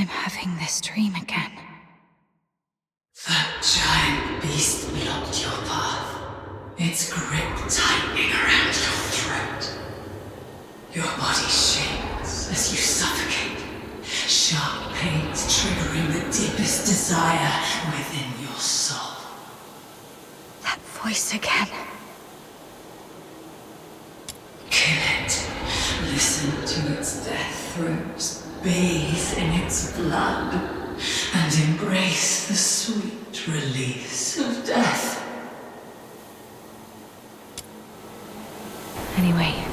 I'm having this dream again. The giant beast blocked your path, its grip tightening around your throat. Your body shakes as you suffocate, sharp pains triggering the deepest desire within your soul. That voice again. Kill it. Listen to its death throes, bathe in its blood, and embrace the sweet release of death. Anyway,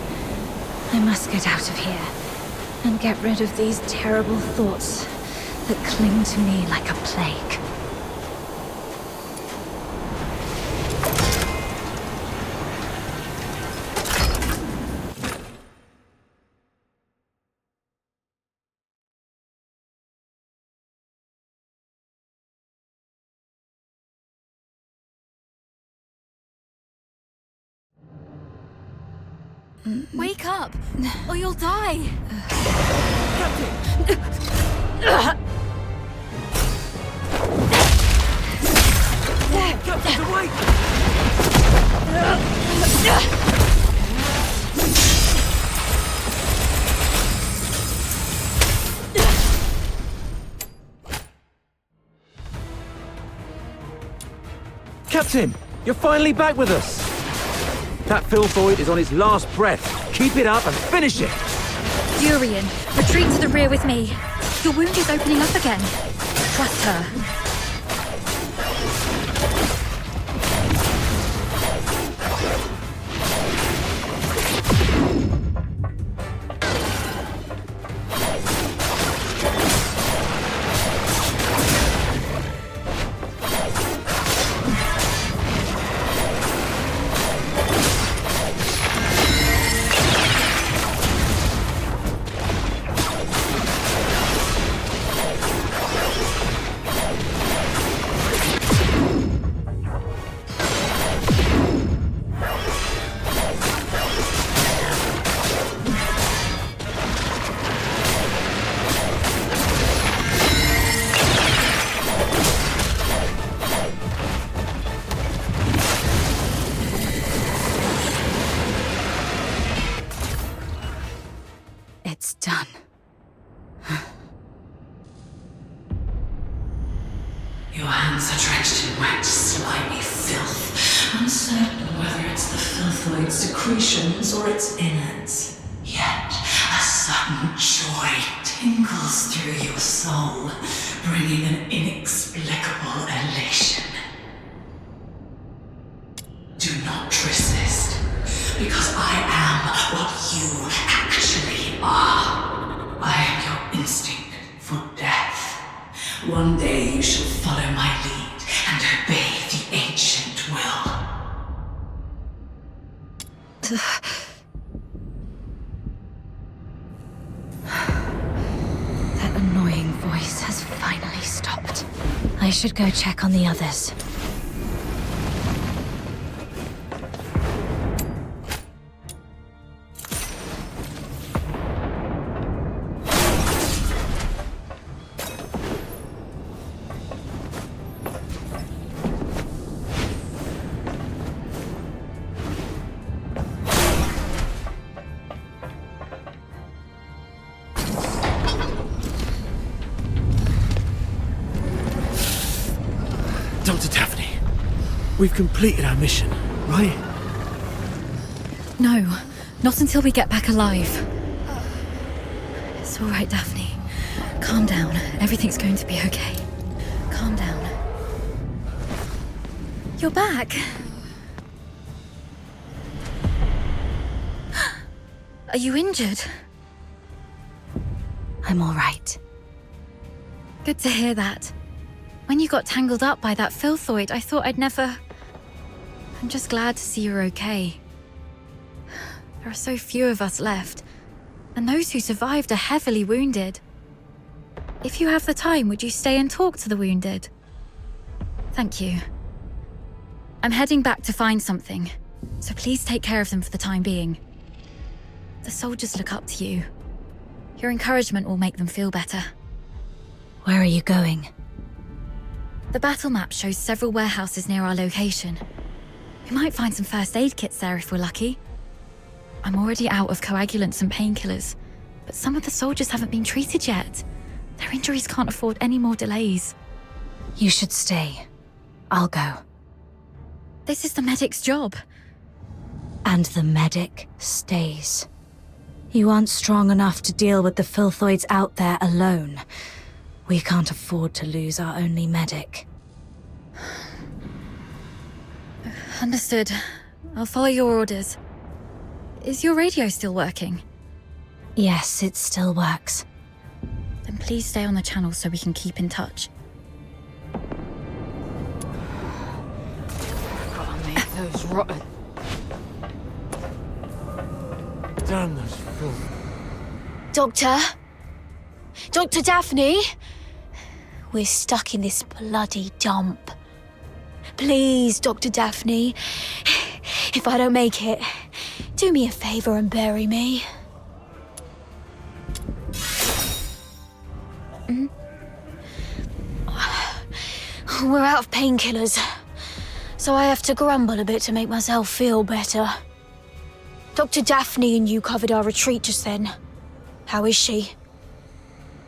I must get out of here and get rid of these terrible thoughts that cling to me like a plague. Wake up, or you'll die! Captain, wait! Captain, you're finally back with us! That Filthoid is on its last breath. Keep it up and finish it! Durian, retreat to the rear with me. Your wound is opening up again. Trust her. It's done. Your hands are drenched in wet, slimy filth, uncertain whether it's the filthoid's secretions or its innards. Yet, a sudden joy tingles through your soul, bringing an inexplicable elation. Do not resist, because I am what you actually are. I am your instinct for death. One day you shall follow my lead and obey the ancient will. That annoying voice has finally stopped. I should go check on the others. Dr. Daphne, we've completed our mission, right? No, not until we get back alive. It's all right, Daphne. Calm down. Everything's going to be okay. Calm down. You're back. Are you injured? I'm all right. Good to hear that. When you got tangled up by that Filthoid, I thought I'd never... I'm just glad to see you're okay. There are so few of us left, and those who survived are heavily wounded. If you have the time, would you stay and talk to the wounded? Thank you. I'm heading back to find something, so please take care of them for the time being. The soldiers look up to you. Your encouragement will make them feel better. Where are you going? The battle map shows several warehouses near our location. We might find some first aid kits there if we're lucky. I'm already out of coagulants and painkillers, but some of the soldiers haven't been treated yet. Their injuries can't afford any more delays. You should stay. I'll go. This is the medic's job. And the medic stays. You aren't strong enough to deal with the filthoids out there alone. We can't afford to lose our only medic. Understood. I'll follow your orders. Is your radio still working? Yes, it still works. Then please stay on the channel so we can keep in touch. Gotta make those rotten. Damn those filth. Doctor? Dr. Daphne? We're stuck in this bloody dump. Please, Dr. Daphne, if I don't make it, do me a favor and bury me. We're out of painkillers, so I have to grumble a bit to make myself feel better. Dr. Daphne and you covered our retreat just then. How is she?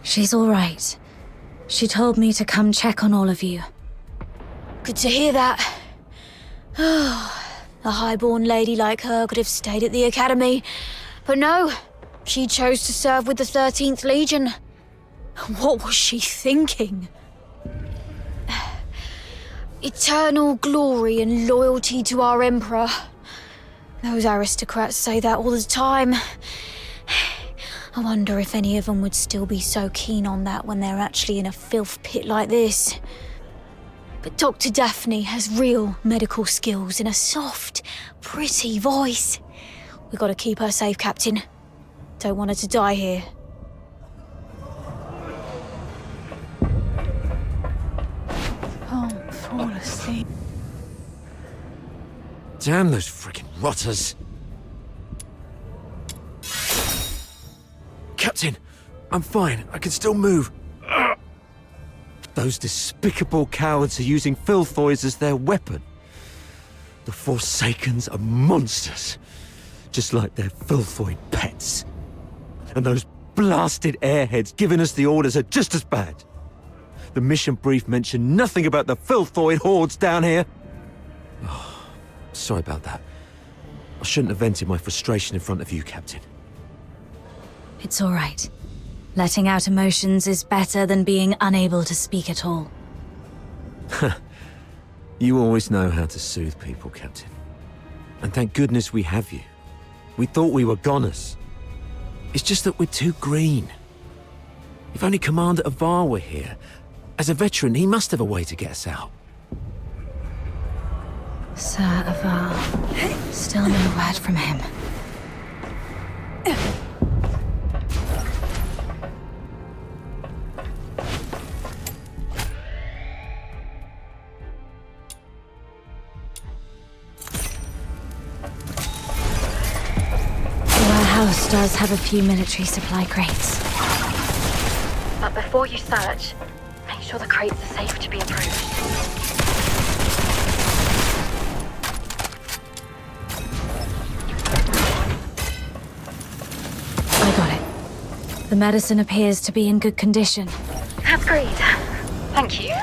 She's all right. She told me to come check on all of you. Good to hear that. A highborn lady like her could have stayed at the academy. But no, she chose to serve with the 13th Legion. What was she thinking? Eternal glory and loyalty to our Emperor. Those aristocrats say that all the time. I wonder if any of them would still be so keen on that when they're actually in a filth pit like this. But Dr. Daphne has real medical skills and a soft, pretty voice. We've got to keep her safe, Captain. Don't want her to die here. Can't fall asleep. Damn those freaking rotters. Captain, I'm fine. I can still move. Ugh. Those despicable cowards are using filthoids as their weapon. The Forsakens are monsters, just like their filthoid pets. And those blasted airheads giving us the orders are just as bad. The mission brief mentioned nothing about the filthoid hordes down here. Oh, sorry about that. I shouldn't have vented my frustration in front of you, Captain. It's all right. Letting out emotions is better than being unable to speak at all. You always know how to soothe people, Captain. And thank goodness we have you. We thought we were goners. It's just that we're too green. If only Commander Avar were here. As a veteran, he must have a way to get us out. Sir Avar. Still no word from him. The house does have a few military supply crates. But before you search, make sure the crates are safe to be approached. I got it. The medicine appears to be in good condition. That's great. Thank you.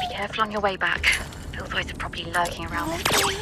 Be careful on your way back. Filthoids are probably lurking around this place.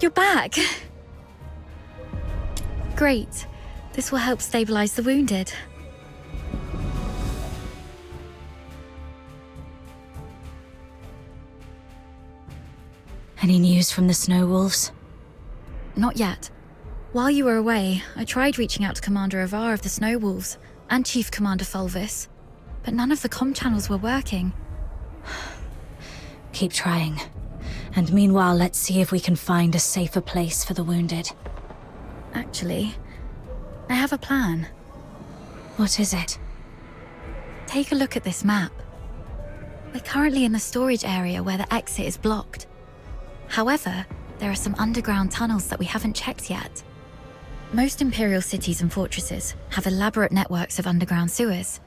You're back! Great. This will help stabilize the wounded. Any news from the Snow Wolves? Not yet. While you were away, I tried reaching out to Commander Avar of the Snow Wolves and Chief Commander Fulvis, but none of the comm channels were working. Keep trying. And meanwhile, let's see if we can find a safer place for the wounded. Actually, I have a plan. What is it? Take a look at this map. We're currently in the storage area where the exit is blocked. However, there are some underground tunnels that we haven't checked yet. Most Imperial cities and fortresses have elaborate networks of underground sewers.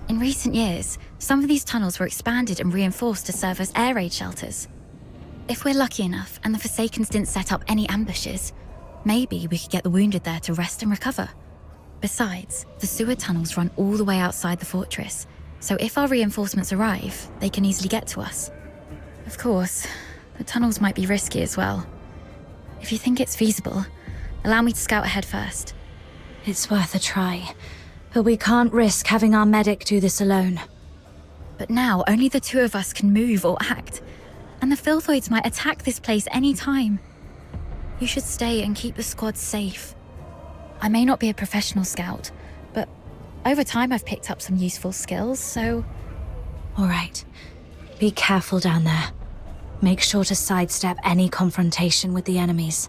In recent years, some of these tunnels were expanded and reinforced to serve as air raid shelters. If we're lucky enough and the Forsakens didn't set up any ambushes, maybe we could get the wounded there to rest and recover. Besides, the sewer tunnels run all the way outside the fortress, so if our reinforcements arrive, they can easily get to us. Of course, the tunnels might be risky as well. If you think it's feasible, allow me to scout ahead first. It's worth a try, but we can't risk having our medic do this alone. But now only the two of us can move or act, and the Filthoids might attack this place any time. You should stay and keep the squad safe. I may not be a professional scout, but over time I've picked up some useful skills, so... All right. Be careful down there. Make sure to sidestep any confrontation with the enemies.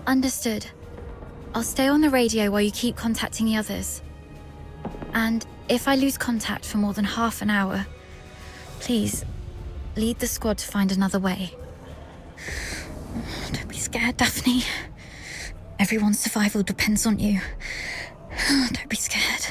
Understood. I'll stay on the radio while you keep contacting the others. And if I lose contact for more than half an hour, please, lead the squad to find another way. Don't be scared, Daphne. Everyone's survival depends on you. Don't be scared.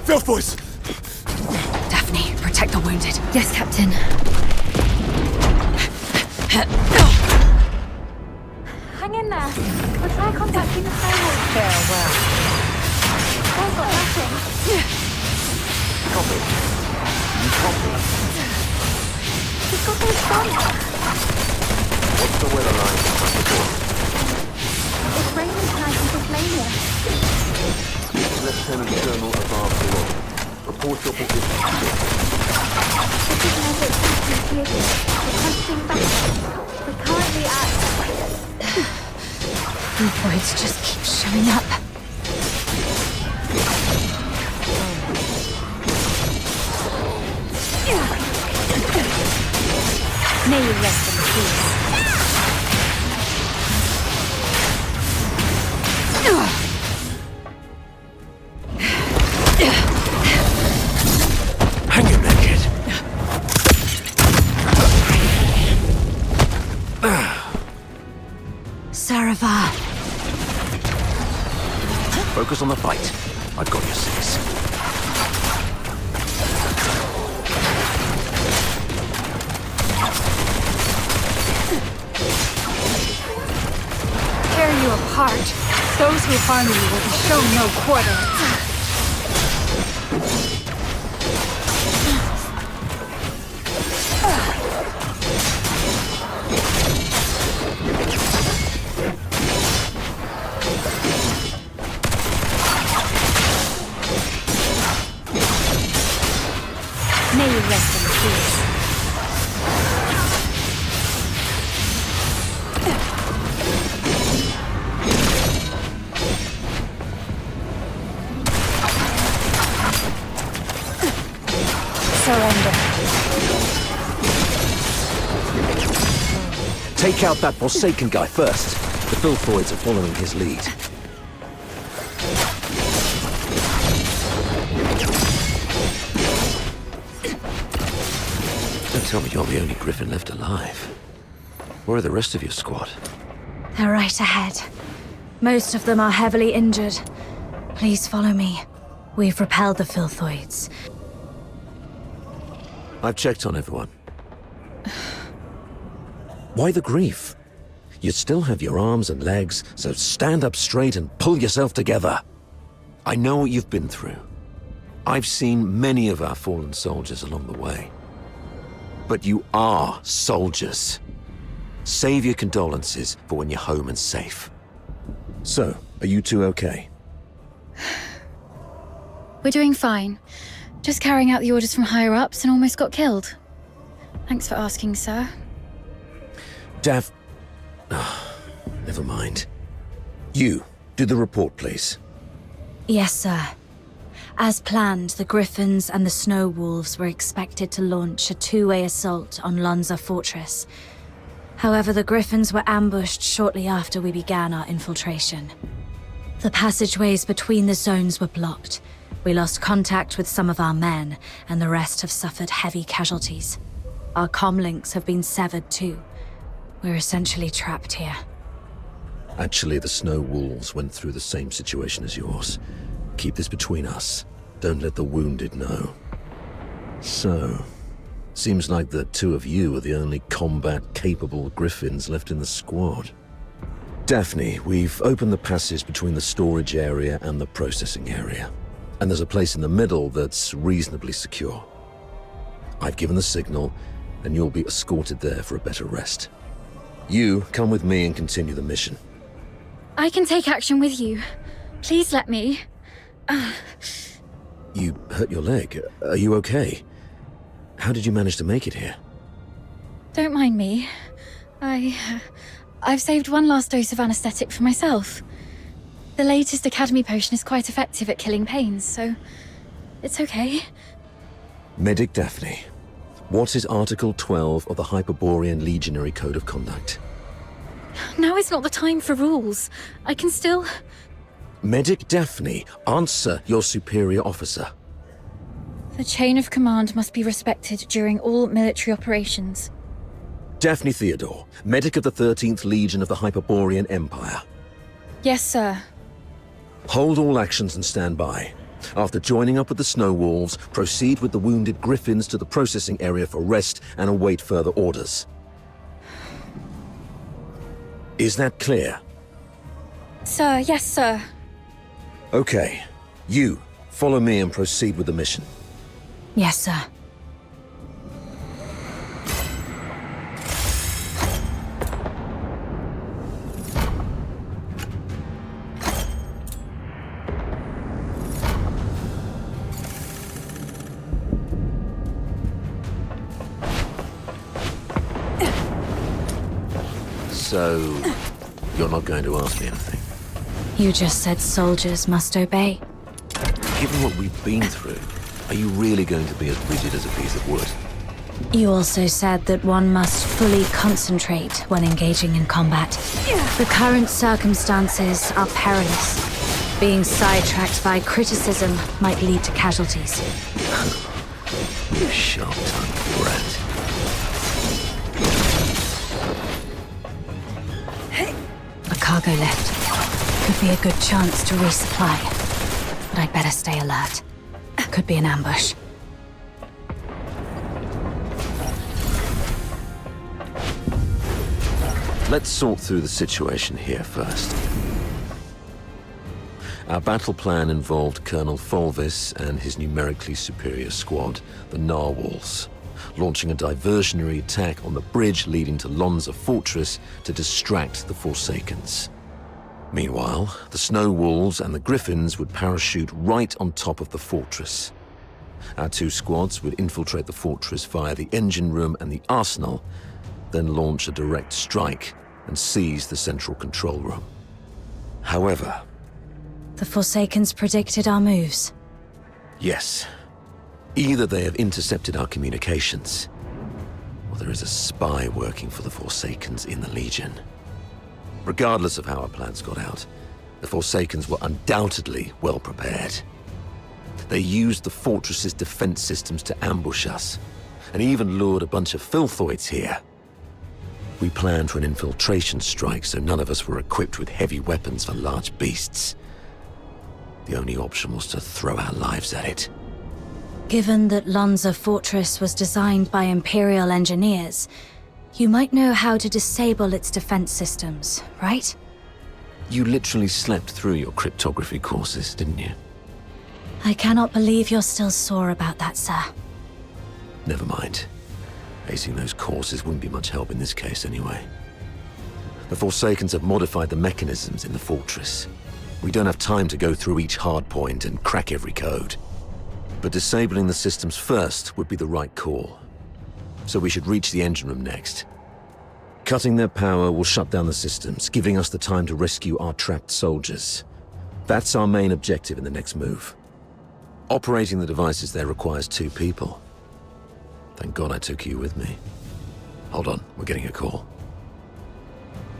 Filthoids! Daphne, protect the wounded. Yes, Captain. Hang in there. We'll try contacting the Snow Farewell. They've got nothing. Copy. We've got to respond. What's the weather like on the board? It's raining tonight in Tasmania. Lieutenant Colonel Avar below. Report your position. This is Medic Captain Pearson. Requesting backup. We're currently at... Voids just keep showing up. May you rest in peace. Hang in there, kid. Saravar. Focus on the fight. I've got your six. Tear you apart. Those who harm you will be shown no quarter. May you rest in peace. Surrender. Take out that Forsaken guy first. The Filthoids are following his lead. Don't tell me you're the only Griffin left alive. Where are the rest of your squad? They're right ahead. Most of them are heavily injured. Please follow me. We've repelled the Filthoids. I've checked on everyone. Why the grief? You still have your arms and legs, so stand up straight and pull yourself together. I know what you've been through. I've seen many of our fallen soldiers along the way. But you are soldiers. Save your condolences for when you're home and safe. So, Are you two okay? We're doing fine. Just carrying out the orders from higher ups and almost got killed. Thanks for asking, sir. Dav... Oh, never mind. You, do the report, please. Yes, sir. As planned, the Griffins and the Snow Wolves were expected to launch a two-way assault on Lonza Fortress. However, the Griffins were ambushed shortly after we began our infiltration. The passageways between the zones were blocked. We lost contact with some of our men, and the rest have suffered heavy casualties. Our comlinks have been severed too. We're essentially trapped here. Actually, the Snow Wolves went through the same situation as yours. Keep this between us. Don't let the wounded know. So, seems like the two of you are the only combat-capable Griffins left in the squad. Daphne, we've opened the passage between the storage area and the processing area. And there's a place in the middle that's reasonably secure. I've given the signal, and you'll be escorted there for a better rest. You, come with me and continue the mission. I can take action with you. Please let me. You hurt your leg. Are you okay? How did you manage to make it here? Don't mind me. I've saved one last dose of anesthetic for myself. The latest Academy potion is quite effective at killing pains, so it's okay. Medic Daphne, what is Article 12 of the Hyperborean Legionary Code of Conduct? Now is not the time for rules. I can still... Medic Daphne, answer your superior officer. The chain of command must be respected during all military operations. Daphne Theodore, medic of the 13th Legion of the Hyperborean Empire. Yes, sir. Hold all actions and stand by. After joining up with the Snow Wolves, proceed with the wounded Griffins to the processing area for rest and await further orders. Is that clear? Sir, yes, sir. Okay. You, follow me and proceed with the mission. Yes, sir. So, you're not going to ask me anything? You just said soldiers must obey. Given what we've been through, are you really going to be as rigid as a piece of wood? You also said that one must fully concentrate when engaging in combat. The current circumstances are perilous. Being sidetracked by criticism might lead to casualties. You sharp-tongued brat. A cargo lift. Could be a good chance to resupply. But I'd better stay alert. Could be an ambush. Let's sort through the situation here first. Our battle plan involved Colonel Fulvis and his numerically superior squad, the Narwhals, launching a diversionary attack on the bridge leading to Lonza Fortress to distract the Forsakens. Meanwhile, the Snow Wolves and the Griffins would parachute right on top of the fortress. Our two squads would infiltrate the fortress via the engine room and the arsenal, then launch a direct strike and seize the central control room. However... The Forsakens predicted our moves. Yes. Either they have intercepted our communications, or there is a spy working for the Forsakens in the Legion. Regardless of how our plans got out, the Forsakens were undoubtedly well prepared. They used the fortress's defense systems to ambush us, and even lured a bunch of filthoids here. We planned for an infiltration strike, so none of us were equipped with heavy weapons for large beasts. The only option was to throw our lives at it. Given that Lonza Fortress was designed by Imperial engineers, you might know how to disable its defense systems, right? You literally slept through your cryptography courses, didn't you? I cannot believe you're still sore about that, sir. Never mind. Acing those courses wouldn't be much help in this case anyway. The Forsakens have modified the mechanisms in the fortress. We don't have time to go through each hard point and crack every code. But disabling the systems first would be the right call. So we should reach the engine room next. Cutting their power will shut down the systems, giving us the time to rescue our trapped soldiers. That's our main objective in the next move. Operating the devices there requires 2 people. Thank God I took you with me. Hold on, we're getting a call.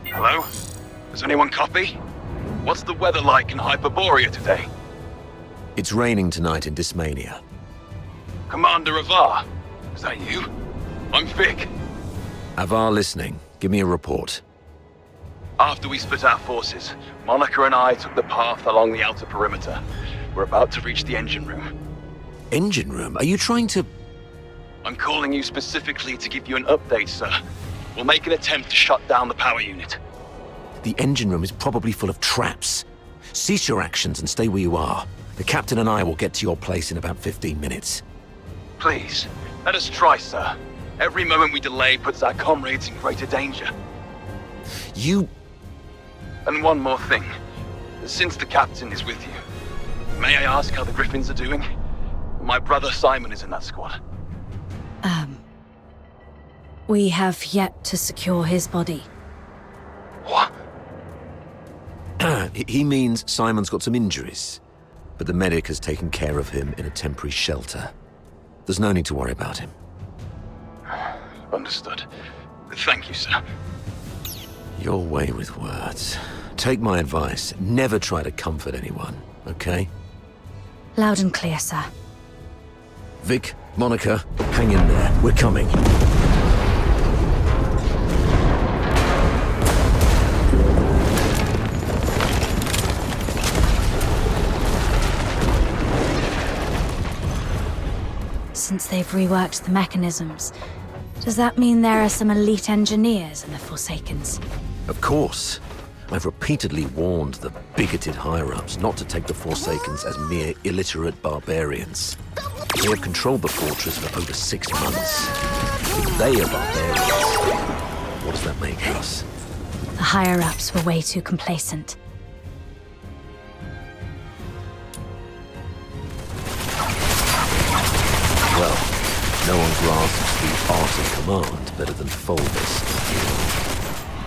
Hello? Does anyone copy? What's the weather like in Hyperborea today? It's raining tonight in Dysmania. Commander Avar, is that you? I'm Vic. Avar listening. Give me a report. After we split our forces, Monica and I took the path along the outer perimeter. We're about to reach the engine room. Engine room? Are you trying to... I'm calling you specifically to give you an update, sir. We'll make an attempt to shut down the power unit. The engine room is probably full of traps. Cease your actions and stay where you are. The captain and I will get to your place in about 15 minutes. Please, let us try, sir. Every moment we delay puts our comrades in greater danger. You... And one more thing. Since the captain is with you, may I ask how the Griffins are doing? My brother Simon is in that squad. We have yet to secure his body. What? He means Simon's got some injuries, but the medic has taken care of him in a temporary shelter. There's no need to worry about him. Understood. Thank you, sir. Your way with words. Take my advice. Never try to comfort anyone, okay? Loud and clear, sir. Vic, Monica, hang in there. We're coming. Since they've reworked the mechanisms, does that mean there are some elite engineers in the Forsakens? Of course. I've repeatedly warned the bigoted higher-ups not to take the Forsakens as mere illiterate barbarians. They have controlled the fortress for over 6 months. If they are barbarians, what does that make us? The higher-ups were way too complacent. Well, no one grasps the art of command better than Fulvis.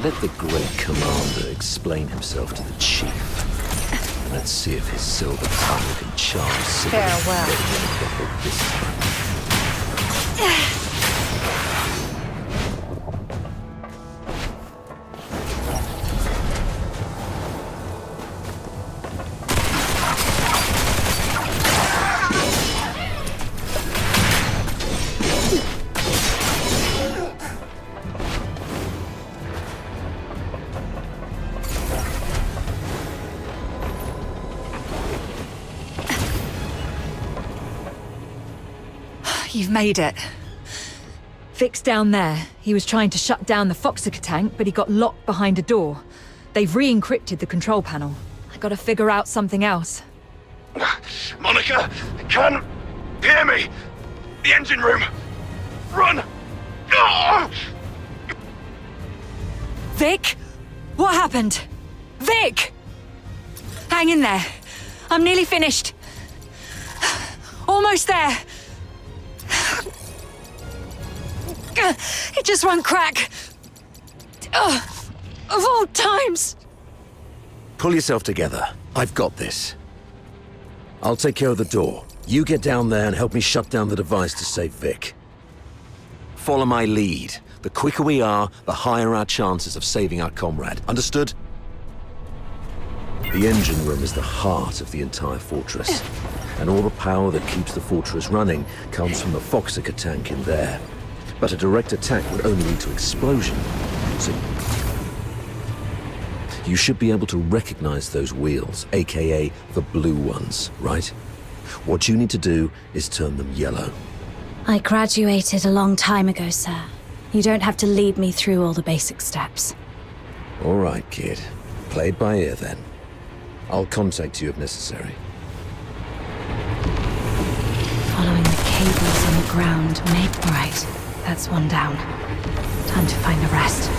Let the great commander explain himself to the chief. Let's see if his silver tongue can charm Farewell. this time. You've made it. Vic's down there. He was trying to shut down the Foxica tank, but he got locked behind a door. They've re-encrypted the control panel. I gotta figure out something else. Monica, can hear me? The engine room. Run! Ah! Vic? What happened? Vic! Hang in there. I'm nearly finished. Almost there. It just won't crack. Of all times. Pull yourself together. I've got this. I'll take care of the door. You get down there and help me shut down the device to save Vic. Follow my lead. The quicker we are, the higher our chances of saving our comrade. Understood? The engine room is the heart of the entire fortress. And all the power that keeps the fortress running comes from the Foxica tank in there. But a direct attack would only lead to explosion. So you should be able to recognize those wheels, aka the blue ones, right? What you need to do is turn them yellow. I graduated a long time ago, sir. You don't have to lead me through all the basic steps. All right, kid. Play it by ear then. I'll contact you if necessary. Following the cables on the ground, right. That's one down. Time to find the rest.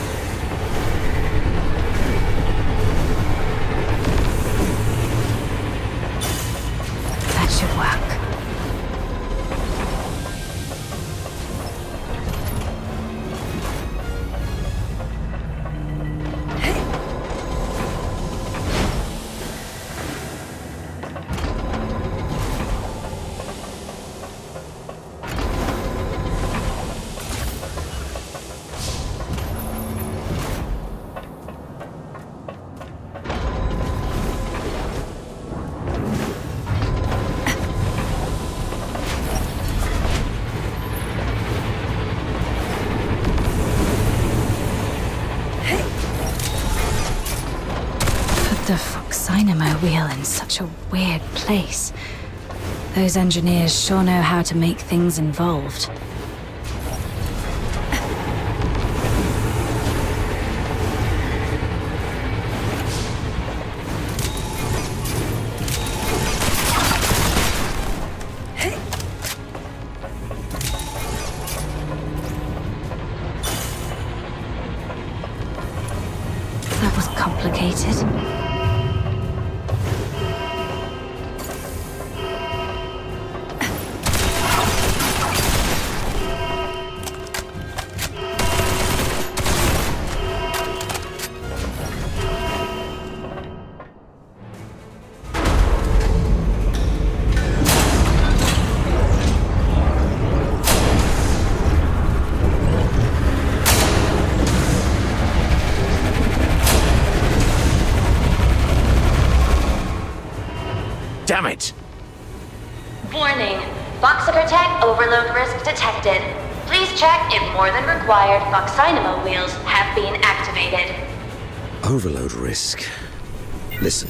The Foxynamo wheel in such a weird place. Those engineers sure know how to make things involved. That was complicated. Damn it! Warning. Foxaker tech overload risk detected. Please check if more than required Foxynamo wheels have been activated. Overload risk. Listen,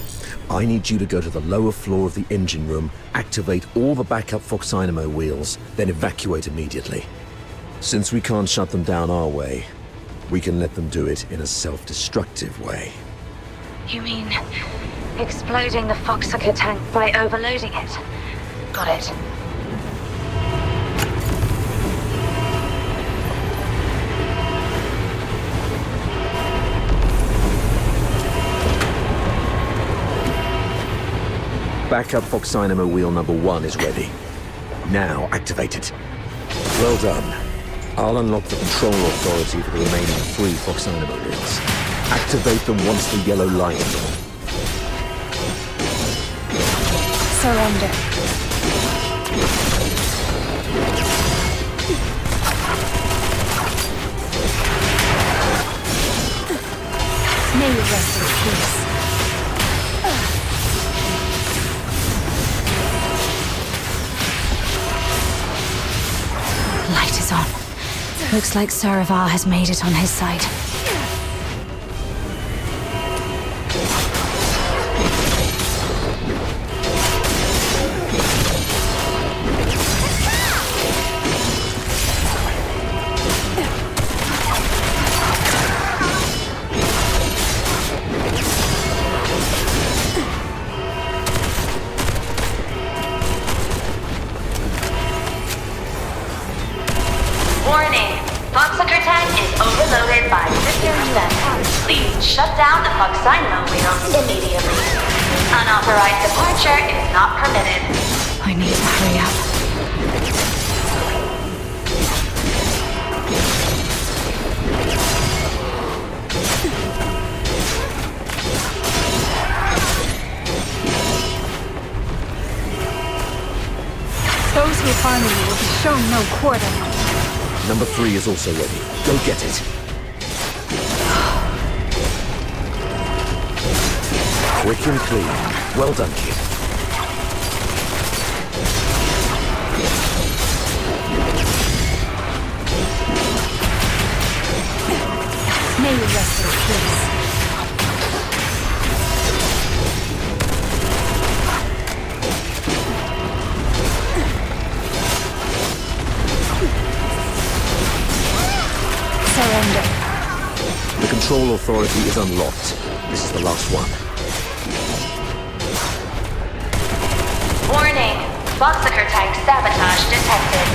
I need you to go to the lower floor of the engine room, activate all the backup Foxynamo wheels, then evacuate immediately. Since we can't shut them down our way, we can let them do it in a self-destructive way. You mean exploding the Foxaker tank by overloading it? Got it. Backup Foxynamo wheel number 1 is ready. Now activate it. Well done. I'll unlock the control authority for the remaining 3 Foxynamo wheels. Activate them once the yellow light is on. Surrender. May you rest in peace. Light is on. Looks like Saravar has made it on his side. Warning. Foxaker tank is overloaded by systems that please shut down the Foxynamo wheels immediately. Unauthorized departure is not permitted. I need to hurry up. Those who harm you will be shown no quarter. Number 3 is also ready. Go get it. Quick and clean. Well done, kid. May you rest in peace. Surrender. The control authority is unlocked. This is the last one. Warning. Foxaker tank sabotage detected.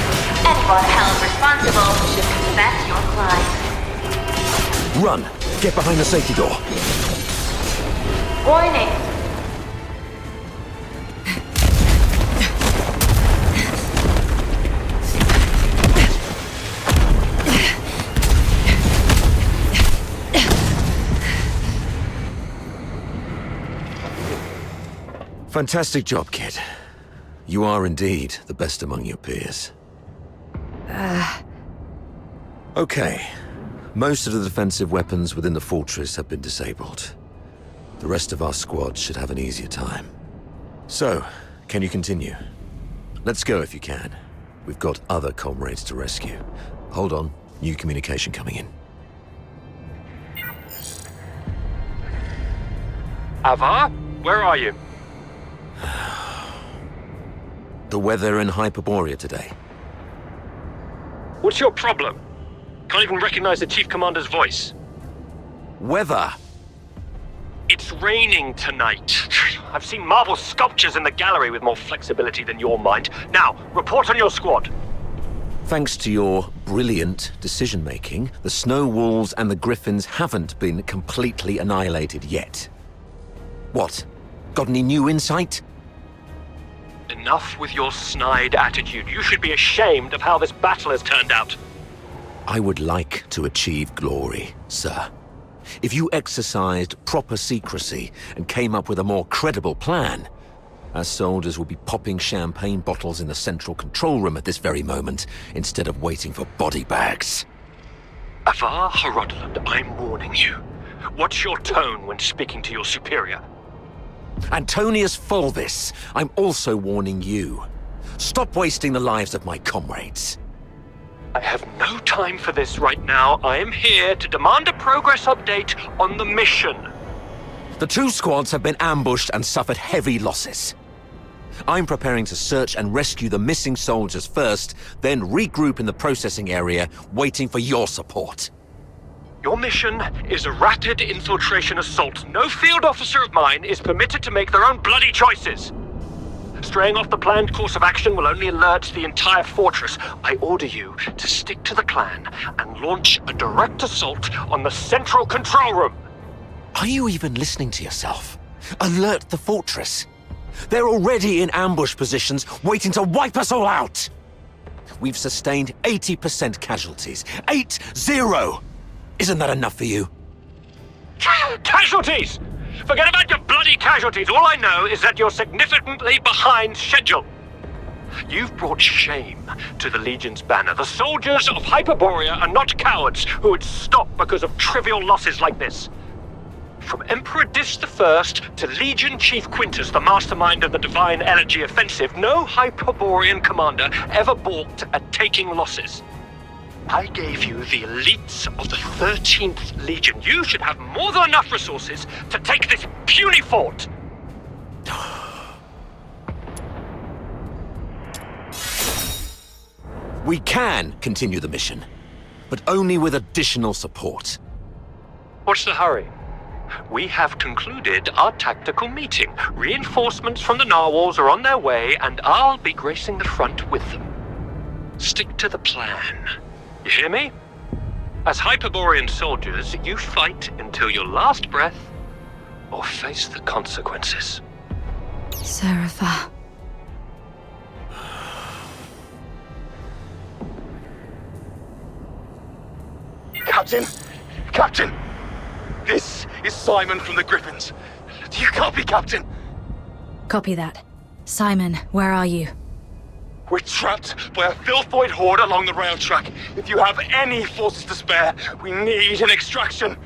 Anyone held responsible should confess your crime. Run! Get behind the safety door. Warning. Fantastic job, kid. You are indeed the best among your peers. Okay. Most of the defensive weapons within the fortress have been disabled. The rest of our squad should have an easier time. So, can you continue? Let's go if you can. We've got other comrades to rescue. Hold on, new communication coming in. Avar, where are you? The weather in Hyperborea today. What's your problem? Can't even recognize the Chief Commander's voice. Weather? It's raining tonight. I've seen marble sculptures in the gallery with more flexibility than your mind. Now, report on your squad. Thanks to your brilliant decision-making, the Snow Wolves and the Griffins haven't been completely annihilated yet. What? Got any new insight? Enough with your snide attitude. You should be ashamed of how this battle has turned out. I would like to achieve glory, sir. If you exercised proper secrecy and came up with a more credible plan, our soldiers would be popping champagne bottles in the central control room at this very moment, instead of waiting for body bags. Avar Harodland, I'm warning you. What's your tone when speaking to your superior? Antonius Fulvis, I'm also warning you. Stop wasting the lives of my comrades. I have no time for this right now. I am here to demand a progress update on the mission. The two squads have been ambushed and suffered heavy losses. I'm preparing to search and rescue the missing soldiers first, then regroup in the processing area, waiting for your support. Your mission is a rapid infiltration assault. No field officer of mine is permitted to make their own bloody choices. Straying off the planned course of action will only alert the entire fortress. I order you to stick to the plan and launch a direct assault on the central control room. Are you even listening to yourself? Alert the fortress. They're already in ambush positions, waiting to wipe us all out. We've sustained 80% casualties. 8-0! Isn't that enough for you? Casualties! Forget about your bloody casualties. All I know is that you're significantly behind schedule. You've brought shame to the Legion's banner. The soldiers of Hyperborea are not cowards who would stop because of trivial losses like this. From Emperor Dis I to Legion Chief Quintus, the mastermind of the Divine Elegy Offensive, no Hyperborean commander ever balked at taking losses. I gave you the elites of the 13th Legion. You should have more than enough resources to take this puny fort. We can continue the mission, but only with additional support. What's the hurry? We have concluded our tactical meeting. Reinforcements from the narwhals are on their way, and I'll be gracing the front with them. Stick to the plan. You hear me? As Hyperborean soldiers, you fight until your last breath, or face the consequences. Serapha. Captain! Captain! This is Simon from the Griffins. Do you copy, Captain? Copy that. Simon, where are you? We're trapped by a filthoid horde along the rail track. If you have any forces to spare, we need an extraction.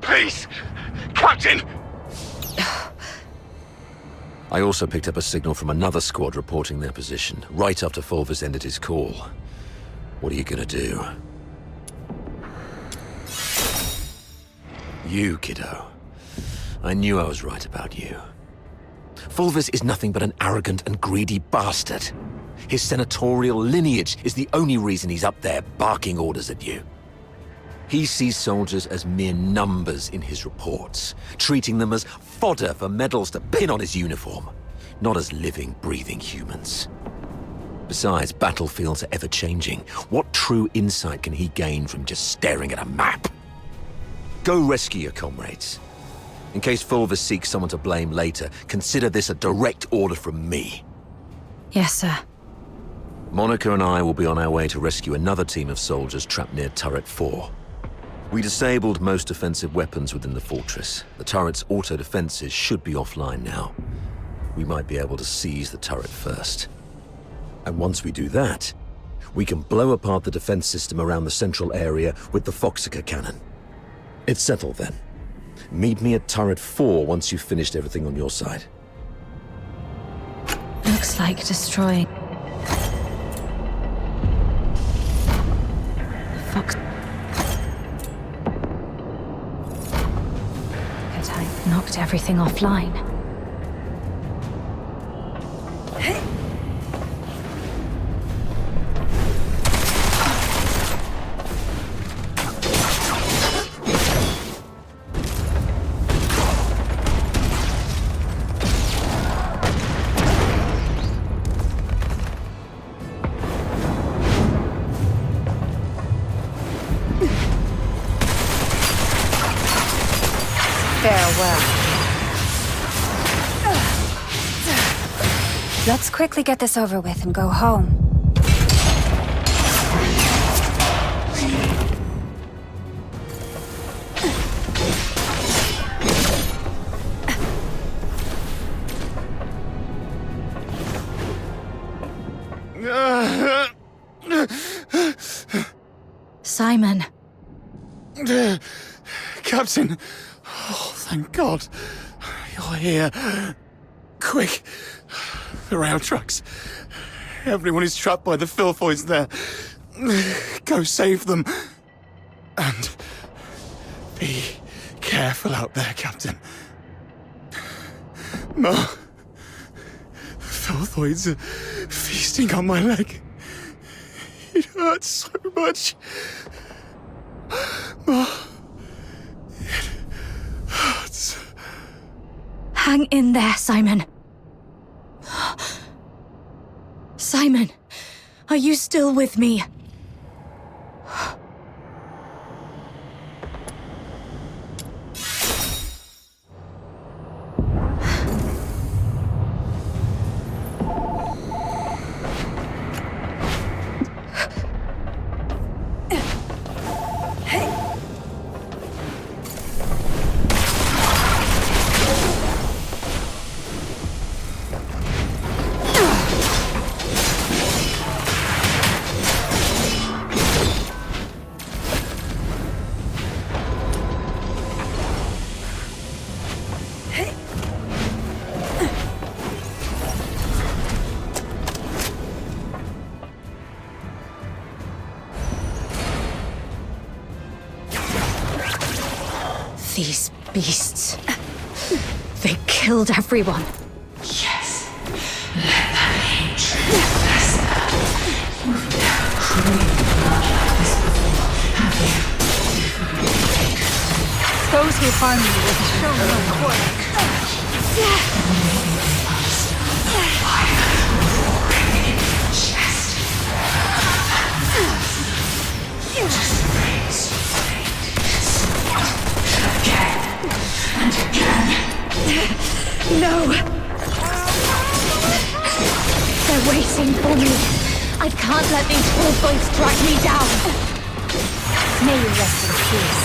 Please, Captain! I also picked up a signal from another squad reporting their position, right after Fulvis ended his call. What are you gonna do? You, kiddo. I knew I was right about you. Fulvis is nothing but an arrogant and greedy bastard. His senatorial lineage is the only reason he's up there barking orders at you. He sees soldiers as mere numbers in his reports, treating them as fodder for medals to pin on his uniform, not as living, breathing humans. Besides, battlefields are ever-changing. What true insight can he gain from just staring at a map? Go rescue your comrades. In case Fulvis seeks someone to blame later, consider this a direct order from me. Yes, sir. Monica and I will be on our way to rescue another team of soldiers trapped near Turret 4. We disabled most defensive weapons within the fortress. The turret's auto-defenses should be offline now. We might be able to seize the turret first. And once we do that, we can blow apart the defense system around the central area with the Foxica cannon. It's settled then. Meet me at Turret 4 once you've finished everything on your side. Looks like destroying... Fox... Tank knocked everything offline. Let's quickly get this over with and go home. Simon. Captain! Oh, thank God. You're here. Quick. The rail trucks. Everyone is trapped by the filthoids there. Go save them. And be careful out there, Captain. Ma, the filthoids are feasting on my leg. It hurts so much. Ma, it hurts. Hang in there, Simon. Simon, are you still with me? These beasts. They killed everyone. Yes. Let that hatred fester. You've never craved blood like this before, have you? Those who harm you will be shown no quarter. Maybe they understand the fire roaring in your chest. Just raise your blade. Again and again. No! They're waiting for me. I can't let these filthoids drag me down. May you rest in peace.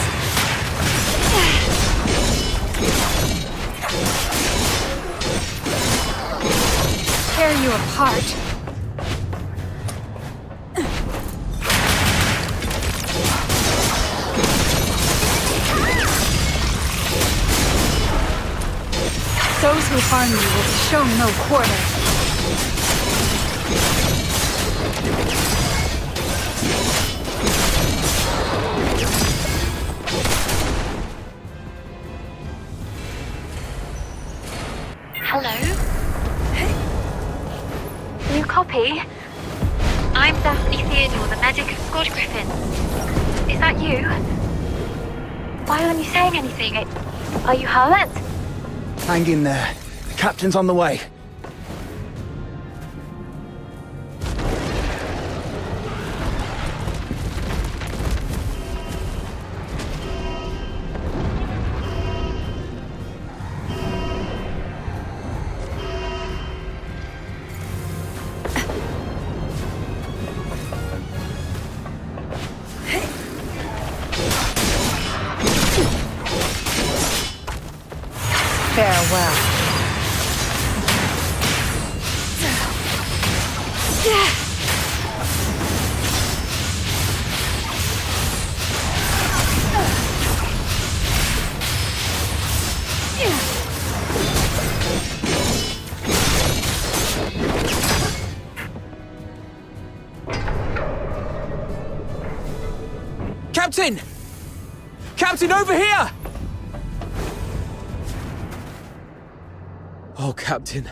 Tear you apart. Those who harm you will be shown no quarter. Hello? New copy? I'm Daphne Theodore, the medic of Squad Griffin. Is that you? Why aren't you saying anything? Are you hurt? Hang in there. The captain's on the way. Farewell. Captain! Captain, over here! Oh, Captain.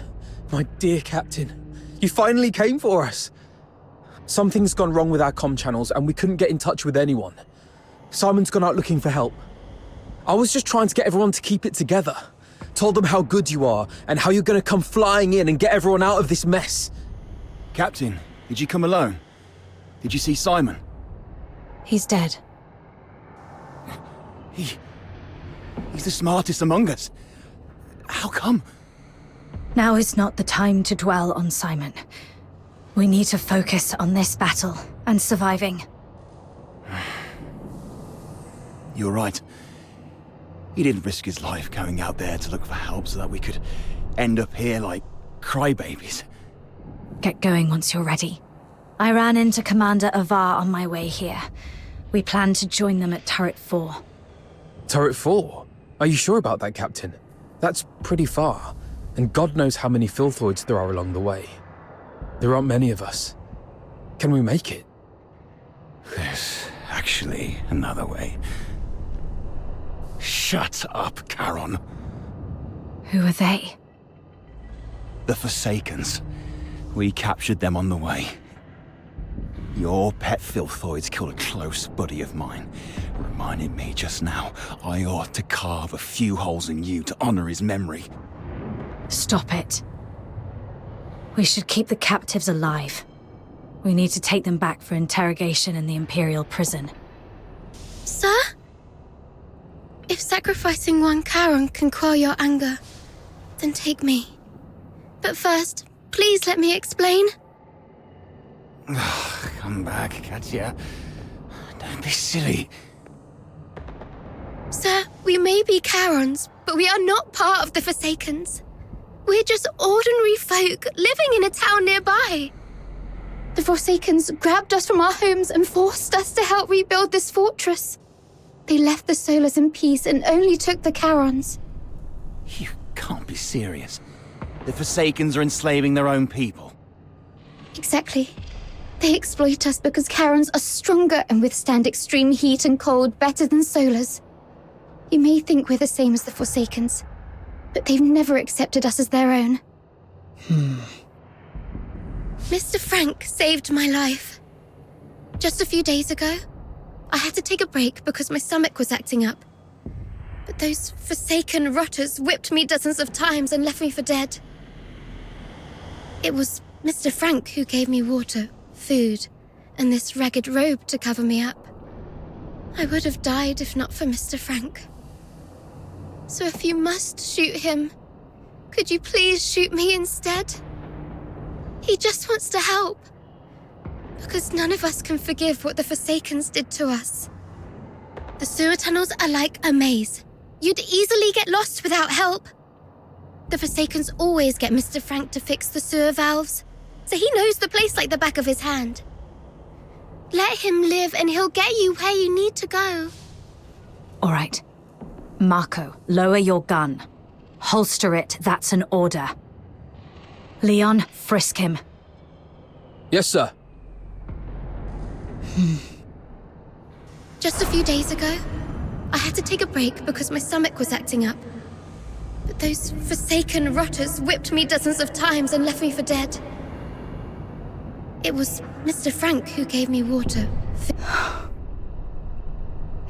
My dear Captain. You finally came for us. Something's gone wrong with our comm channels and we couldn't get in touch with anyone. Simon's gone out looking for help. I was just trying to get everyone to keep it together. Told them how good you are and how you're going to come flying in and get everyone out of this mess. Captain, did you come alone? Did you see Simon? He's dead. He's the smartest among us. How come? Now is not the time to dwell on Simon. We need to focus on this battle and surviving. You're right. He didn't risk his life going out there to look for help so that we could end up here like crybabies. Get going once you're ready. I ran into Commander Avar on my way here. We plan to join them at Turret 4. Turret 4? Are you sure about that, Captain? That's pretty far, and God knows how many filthoids there are along the way. There aren't many of us. Can we make it? There's actually another way. Shut up, Charon. Who are they? The Forsakens. We captured them on the way. Your pet filthoids killed a close buddy of mine. Reminded me just now I ought to carve a few holes in you to honor his memory. Stop it. We should keep the captives alive. We need to take them back for interrogation in the Imperial prison. Sir? If sacrificing one Charon can quell your anger, then take me. But first, please let me explain. Come back, Katya. Don't be silly. Sir, we may be Charons, but we are not part of the Forsakens. We're just ordinary folk living in a town nearby. The Forsakens grabbed us from our homes and forced us to help rebuild this fortress. They left the Solars in peace and only took the Charons. You can't be serious. The Forsakens are enslaving their own people. Exactly. They exploit us because Charons are stronger and withstand extreme heat and cold better than Solars. You may think we're the same as the Forsakens, but they've never accepted us as their own. Mr. Frank saved my life. Just a few days ago, I had to take a break because my stomach was acting up. But those Forsaken rotters whipped me dozens of times and left me for dead. It was Mr. Frank who gave me water, food, and this ragged robe to cover me up. I would have died if not for Mr. Frank. So if you must shoot him, could you please shoot me instead? He just wants to help. Because none of us can forgive what the Forsakens did to us. The sewer tunnels are like a maze. You'd easily get lost without help. The Forsakens always get Mr. Frank to fix the sewer valves, so he knows the place like the back of his hand. Let him live and he'll get you where you need to go. All right. Marco, lower your gun. Holster it, that's an order. Leon, frisk him. Yes, sir. Just a few days ago, I had to take a break because my stomach was acting up. But those Forsaken rotters whipped me dozens of times and left me for dead. It was Mr. Frank who gave me water.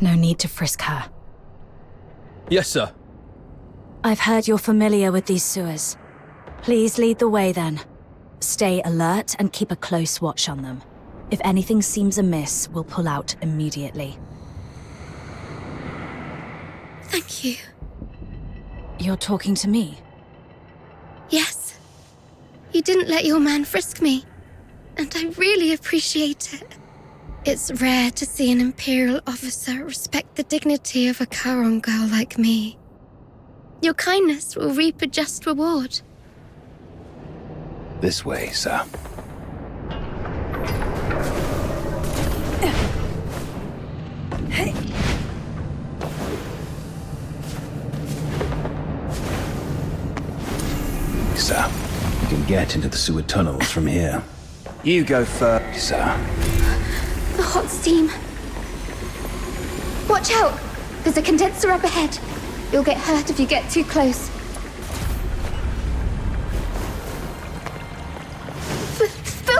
No need to frisk her. Yes, sir. I've heard you're familiar with these sewers. Please lead the way then. Stay alert and keep a close watch on them. If anything seems amiss, we'll pull out immediately. Thank you. You're talking to me? Yes. You didn't let your man frisk me, and I really appreciate it. It's rare to see an Imperial officer respect the dignity of a Charon girl like me. Your kindness will reap a just reward. This way, sir. Sir, you can get into the sewer tunnels from here. You go first, sir. The hot steam. Watch out! There's a condenser up ahead. You'll get hurt if you get too close.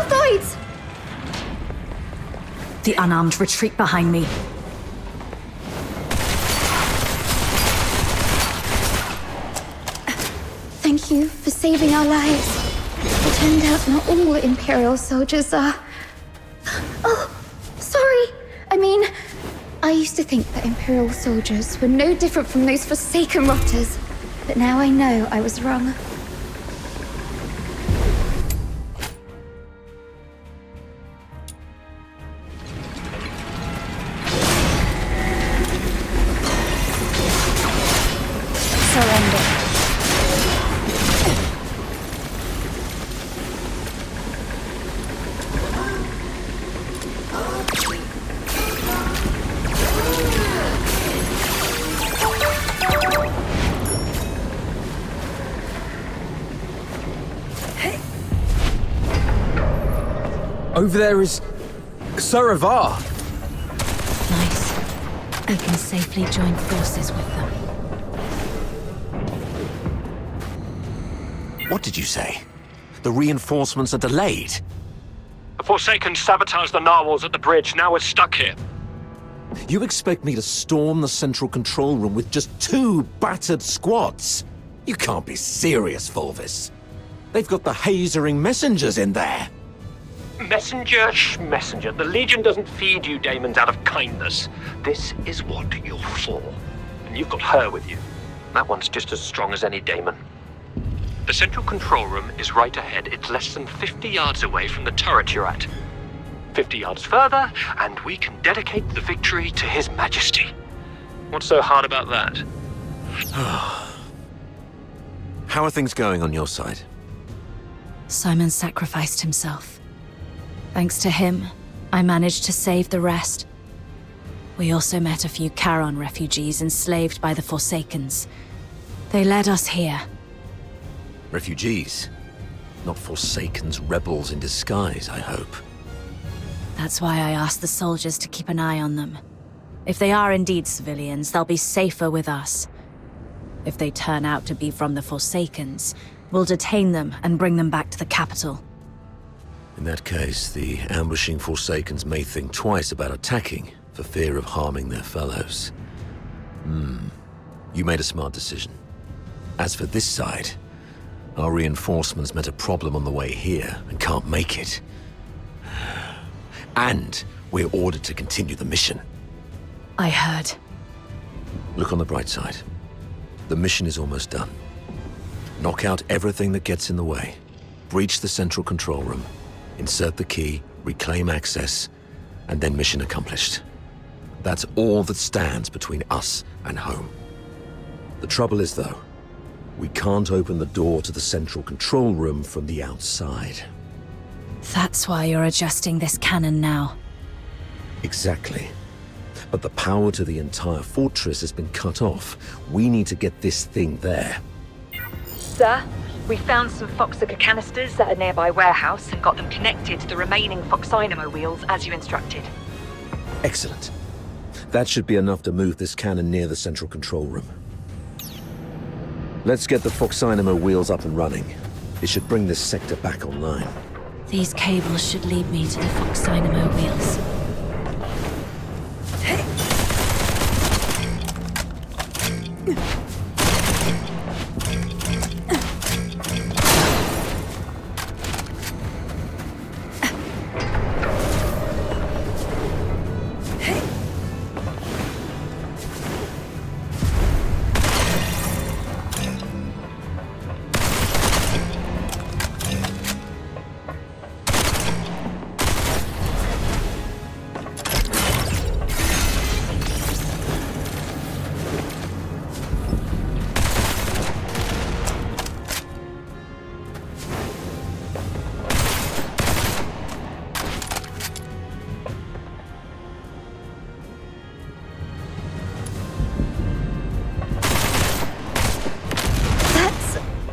Filthoids! The unarmed retreat behind me. Thank you for saving our lives. It turned out not all Imperial soldiers are... Oh, sorry. I mean, I used to think that Imperial soldiers were no different from those forsaken rotters. But now I know I was wrong. Surrender. Over there is... Saravar! Nice. We can safely join forces with them. What did you say? The reinforcements are delayed? The Forsaken sabotaged the narwhals at the bridge. Now we're stuck here. You expect me to storm the central control room with just 2 battered squads? You can't be serious, Fulvis. They've got the hazering messengers in there. Messenger, messenger. The Legion doesn't feed you daemons out of kindness. This is what you're for. And you've got her with you. That one's just as strong as any daemon. The central control room is right ahead. It's less than 50 yards away from the turret you're at. 50 yards further, and we can dedicate the victory to His Majesty. What's so hard about that? How are things going on your side? Simon sacrificed himself. Thanks to him, I managed to save the rest. We also met a few Charon refugees enslaved by the Forsakens. They led us here. Refugees? Not Forsakens rebels in disguise, I hope. That's why I asked the soldiers to keep an eye on them. If they are indeed civilians, they'll be safer with us. If they turn out to be from the Forsakens, we'll detain them and bring them back to the capital. In that case, the ambushing Forsakens may think twice about attacking for fear of harming their fellows. You made a smart decision. As for this side, our reinforcements met a problem on the way here and can't make it. And we're ordered to continue the mission. I heard. Look on the bright side. The mission is almost done. Knock out everything that gets in the way. Breach the central control room. Insert the key, reclaim access, and then mission accomplished. That's all that stands between us and home. The trouble is, though, we can't open the door to the central control room from the outside. That's why you're adjusting this cannon now. Exactly. But the power to the entire fortress has been cut off. We need to get this thing there. Sir, we found some Foxica canisters at a nearby warehouse and got them connected to the remaining Foxynamo wheels as you instructed. Excellent. That should be enough to move this cannon near the central control room. Let's get the Foxynamo wheels up and running. It should bring this sector back online. These cables should lead me to the Foxynamo wheels.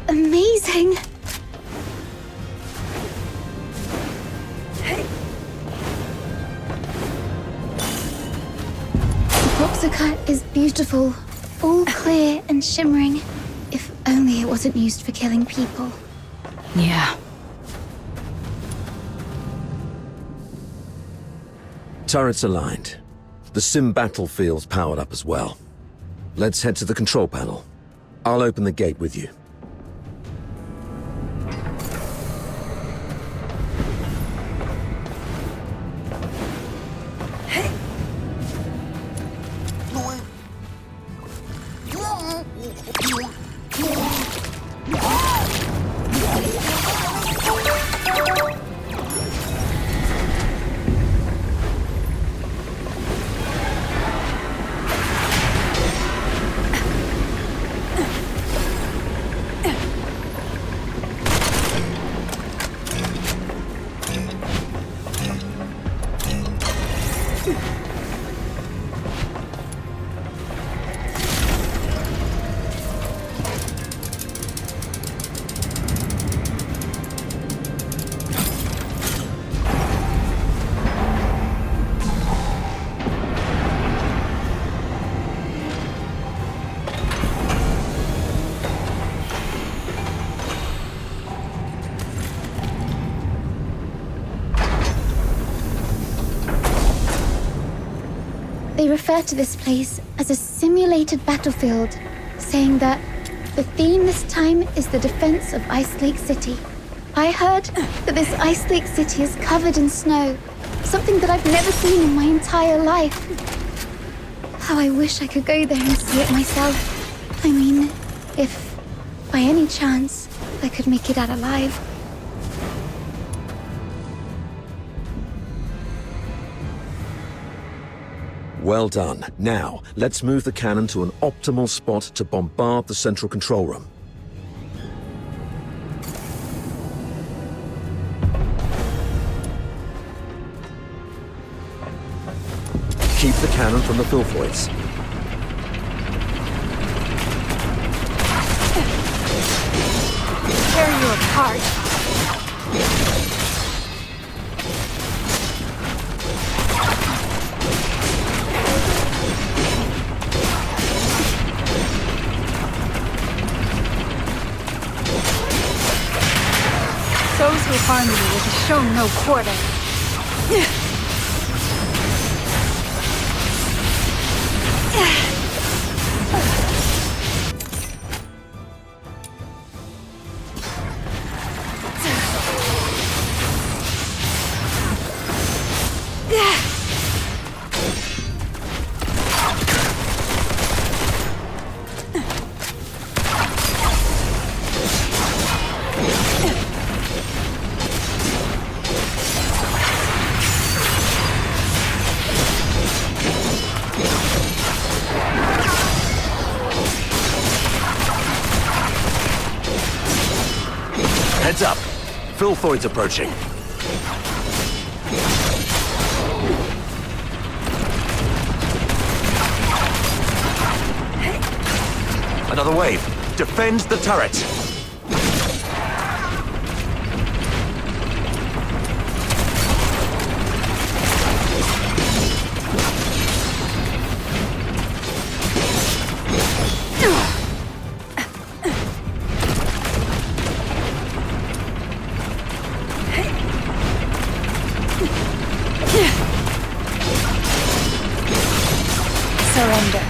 Amazing! The Foxica is beautiful, all clear and shimmering. If only it wasn't used for killing people. Yeah. Turrets aligned. The sim battlefield's powered up as well. Let's head to the control panel. I'll open the gate with you. They refer to this place as a simulated battlefield, saying that the theme this time is the defense of Ice Lake City. I heard that this Ice Lake City is covered in snow, something that I've never seen in my entire life. How I wish I could go there and see it myself. I mean, if by any chance I could make it out alive. Well done. Now, let's move the cannon to an optimal spot to bombard the central control room. Keep the cannon from the Filthoids. Tear you apart. Those who harm you will be shown no quarter. Heads up! Filthoid's approaching. Another wave. Defend the turret. Surrender.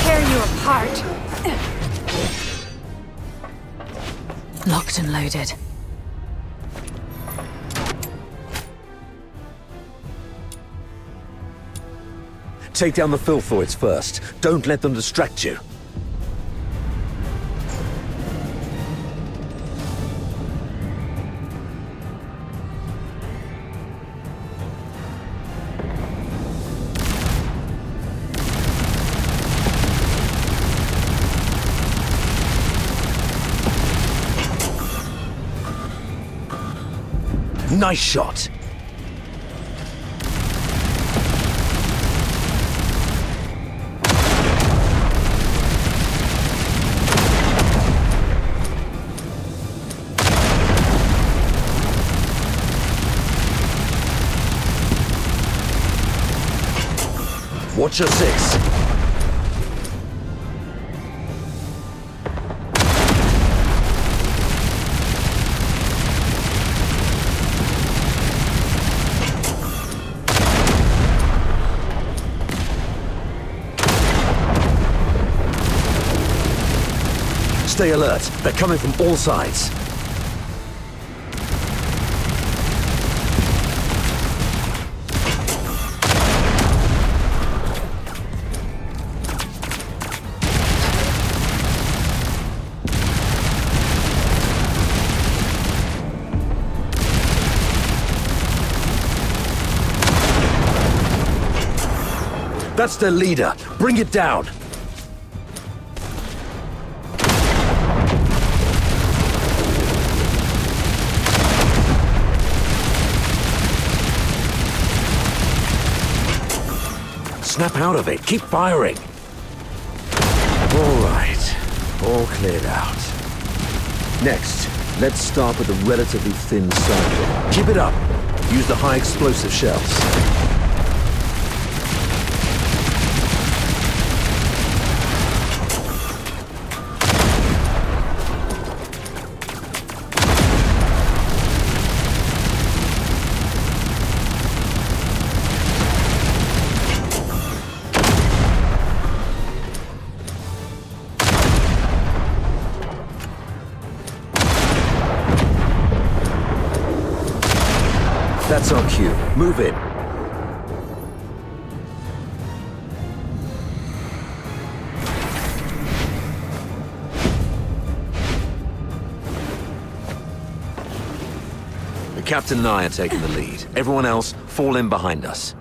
Tear you apart. Locked and loaded. Take down the Filthoids first. Don't let them distract you. Nice shot. Watch your six. Stay alert. They're coming from all sides. That's their leader. Bring it down. Snap out of it. Keep firing. All right. All cleared out. Next, let's start with a relatively thin side door. Keep it up. Use the high explosive shells. That's our cue. Move in. The captain and I are taking the lead. Everyone else, fall in behind us.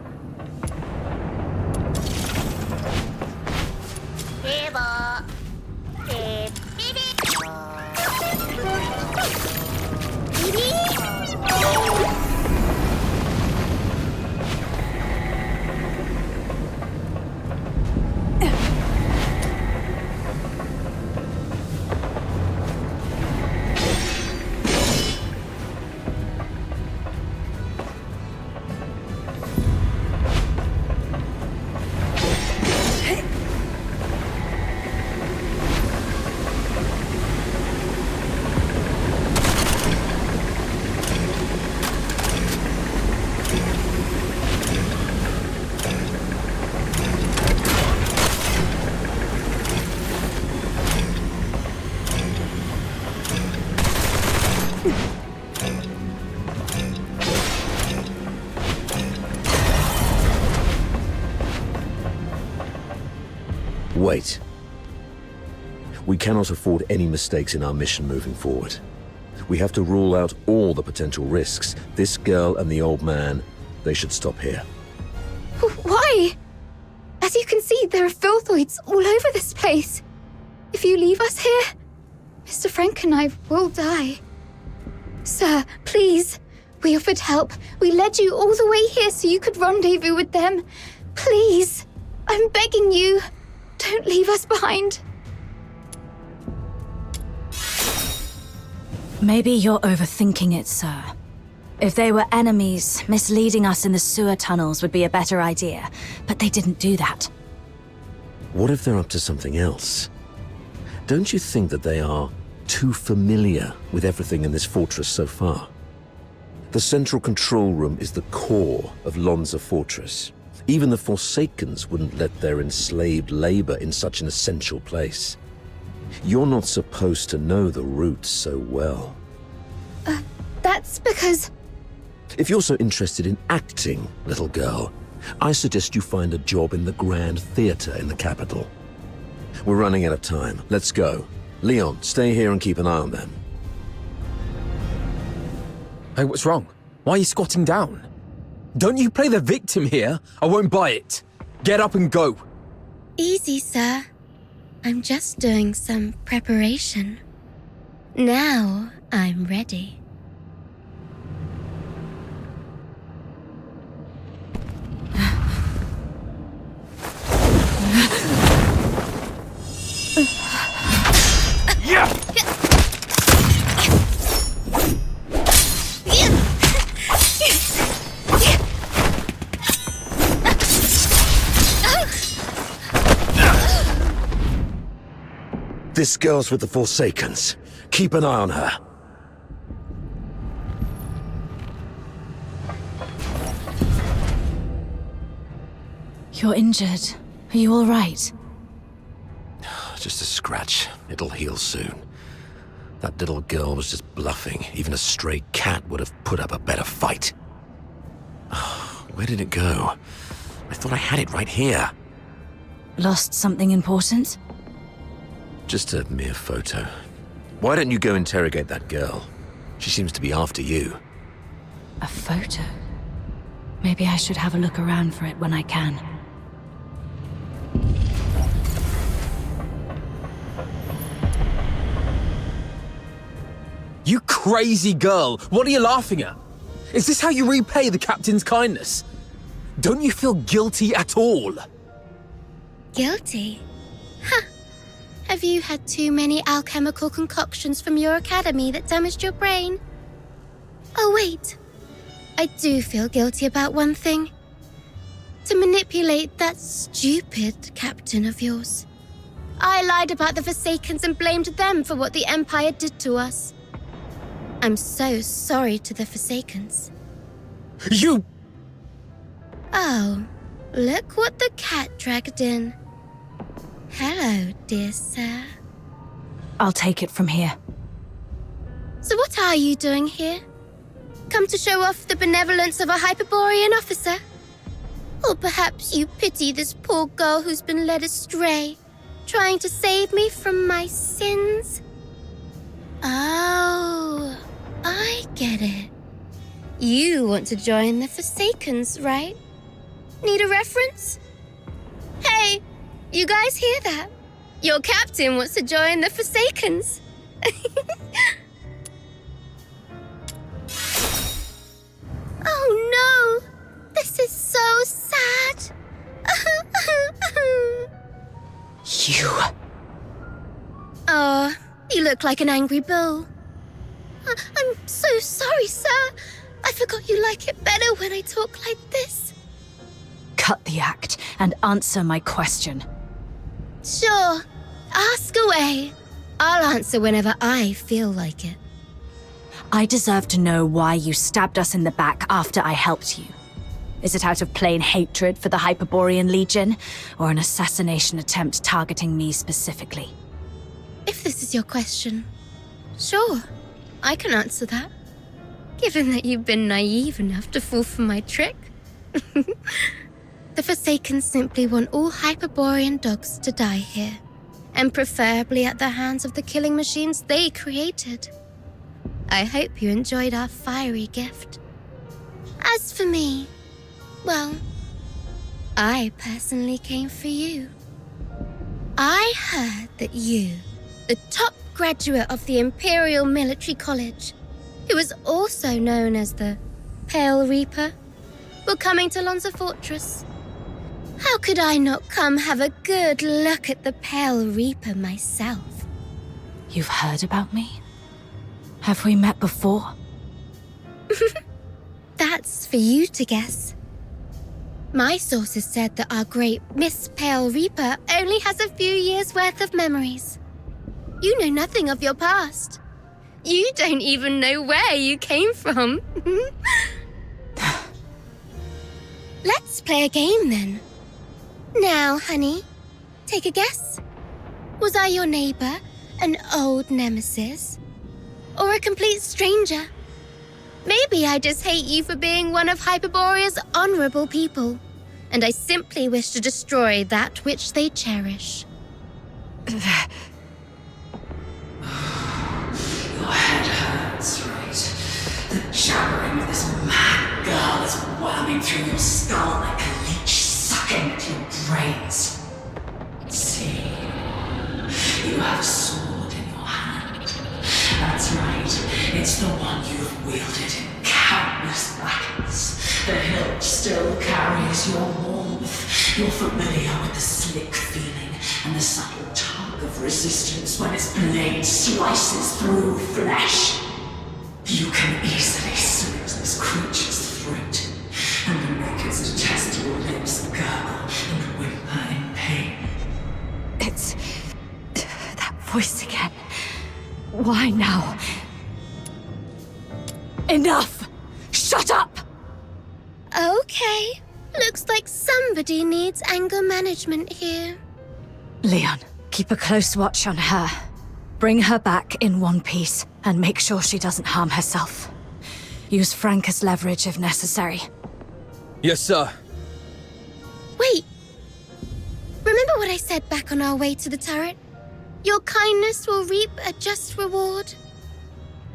Wait. We cannot afford any mistakes in our mission moving forward. We have to rule out all the potential risks. This girl and the old man, they should stop here. Why? As you can see, there are filthoids all over this place. If you leave us here, Mr. Frank and I will die. Sir, please. We offered help. We led you all the way here so you could rendezvous with them. Please. I'm begging you. Don't leave us behind. Maybe you're overthinking it, sir. If they were enemies, misleading us in the sewer tunnels would be a better idea. But they didn't do that. What if they're up to something else? Don't you think that they are too familiar with everything in this fortress so far? The central control room is the core of Lonza Fortress. Even the Forsakens wouldn't let their enslaved labor in such an essential place. You're not supposed to know the routes so well. That's because... If you're so interested in acting, little girl, I suggest you find a job in the Grand Theatre in the capital. We're running out of time. Let's go. Leon, stay here and keep an eye on them. Hey, what's wrong? Why are you squatting down? Don't you play the victim here? I won't buy it. Get up and go. Easy, sir. I'm just doing some preparation. Now I'm ready. Yeah! This girl's with the Forsakens. Keep an eye on her. You're injured. Are you all right? Just a scratch. It'll heal soon. That little girl was just bluffing. Even a stray cat would have put up a better fight. Where did it go? I thought I had it right here. Lost something important? Just a mere photo. Why don't you go interrogate that girl? She seems to be after you. A photo? Maybe I should have a look around for it when I can. You crazy girl! What are you laughing at? Is this how you repay the captain's kindness? Don't you feel guilty at all? Guilty? Huh. Have you had too many alchemical concoctions from your academy that damaged your brain? Oh, wait. I do feel guilty about one thing. To manipulate that stupid captain of yours. I lied about the Forsakens and blamed them for what the Empire did to us. I'm so sorry to the Forsakens. You... Oh, look what the cat dragged in. Hello, dear sir. I'll take it from here. So what are you doing here? Come to show off the benevolence of a Hyperborean officer? Or perhaps you pity this poor girl who's been led astray, trying to save me from my sins? Oh, I get it. You want to join the Forsakens, right? Need a reference? Hey, you guys hear that? Your captain wants to join the Forsakens. Oh no! This is so sad! You... Oh, you look like an angry bull. I'm so sorry, sir. I forgot you like it better when I talk like this. Cut the act and answer my question. Sure, ask away. I'll answer whenever I feel like it. I deserve to know why you stabbed us in the back after I helped you. Is it out of plain hatred for the Hyperborean Legion, or an assassination attempt targeting me specifically? If this is your question, sure, I can answer that. Given that you've been naive enough to fall for my trick. The Forsaken simply want all Hyperborean dogs to die here, and preferably at the hands of the killing machines they created. I hope you enjoyed our fiery gift. As for me, well, I personally came for you. I heard that you, the top graduate of the Imperial Military College, who is also known as the Pale Reaper, were coming to Lonza Fortress. How could I not come have a good look at the Pale Reaper myself? You've heard about me? Have we met before? That's for you to guess. My sources said that our great Miss Pale Reaper only has a few years' worth of memories. You know nothing of your past. You don't even know where you came from. Let's play a game then. Now, honey, take a guess. Was I your neighbor, an old nemesis, or a complete stranger? Maybe I just hate you for being one of Hyperborea's honorable people, and I simply wish to destroy that which they cherish. Your head hurts, right? The jabbering of this mad girl is worming through your skull like a leech sucking at your brains. See, you have a sword in your hand. That's right, it's the one you've wielded in countless battles. The hilt still carries your warmth. You're familiar with the slick feeling and the subtle tug of resistance when its blade slices through flesh. You can easily slit this creature's throat, and make its detestable lips gurgle and whimper in pain. It's... that voice again. Why now? Enough! Shut up! Okay, looks like somebody needs anger management here. Leon, keep a close watch on her. Bring her back in one piece, and make sure she doesn't harm herself. Use Frank as leverage if necessary. Yes, sir. Wait! Remember what I said back on our way to the turret? Your kindness will reap a just reward.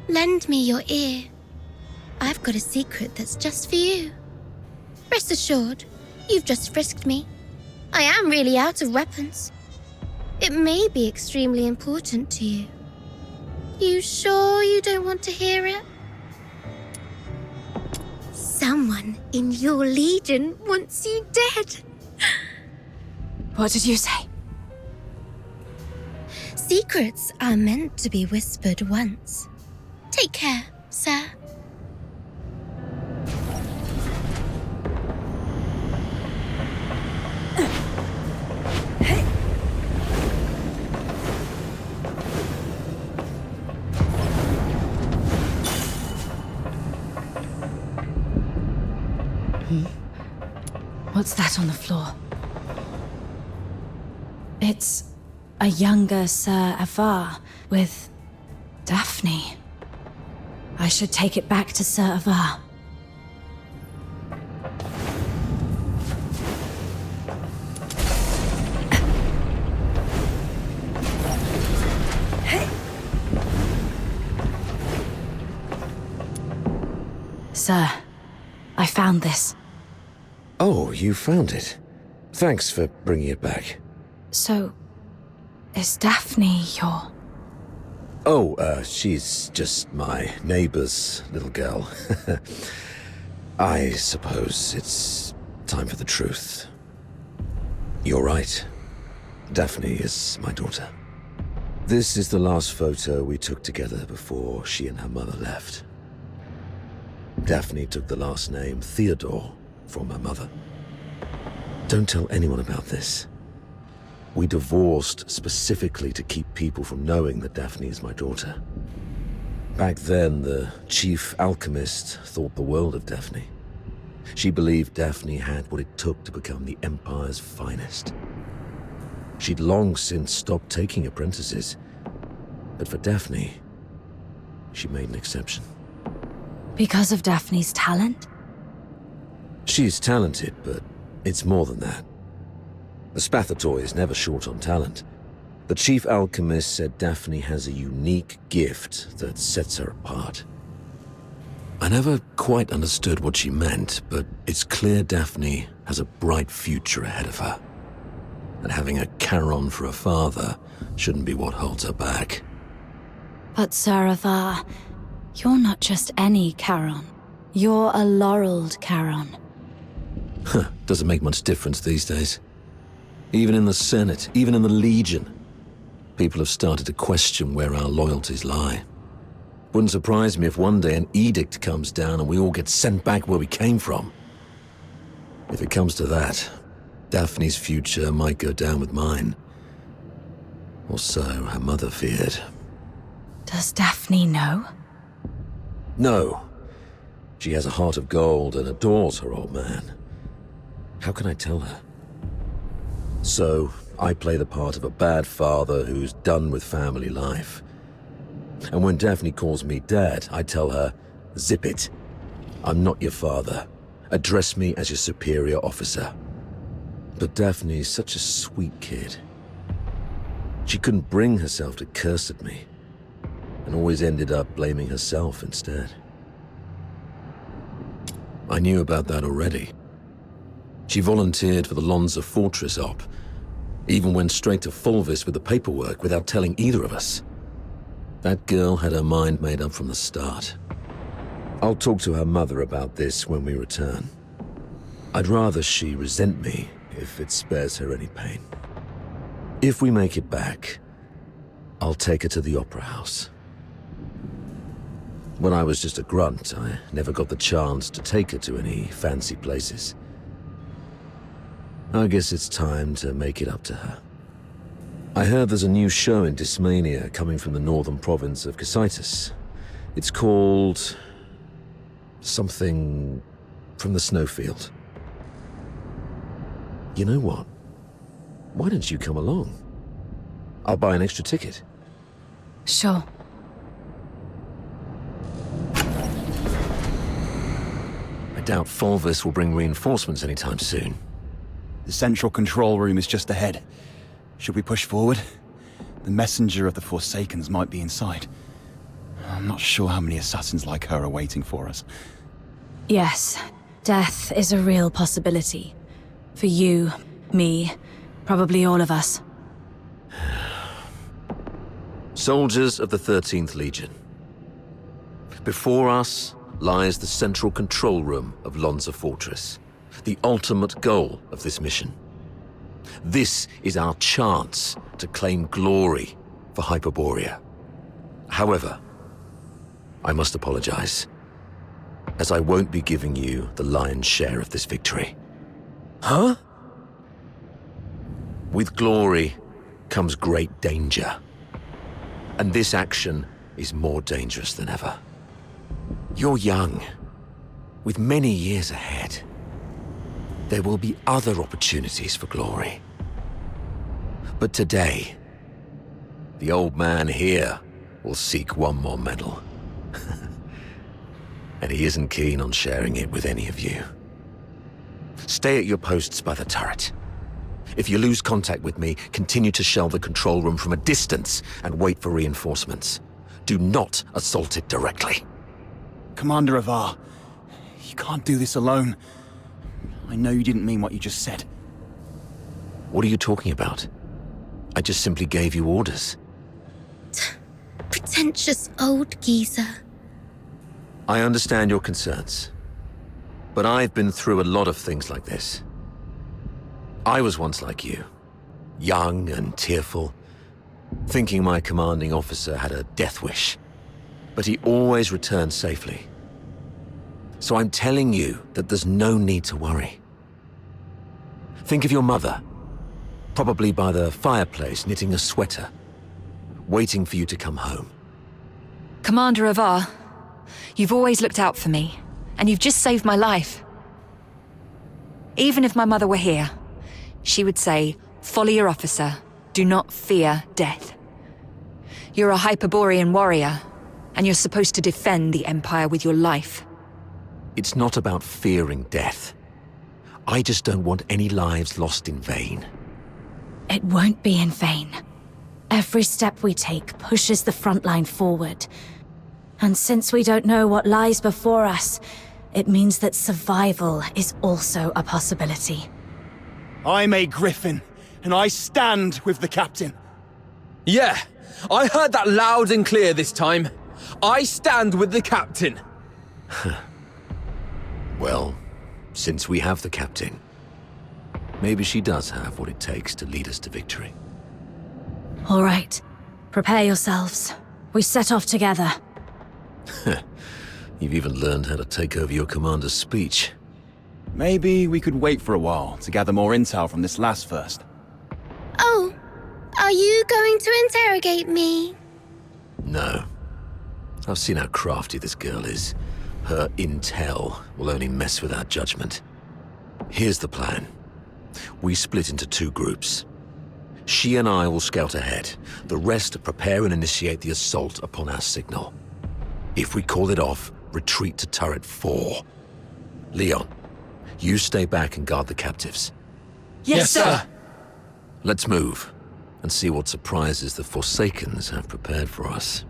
Lend me your ear. I've got a secret that's just for you. Rest assured, you've just frisked me. I am really out of weapons. It may be extremely important to you. You sure you don't want to hear it? Someone in your legion wants you dead. What did you say? Secrets are meant to be whispered once. Take care, sir. What's that on the floor? It's a younger Sir Avar with Daphne. I should take it back to Sir Avar. Sir, I found this. Oh, you found it. Thanks for bringing it back. So, is Daphne your... Oh, she's just my neighbor's little girl. I suppose it's time for the truth. You're right. Daphne is my daughter. This is the last photo we took together before she and her mother left. Daphne took the last name Theodore from her mother. Don't tell anyone about this. We divorced specifically to keep people from knowing that Daphne is my daughter. Back then, the chief alchemist thought the world of Daphne. She believed Daphne had what it took to become the Empire's finest. She'd long since stopped taking apprentices, but for Daphne, she made an exception. Because of Daphne's talent? She's talented, but it's more than that. The Spathatoi is never short on talent. The chief alchemist said Daphne has a unique gift that sets her apart. I never quite understood what she meant, but it's clear Daphne has a bright future ahead of her. And having a Charon for a father shouldn't be what holds her back. But Sir Avar, you're not just any Charon. You're a laureled Charon. Huh, doesn't make much difference these days. Even in the Senate, even in the Legion, people have started to question where our loyalties lie. Wouldn't surprise me if one day an edict comes down and we all get sent back where we came from. If it comes to that, Daphne's future might go down with mine. Or so her mother feared. Does Daphne know? No. She has a heart of gold and adores her old man. How can I tell her? So, I play the part of a bad father who's done with family life. And when Daphne calls me Dad, I tell her, zip it. I'm not your father. Address me as your superior officer. But Daphne's such a sweet kid. She couldn't bring herself to curse at me, and always ended up blaming herself instead. I knew about that already. She volunteered for the Lonza Fortress op, even went straight to Fulvis with the paperwork without telling either of us. That girl had her mind made up from the start. I'll talk to her mother about this when we return. I'd rather she resent me if it spares her any pain. If we make it back, I'll take her to the Opera House. When I was just a grunt, I never got the chance to take her to any fancy places. I guess it's time to make it up to her. I heard there's a new show in Dysmania coming from the northern province of Cocytus. It's called... something from the snowfield. You know what? Why don't you come along? I'll buy an extra ticket. Sure. I doubt Fulvis will bring reinforcements anytime soon. The central control room is just ahead. Should we push forward? The messenger of the Forsakens might be inside. I'm not sure how many assassins like her are waiting for us. Yes, death is a real possibility. For you, me, probably all of us. Soldiers of the 13th Legion. Before us lies the central control room of Lonza Fortress, the ultimate goal of this mission. This is our chance to claim glory for Hyperborea. However, I must apologize, as I won't be giving you the lion's share of this victory. Huh? With glory comes great danger. And this action is more dangerous than ever. You're young, with many years ahead. There will be other opportunities for glory. But today, the old man here will seek one more medal. And he isn't keen on sharing it with any of you. Stay at your posts by the turret. If you lose contact with me, continue to shell the control room from a distance and wait for reinforcements. Do not assault it directly. Commander Avar, you can't do this alone. I know you didn't mean what you just said. What are you talking about? I just simply gave you orders. Pretentious old geezer. I understand your concerns, but I've been through a lot of things like this. I was once like you, young and tearful, thinking my commanding officer had a death wish, but he always returned safely. So I'm telling you that there's no need to worry. Think of your mother, probably by the fireplace knitting a sweater, waiting for you to come home. Commander Avar, you've always looked out for me, and you've just saved my life. Even if my mother were here, she would say, follow your officer, do not fear death. You're a Hyperborean warrior, and you're supposed to defend the Empire with your life. It's not about fearing death. I just don't want any lives lost in vain. It won't be in vain. Every step we take pushes the front line forward. And since we don't know what lies before us, it means that survival is also a possibility. I'm a Griffin, and I stand with the captain. Yeah, I heard that loud and clear this time. I stand with the captain. Well, since we have the captain, maybe she does have what it takes to lead us to victory. All right, prepare yourselves. We set off together. You've even learned how to take over your commander's speech. Maybe we could wait for a while to gather more intel from this last first. Oh, are you going to interrogate me? No. I've seen how crafty this girl is. Her intel will only mess with our judgment. Here's the plan. We split into two groups. She and I will scout ahead. The rest prepare and initiate the assault upon our signal. If we call it off, retreat to turret 4. Leon, you stay back and guard the captives. Yes, sir. Let's move and see what surprises the Forsakens have prepared for us.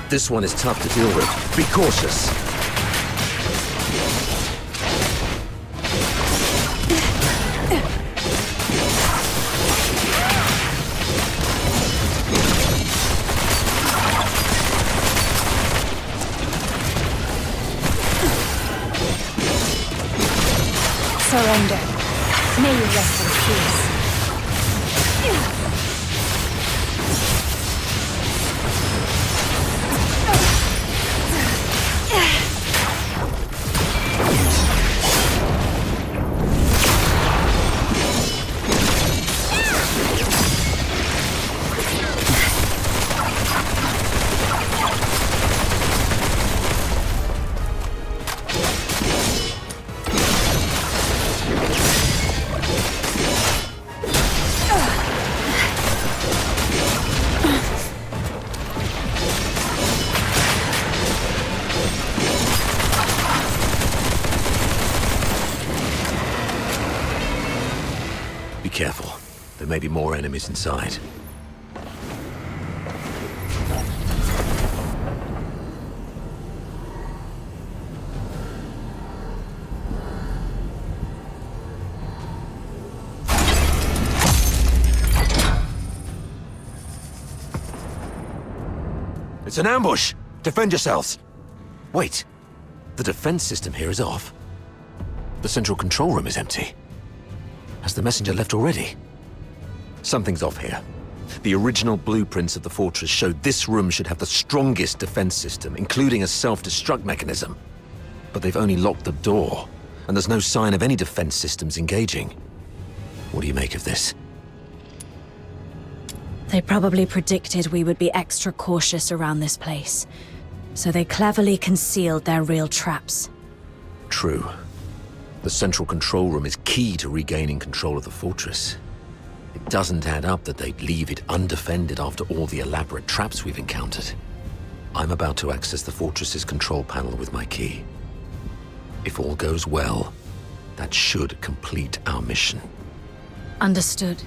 This one is tough to deal with. Be cautious. Surrender. May you rest in peace. There may be more enemies inside. It's an ambush! Defend yourselves! Wait, the defense system here is off. The central control room is empty. Has the messenger left already? Something's off here. The original blueprints of the fortress showed this room should have the strongest defense system, including a self-destruct mechanism. But they've only locked the door, and there's no sign of any defense systems engaging. What do you make of this? They probably predicted we would be extra cautious around this place, so they cleverly concealed their real traps. True. The central control room is key to regaining control of the fortress. It doesn't add up that they'd leave it undefended after all the elaborate traps we've encountered. I'm about to access the fortress's control panel with my key. If all goes well, that should complete our mission. Understood.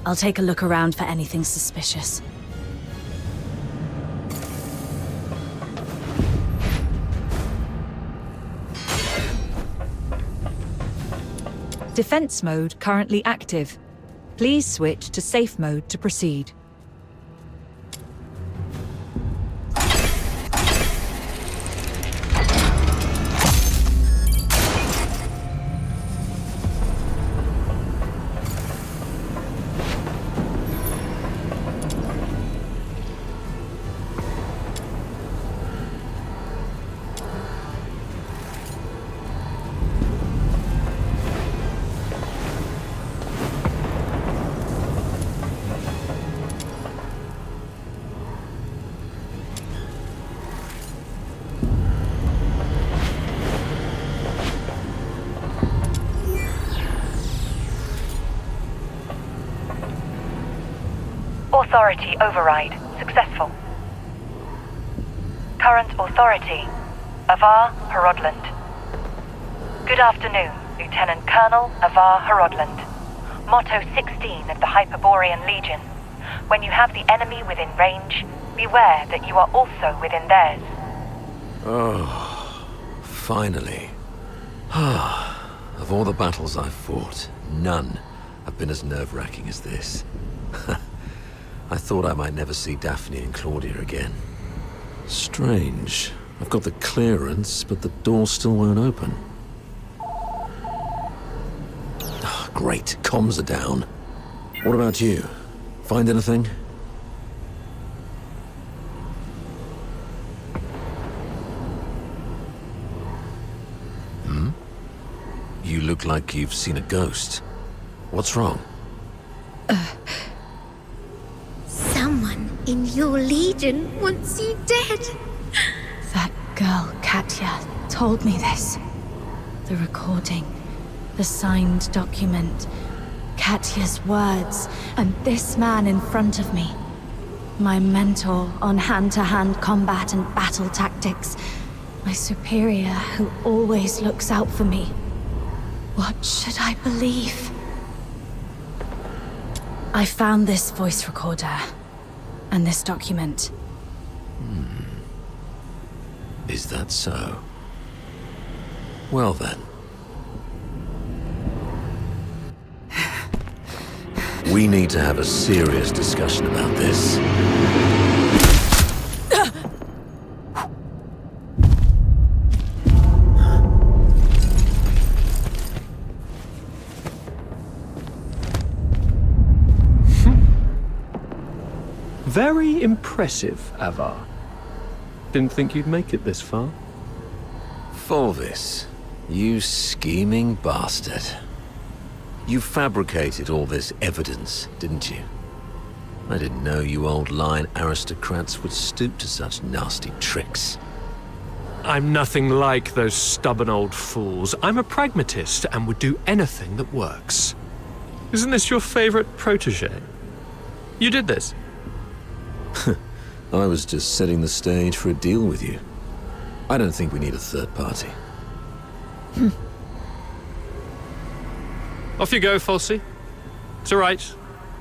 I'll take a look around for anything suspicious. Defense mode currently active. Please switch to safe mode to proceed. Authority override successful. Current authority, Avar Harodland. Good afternoon, Lieutenant Colonel Avar Harodland. Motto 16 of the Hyperborean Legion. When you have the enemy within range, beware that you are also within theirs. Oh, finally. Of all the battles I've fought, none have been as nerve-wracking as this. I thought I might never see Daphne and Claudia again. Strange. I've got the clearance, but the door still won't open. Oh, great, comms are down. What about you? Find anything? You look like you've seen a ghost. What's wrong? Someone in your legion wants you dead. That girl, Katya, told me this. The recording, the signed document, Katya's words, and this man in front of me. My mentor on hand-to-hand combat and battle tactics. My superior who always looks out for me. What should I believe? I found this voice recorder and this document. Is that so? Well then. We need to have a serious discussion about this. Very impressive, Avar. Didn't think you'd make it this far. Fulvis, you scheming bastard. You fabricated all this evidence, didn't you? I didn't know you old line aristocrats would stoop to such nasty tricks. I'm nothing like those stubborn old fools. I'm a pragmatist and would do anything that works. Isn't this your favorite protege? You did this. I was just setting the stage for a deal with you. I don't think we need a third party. Off you go, Falsey. It's all right.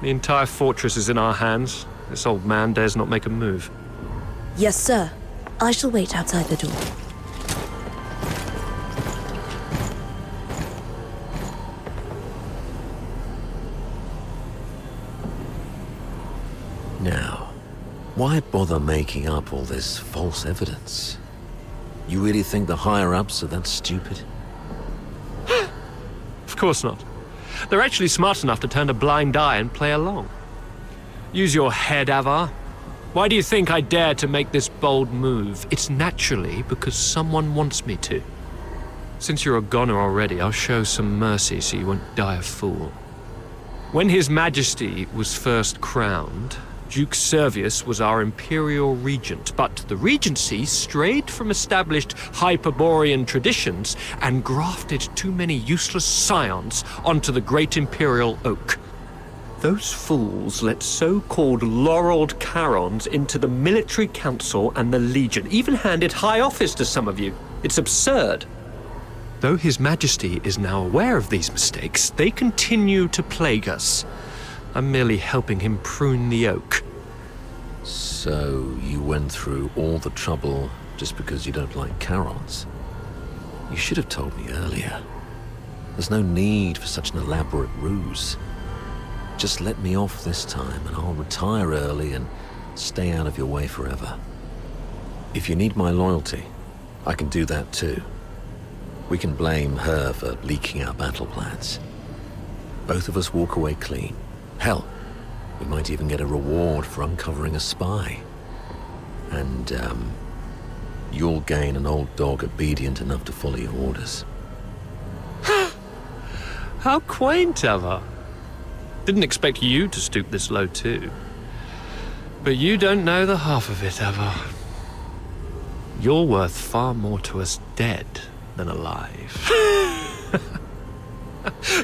The entire fortress is in our hands. This old man dares not make a move. Yes, sir. I shall wait outside the door. Now, why bother making up all this false evidence? You really think the higher-ups are that stupid? Of course not. They're actually smart enough to turn a blind eye and play along. Use your head, Avar. Why do you think I dare to make this bold move? It's naturally because someone wants me to. Since you're a goner already, I'll show some mercy so you won't die a fool. When His Majesty was first crowned, Duke Servius was our imperial regent, but the regency strayed from established Hyperborean traditions and grafted too many useless scions onto the great imperial oak. Those fools let so-called laureled Charons into the military council and the Legion, even handed high office to some of you. It's absurd. Though His Majesty is now aware of these mistakes, they continue to plague us. I'm merely helping him prune the oak. So you went through all the trouble just because you don't like Charons? You should have told me earlier. There's no need for such an elaborate ruse. Just let me off this time and I'll retire early and stay out of your way forever. If you need my loyalty, I can do that too. We can blame her for leaking our battle plans. Both of us walk away clean. Hell, we might even get a reward for uncovering a spy. And, you'll gain an old dog obedient enough to follow your orders. How quaint, Avar. Didn't expect you to stoop this low too. But you don't know the half of it, Avar. You're worth far more to us dead than alive.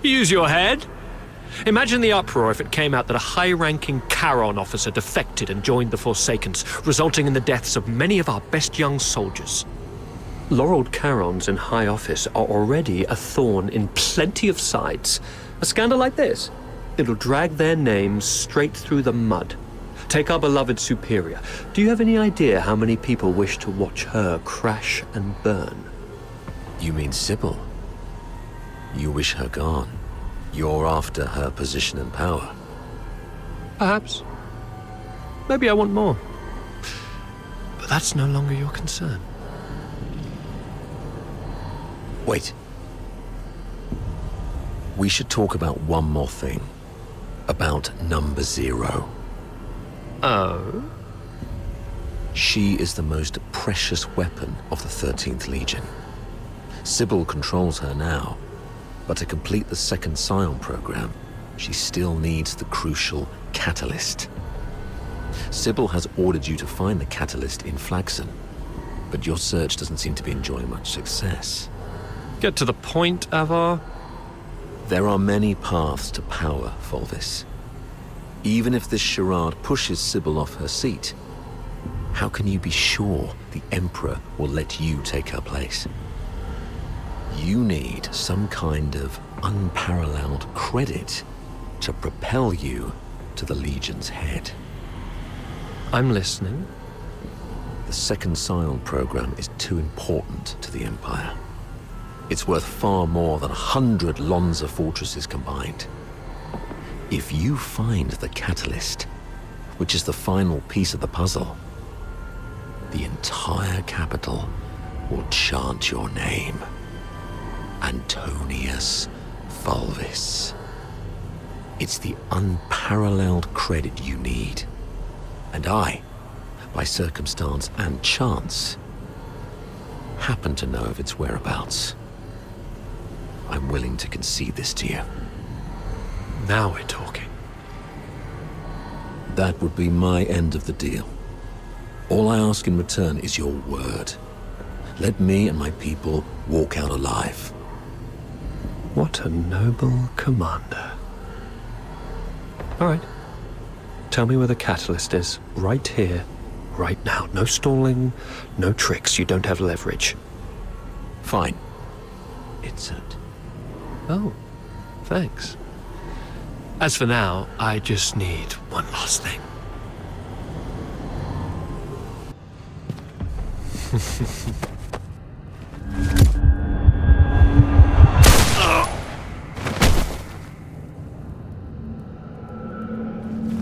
Use your head. Imagine the uproar if it came out that a high-ranking Charon officer defected and joined the Forsakens, resulting in the deaths of many of our best young soldiers. Laureled Charons in high office are already a thorn in plenty of sides. A scandal like this, it'll drag their names straight through the mud. Take our beloved superior. Do you have any idea how many people wish to watch her crash and burn? You mean Sybil? You wish her gone? You're after her position and power? Perhaps. Maybe I want more. But that's no longer your concern. Wait. We should talk about one more thing. About Number 0. Oh? She is the most precious weapon of the 13th Legion. Sybil controls her now, but to complete the second Scion program, she still needs the crucial catalyst. Sybil has ordered you to find the catalyst in Flaxen, but your search doesn't seem to be enjoying much success. Get to the point, Avar. There are many paths to power, Volvis. Even if this charade pushes Sybil off her seat, how can you be sure the Emperor will let you take her place? You need some kind of unparalleled credit to propel you to the Legion's head. I'm listening. The second Scion program is too important to the Empire. It's worth far more than 100 Lonza fortresses combined. If you find the catalyst, which is the final piece of the puzzle, the entire capital will chant your name. Antonius Volvis. It's the unparalleled credit you need. And I, by circumstance and chance, happen to know of its whereabouts. I'm willing to concede this to you. Now we're talking. That would be my end of the deal. All I ask in return is your word. Let me and my people walk out alive. What a noble commander. All right. Tell me where the catalyst is. Right here, right now. No stalling, no tricks. You don't have leverage. Fine. It's it. Oh, thanks. As for now, I just need one last thing.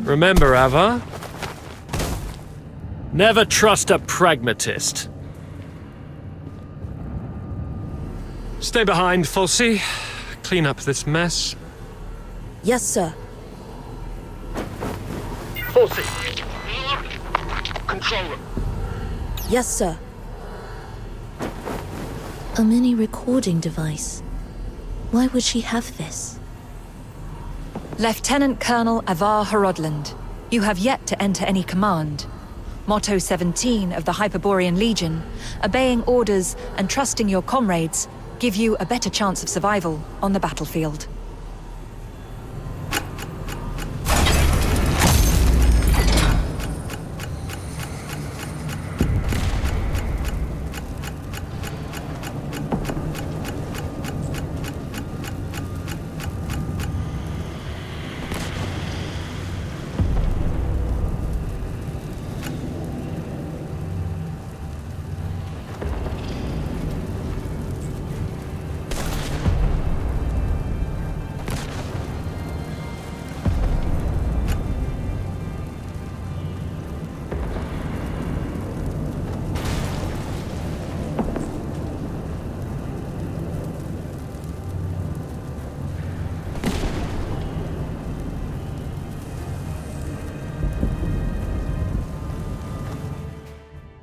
Remember, Ava? Never trust a pragmatist. Stay behind, Fulci. Clean up this mess. Yes, sir. Fulci! Control room. Yes, sir. A mini recording device. Why would she have this? Lieutenant Colonel Avar Horodland, you have yet to enter any command. Motto 17 of the Hyperborean Legion, obeying orders and trusting your comrades give you a better chance of survival on the battlefield.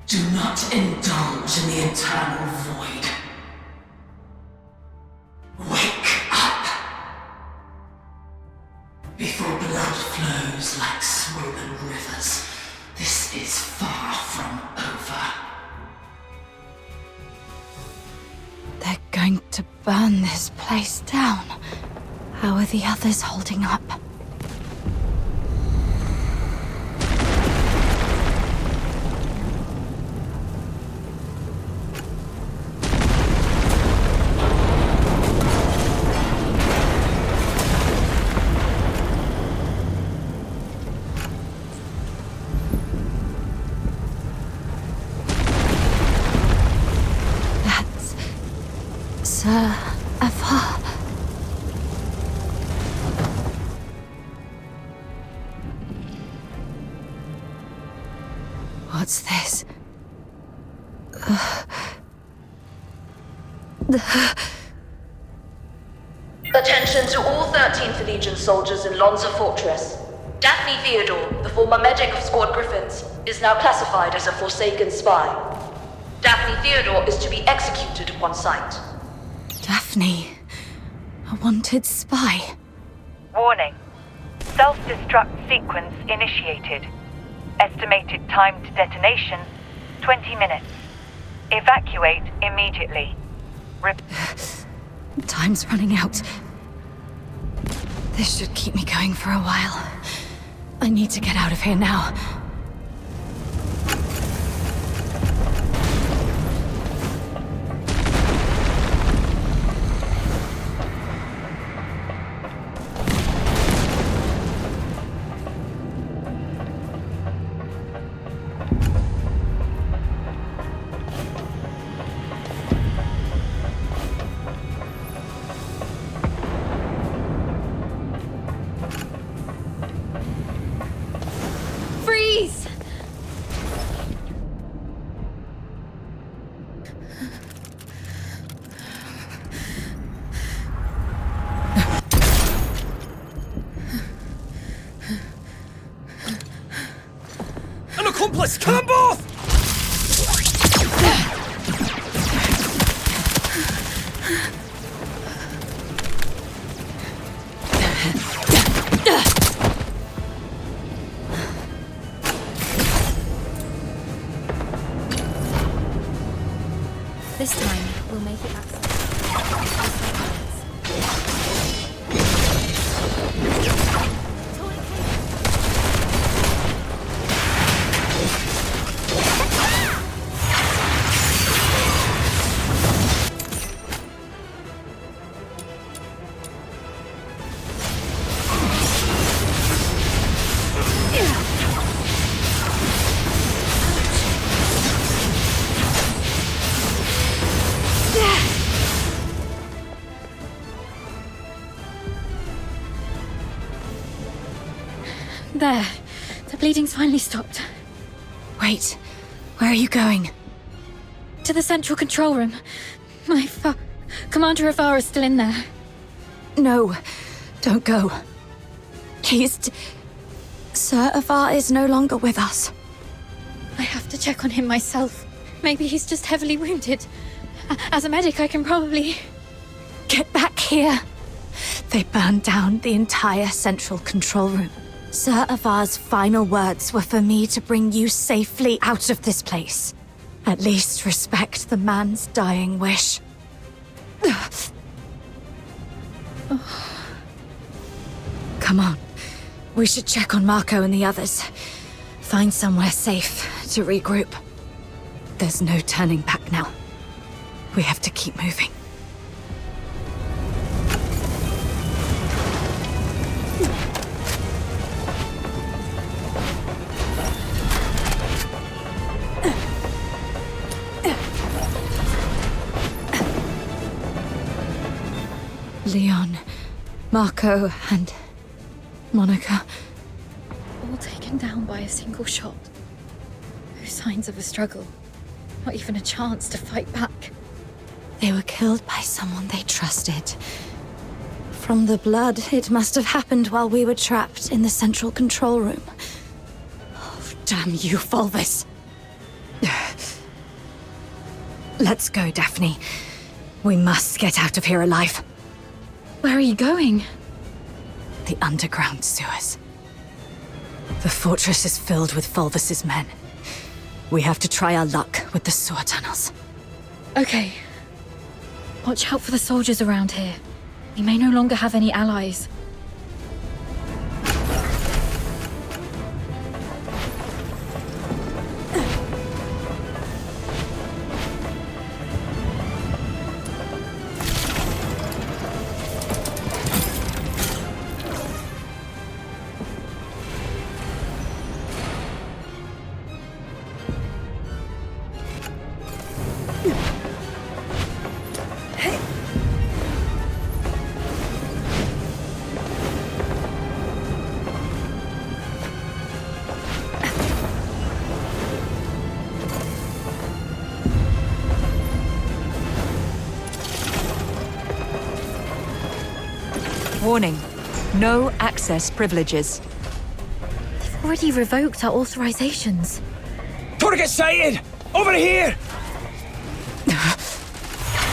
Do not indulge in the eternal void. Wake up! Before blood flows like swollen rivers, this is far from over. They're going to burn this place down. How are the others holding up? Sir Avar. What's this? Attention to all 13th Legion soldiers in Lonza Fortress. Daphne Theodore, the former medic of Squad Griffins, is now classified as a Forsaken spy. Daphne Theodore is to be executed upon sight. Daphne, a wanted spy. Warning. Self-destruct sequence initiated. Estimated time to detonation, 20 minutes. Evacuate immediately. Time's running out. This should keep me going for a while. I need to get out of here now. Freeze! An accomplice! Kill them both! This time, we'll make it There. The bleeding's finally stopped. Wait, where are you going? To the central control room. Commander Avar is still in there. No, don't go. Sir Avar is no longer with us. I have to check on him myself. Maybe he's just heavily wounded. As a medic, I can probably... Get back here. They burned down the entire central control room. Sir Avar's final words were for me to bring you safely out of this place. At least respect the man's dying wish. Come on. We should check on Marco and the others. Find somewhere safe to regroup. There's no turning back now. We have to keep moving. Leon, Marco, and Monica. All taken down by a single shot. No signs of a struggle. Not even a chance to fight back. They were killed by someone they trusted. From the blood, it must have happened while we were trapped in the central control room. Oh, damn you, Fulvis. Let's go, Daphne. We must get out of here alive. Where are you going? The underground sewers. The fortress is filled with Fulvis's men. We have to try our luck with the sewer tunnels. Okay. Watch out for the soldiers around here. We may no longer have any allies. Warning. No access privileges. They've already revoked our authorizations. Target sighted! Over here!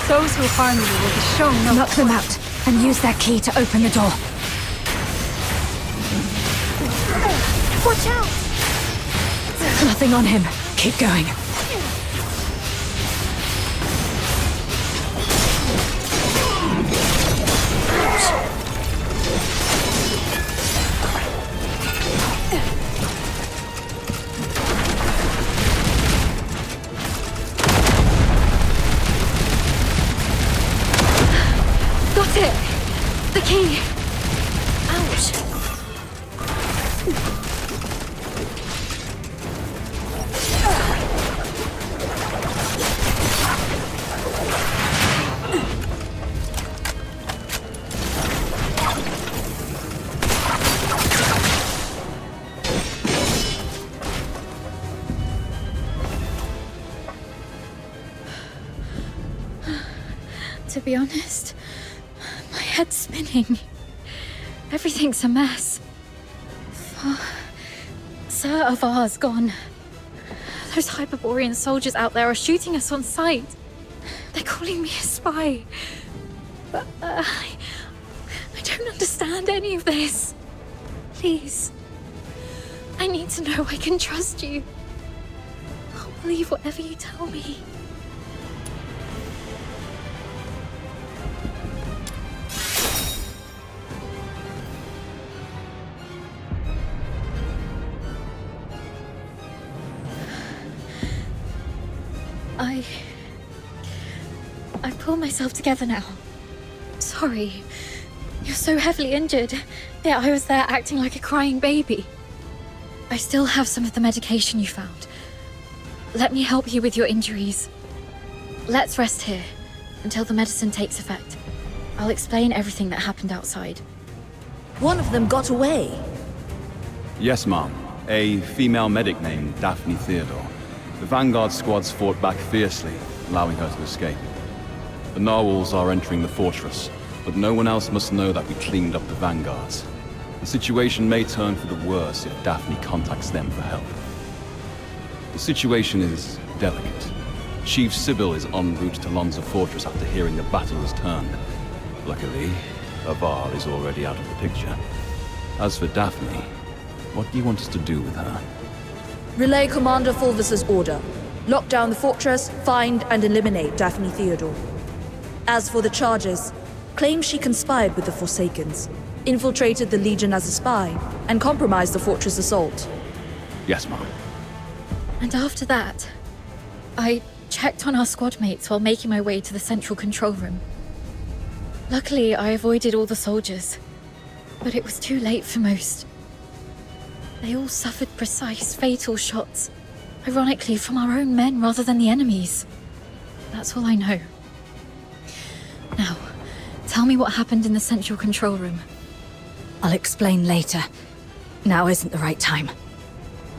Those who harm you will be shown no... Knock them out and use their key to open the door. Watch out! Nothing on him. Keep going. Got it! The key! Ouch! To be honest, my head's spinning. Everything's a mess. Sir Avar's gone. Those Hyperborean soldiers out there are shooting us on sight. They're calling me a spy. But I don't understand any of this. Please. I need to know I can trust you. I'll believe whatever you tell me. I've pulled myself together now. Sorry. You're so heavily injured. Yeah, I was there acting like a crying baby. I still have some of the medication you found. Let me help you with your injuries. Let's rest here until the medicine takes effect. I'll explain everything that happened outside. One of them got away. Yes, ma'am. A female medic named Daphne Theodore. The Vanguard squads fought back fiercely, allowing her to escape. The narwhals are entering the fortress, but no one else must know that we cleaned up the Vanguards. The situation may turn for the worse if Daphne contacts them for help. The situation is delicate. Chief Sybil is en route to Lonza Fortress after hearing the battle has turned. Luckily, Avar is already out of the picture. As for Daphne, what do you want us to do with her? Relay Commander Fulvis's order. Lock down the fortress, find and eliminate Daphne Theodore. As for the charges, claim she conspired with the Forsakens, infiltrated the Legion as a spy, and compromised the fortress assault. Yes, ma'am. And after that, I checked on our squad mates while making my way to the central control room. Luckily, I avoided all the soldiers, but it was too late for most. They all suffered precise, fatal shots, ironically from our own men rather than the enemy's. That's all I know. Now, tell me what happened in the central control room. I'll explain later. Now isn't the right time.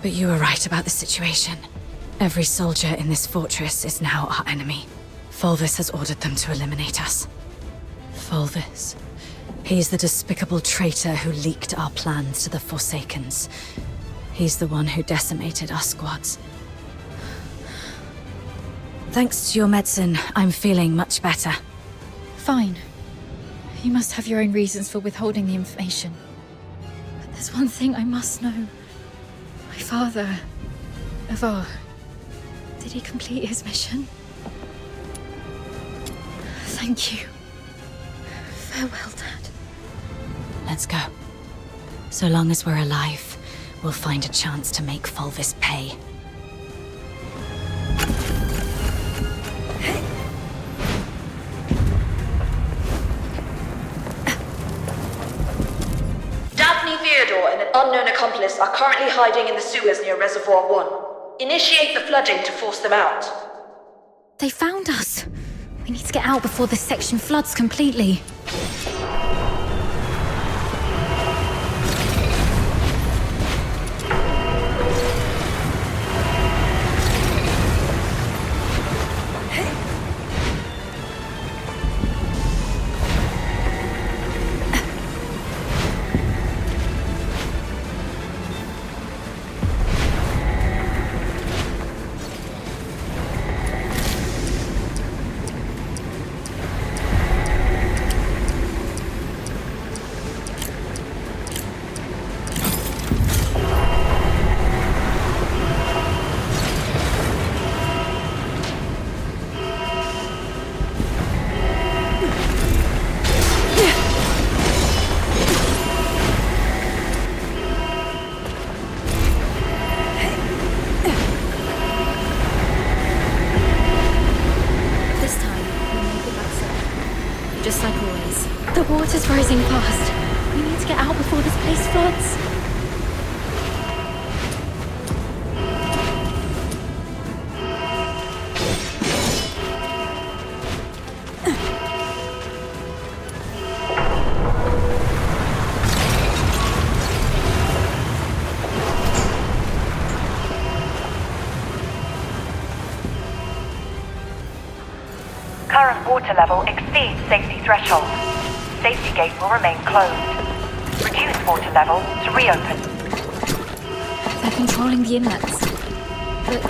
But you were right about the situation. Every soldier in this fortress is now our enemy. Fulvis has ordered them to eliminate us. Fulvis. He's the despicable traitor who leaked our plans to the Forsakens. He's the one who decimated our squads. Thanks to your medicine, I'm feeling much better. Fine. You must have your own reasons for withholding the information. But there's one thing I must know. My father, Avar, did he complete his mission? Thank you. Farewell, Dad. Let's go. So long as we're alive, we'll find a chance to make Fulvis pay. Daphne Theodore and an unknown accomplice are currently hiding in the sewers near Reservoir 1. Initiate the flooding to force them out. They found us. We need to get out before this section floods completely. Just like always. The water's rising fast. We need to get out before this place floods. Current water level exceeds safety threshold. Safety gate will remain closed. Reduce water level to reopen. They're controlling the inlets. But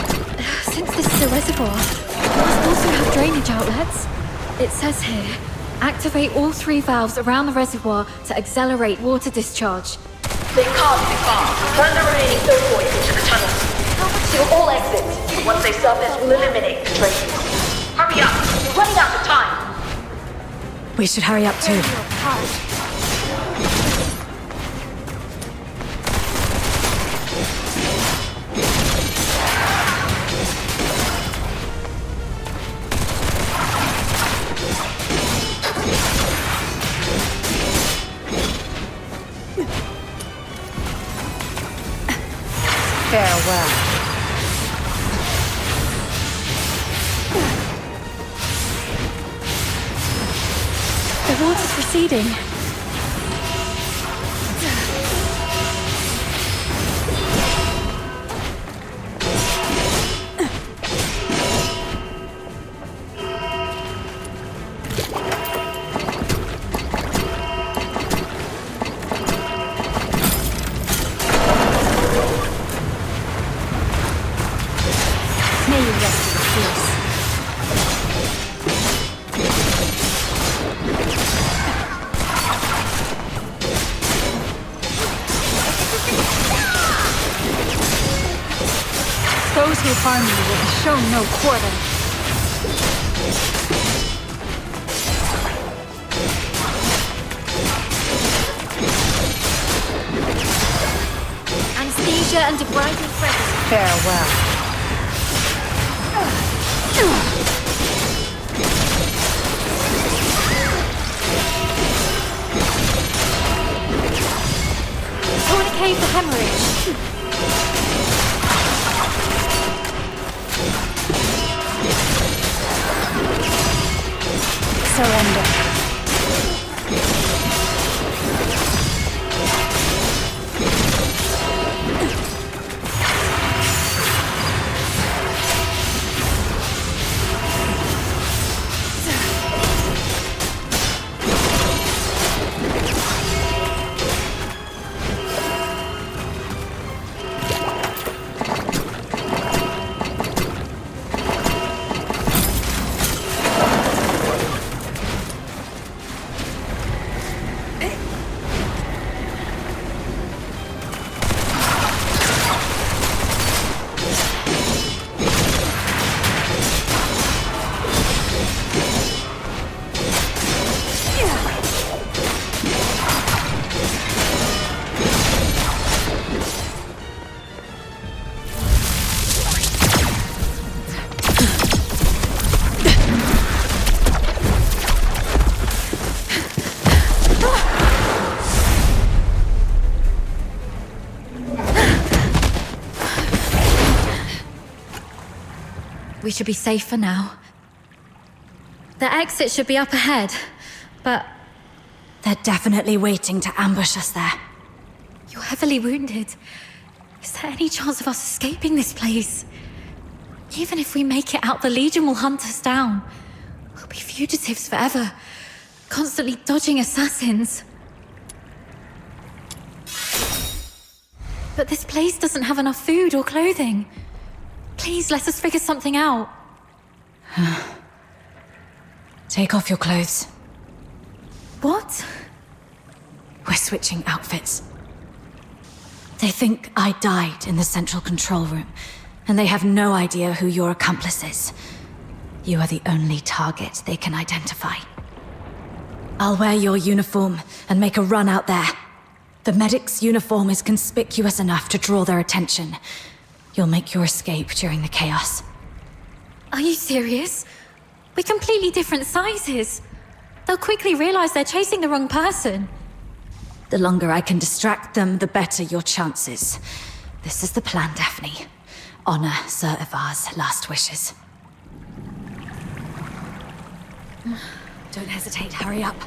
since this is a reservoir, it must also have drainage outlets. It says here, activate all 3 valves around the reservoir to accelerate water discharge. They can't be far. Turn the remaining filthoids into the tunnels. They'll all exit. Once they surface, we'll eliminate the drainage. Hurry up! We're running out of time! We should hurry up too. Farewell. The water's receding. May you rest in peace. Those who harm you will be shown no quarter. Anesthesia and debriding presence. Farewell. Tourniquet for hemorrhage. Surrender. We should be safe for now. The exit should be up ahead, but... They're definitely waiting to ambush us there. You're heavily wounded. Is there any chance of us escaping this place? Even if we make it out, the Legion will hunt us down. We'll be fugitives forever, constantly dodging assassins. But this place doesn't have enough food or clothing. Please, let us figure something out. Take off your clothes. What? We're switching outfits. They think I died in the central control room, and they have no idea who your accomplice is. You are the only target they can identify. I'll wear your uniform and make a run out there. The medic's uniform is conspicuous enough to draw their attention. You'll make your escape during the chaos. Are you serious? We're completely different sizes. They'll quickly realize they're chasing the wrong person. The longer I can distract them, the better your chances. This is the plan, Daphne. Honor Sir Ivar's last wishes. Don't hesitate, hurry up.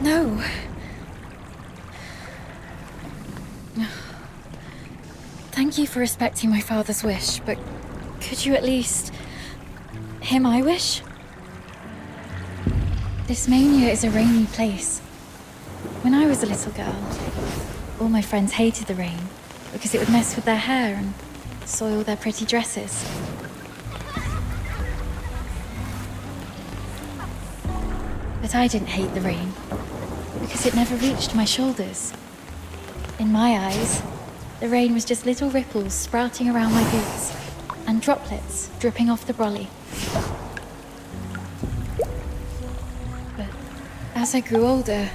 No. Thank you for respecting my father's wish, but could you at least hear my wish? This mania is a rainy place. When I was a little girl, all my friends hated the rain because it would mess with their hair and soil their pretty dresses. But I didn't hate the rain because it never reached my shoulders. In my eyes, the rain was just little ripples sprouting around my boots and droplets dripping off the brolly. But as I grew older,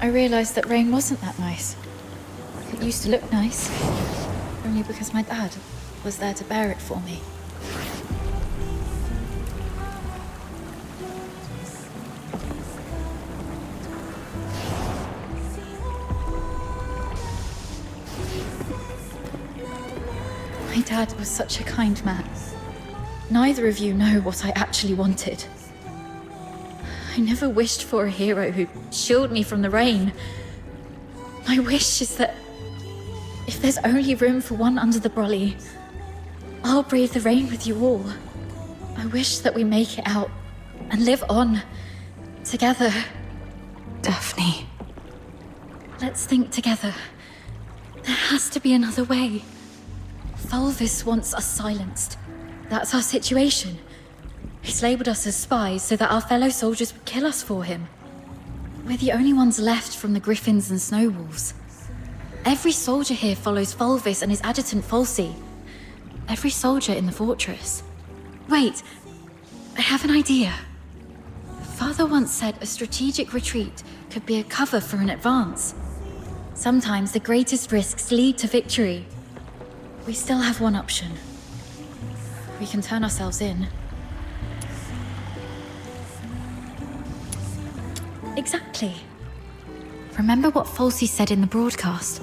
I realized that rain wasn't that nice. It used to look nice, only because my dad was there to bear it for me. My dad was such a kind man. Neither of you know what I actually wanted. I never wished for a hero who'd shield me from the rain. My wish is that if there's only room for one under the brolly, I'll brave the rain with you all. I wish that we make it out and live on together. Daphne. Let's think together. There has to be another way. Fulvis wants us silenced. That's our situation. He's labeled us as spies so that our fellow soldiers would kill us for him. We're the only ones left from the Griffins and Snow Wolves. Every soldier here follows Fulvis and his adjutant Falsey. Every soldier in the fortress. Wait, I have an idea. Father once said a strategic retreat could be a cover for an advance. Sometimes the greatest risks lead to victory. We still have one option. We can turn ourselves in. Exactly. Remember what Falsey said in the broadcast?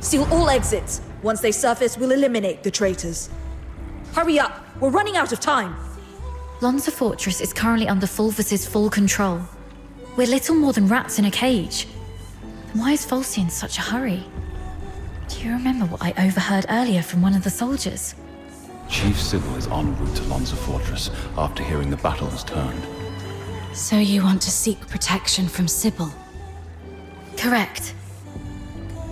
Seal all exits. Once they surface, we'll eliminate the traitors. Hurry up! We're running out of time! Lonza Fortress is currently under Fulvis's full control. We're little more than rats in a cage. Then why is Falsey in such a hurry? Do you remember what I overheard earlier from one of the soldiers? Chief Sybil is en route to Lonza Fortress after hearing the battle has turned. So you want to seek protection from Sybil? Correct.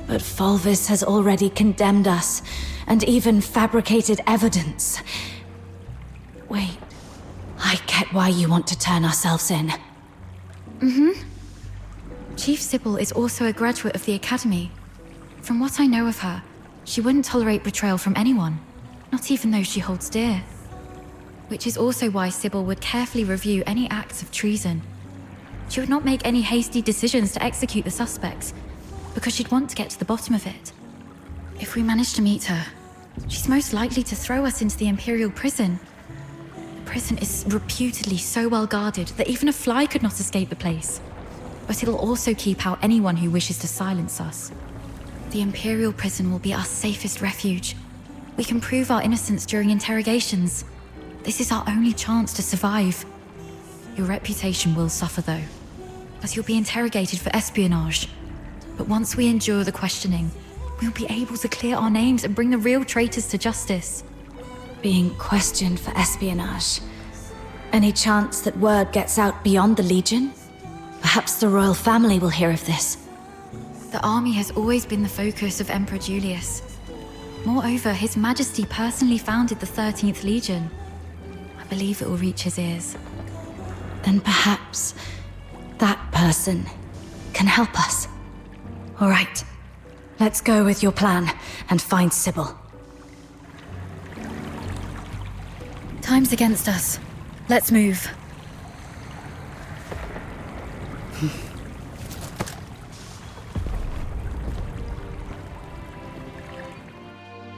But Fulvis has already condemned us, and even fabricated evidence. Wait, I get why you want to turn ourselves in. Mm-hmm. Chief Sybil is also a graduate of the Academy. From what I know of her, she wouldn't tolerate betrayal from anyone, not even those she holds dear. Which is also why Sybil would carefully review any acts of treason. She would not make any hasty decisions to execute the suspects, because she'd want to get to the bottom of it. If we manage to meet her, she's most likely to throw us into the Imperial prison. The prison is reputedly so well guarded that even a fly could not escape the place. But it'll also keep out anyone who wishes to silence us. The Imperial prison will be our safest refuge. We can prove our innocence during interrogations. This is our only chance to survive. Your reputation will suffer though, as you'll be interrogated for espionage. But once we endure the questioning, we'll be able to clear our names and bring the real traitors to justice. Being questioned for espionage. Any chance that word gets out beyond the Legion? Perhaps the royal family will hear of this. The army has always been the focus of Emperor Julius. Moreover, His Majesty personally founded the 13th Legion. I believe it will reach his ears. Then perhaps that person can help us. All right, let's go with your plan and find Sybil. Time's against us. Let's move.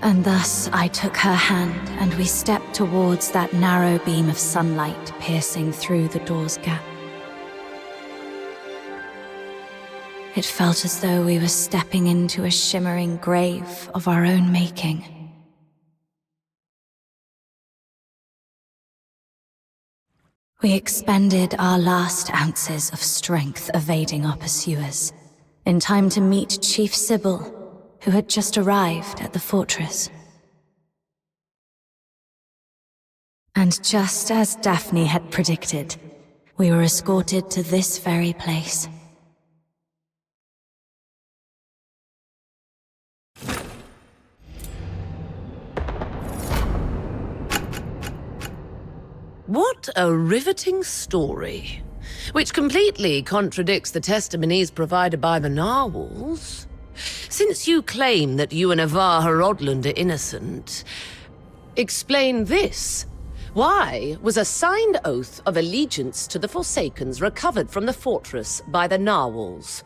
And thus I took her hand, and we stepped towards that narrow beam of sunlight piercing through the door's gap. It felt as though we were stepping into a shimmering grave of our own making. We expended our last ounces of strength evading our pursuers, in time to meet Chief Sybil, who had just arrived at the fortress. And just as Daphne had predicted, we were escorted to this very place. What a riveting story, which completely contradicts the testimonies provided by the narwhals. Since you claim that you and Avar Horodland are innocent, explain this. Why was a signed oath of allegiance to the Forsakens recovered from the fortress by the narwhals?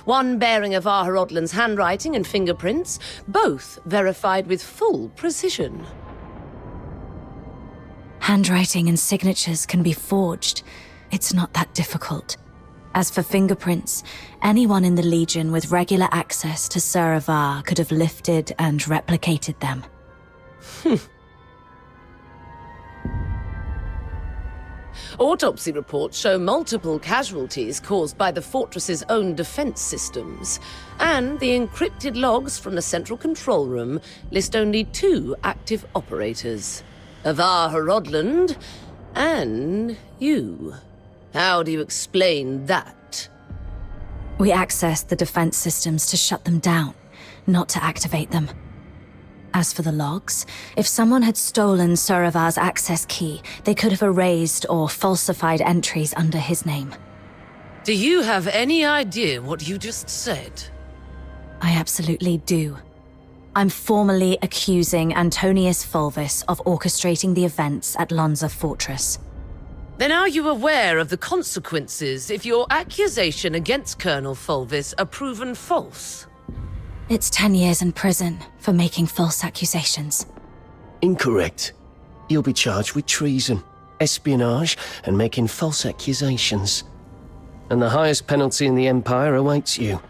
One bearing Avar Horodland's handwriting and fingerprints, both verified with full precision. Handwriting and signatures can be forged. It's not that difficult. As for fingerprints, anyone in the Legion with regular access to Sir Avar could have lifted and replicated them. Autopsy reports show multiple casualties caused by the fortress's own defense systems, and the encrypted logs from the central control room list only 2 active operators. Avar Horodland, and you. How do you explain that? We accessed the defense systems to shut them down. not to activate them. As for the logs, if someone had stolen Suravar's access key, they could have erased or falsified entries under his name. Do you have any idea what you just said? I absolutely do. I'm formally accusing Antonius Fulvis of orchestrating the events at Lonza Fortress. Then are you aware of the consequences if your accusation against Colonel Fulvis are proven false? It's 10 years in prison for making false accusations. Incorrect. You'll be charged with treason, espionage, and making false accusations. And the highest penalty in the Empire awaits you.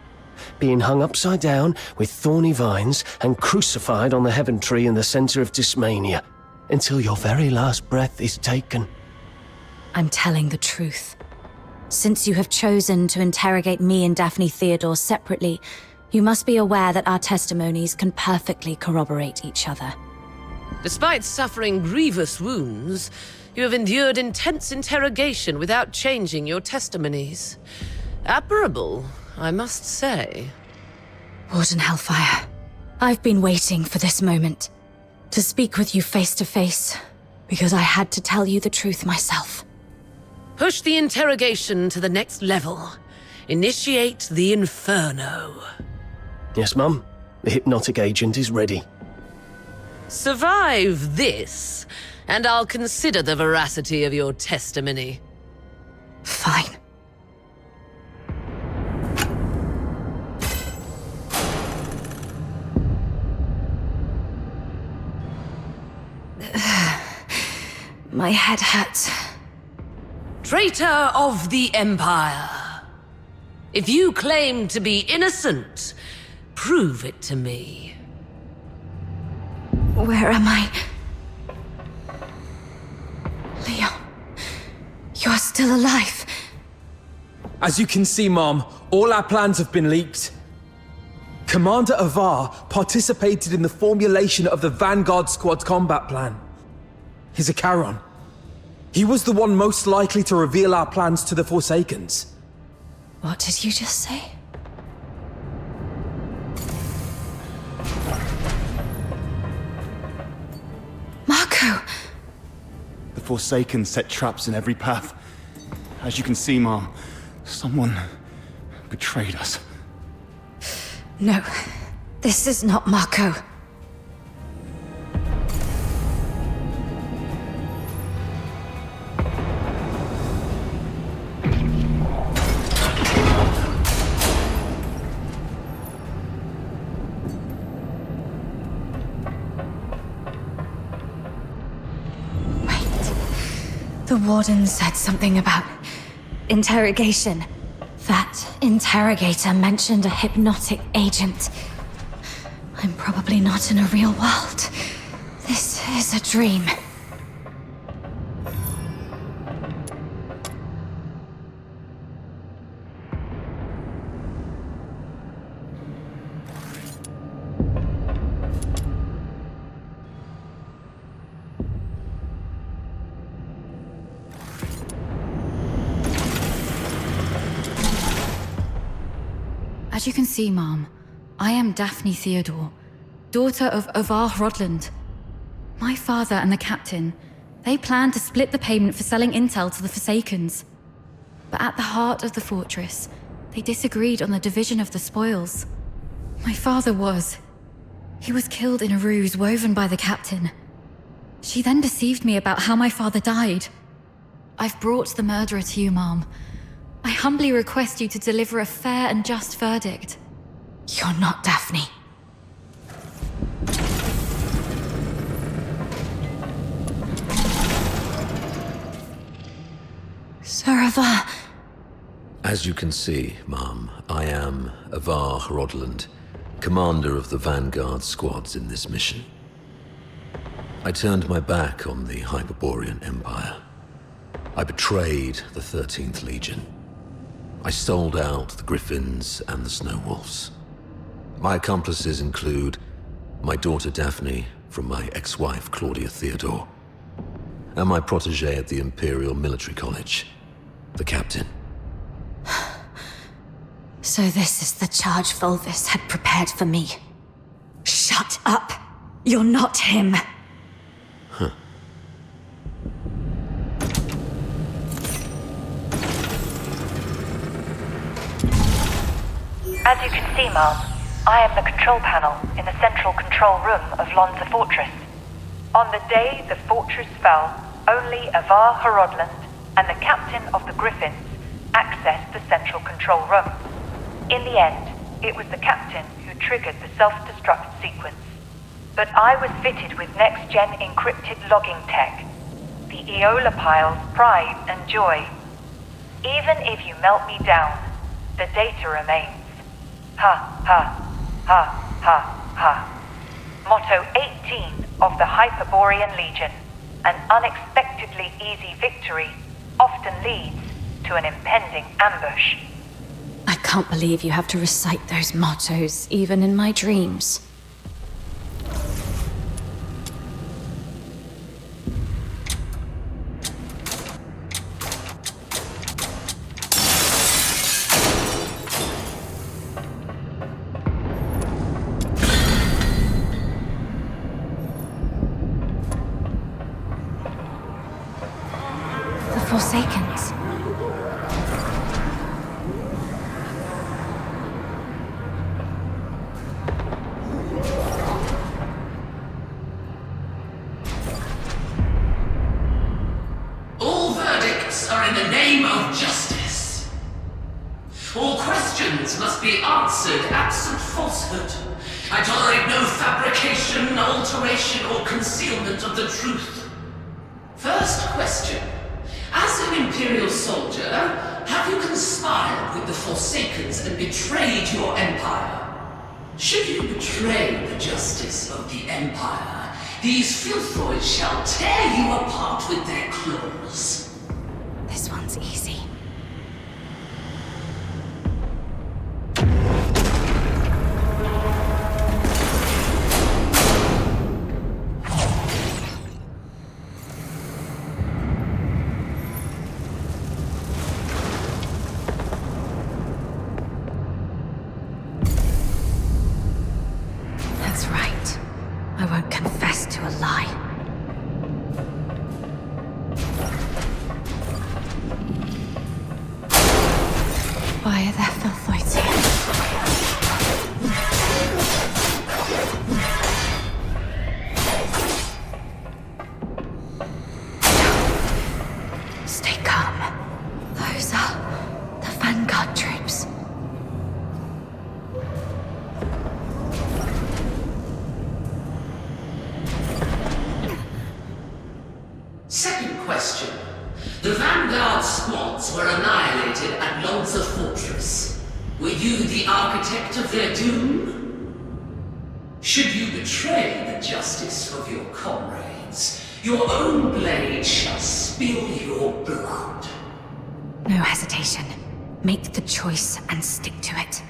Being hung upside down with thorny vines and crucified on the heaven tree in the center of Dismania until your very last breath is taken. I'm telling the truth. Since you have chosen to interrogate me and Daphne Theodore separately, you must be aware that our testimonies can perfectly corroborate each other. Despite suffering grievous wounds, you have endured intense interrogation without changing your testimonies. Admirable, I must say. Warden Hellfire, I've been waiting for this moment. To speak with you face to face, because I had to tell you the truth myself. Push the interrogation to the next level. Initiate the Inferno. Yes, Mum. The hypnotic agent is ready. Survive this, and I'll consider the veracity of your testimony. Fine. My head hurts. Traitor of the Empire. If you claim to be innocent, prove it to me. Where am I? Leon, you're still alive. As you can see, Mom, all our plans have been leaked. Commander Avar participated in the formulation of the Vanguard Squad's combat plan. He's a Charon. He was the one most likely to reveal our plans to the Forsakens. What did you just say? Marco! The Forsaken set traps in every path. As you can see, Mom, someone betrayed us. No, this is not Marco. The warden said something about interrogation. That interrogator mentioned a hypnotic agent. I'm probably not in a real world. This is a dream. As you can see, Mom, I am Daphne Theodore, daughter of Avar Rodland. My father and the captain, they planned to split the payment for selling intel to the Forsakens. But at the heart of the fortress, they disagreed on the division of the spoils. My father was. He was killed in a ruse woven by the captain. She then deceived me about how my father died. I've brought the murderer to you, Mom. I humbly request you to deliver a fair and just verdict. You're not Daphne. Suravar. As you can see, Ma'am, I am Avar Rodland, commander of the Vanguard squads in this mission. I turned my back on the Hyperborean Empire. I betrayed the 13th Legion. I sold out the Griffins and the Snow Wolves. My accomplices include my daughter Daphne from my ex-wife Claudia Theodore, and my protege at the Imperial Military College, the captain. So this is the charge Fulvis had prepared for me. Shut up. You're not him. Huh. As you can see, Mom, I am the control panel in the central control room of Lonza Fortress. On the day the fortress fell, only Avar Horodland and the captain of the Griffins accessed the central control room. In the end, it was the captain who triggered the self-destruct sequence. But I was fitted with next-gen encrypted logging tech, the Eola Pile's pride and joy. Even if you melt me down, the data remains. Ha, ha, ha, ha, ha. Motto 18 of the Hyperborean Legion. An unexpectedly easy victory often leads to an impending ambush. I can't believe you have to recite those mottos, even in my dreams. Forsakens. All verdicts are in the name of justice. All questions must be answered absent falsehood. I tolerate no fabrication, alteration, or concealment of the truth. First question. As an Imperial soldier, have you conspired with the Forsakens and betrayed your Empire? Should you betray the justice of the Empire, these filthoids shall tear you apart with their claws. This one's easy. Second question. The Vanguard squads were annihilated at Lonza Fortress. Were you the architect of their doom? Should you betray the justice of your comrades, your own blade shall spill your blood. No hesitation. Make the choice and stick to it.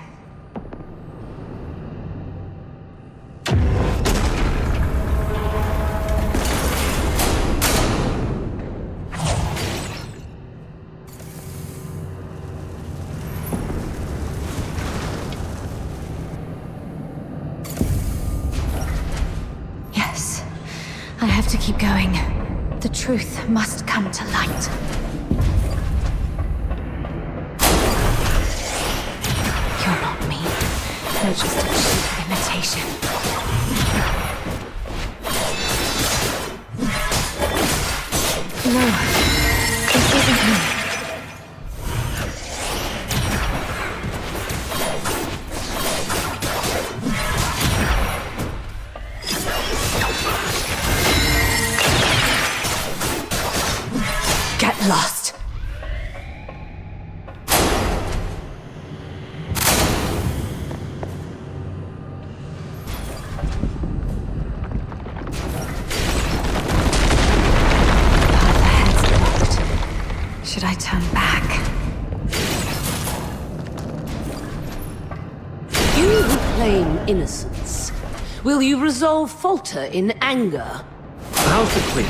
Yes, I have to keep going. The truth must come to light. You're not me. You're just a cheap imitation. No, this isn't me. Get lost. Should I turn back? You who claim innocence, will you resolve falter in anger? How's the clear?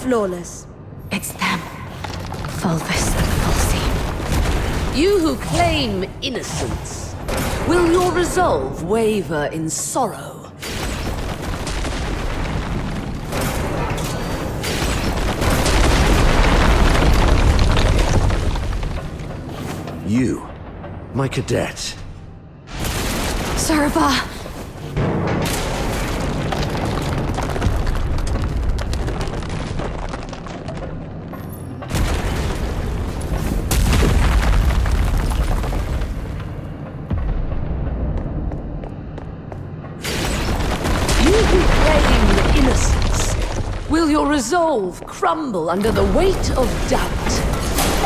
Flawless. It's them. Fulvus and Fulsi. You who claim innocence, Will your resolve waver in sorrow? You, my cadet. Serva! Will your resolve crumble under the weight of doubt?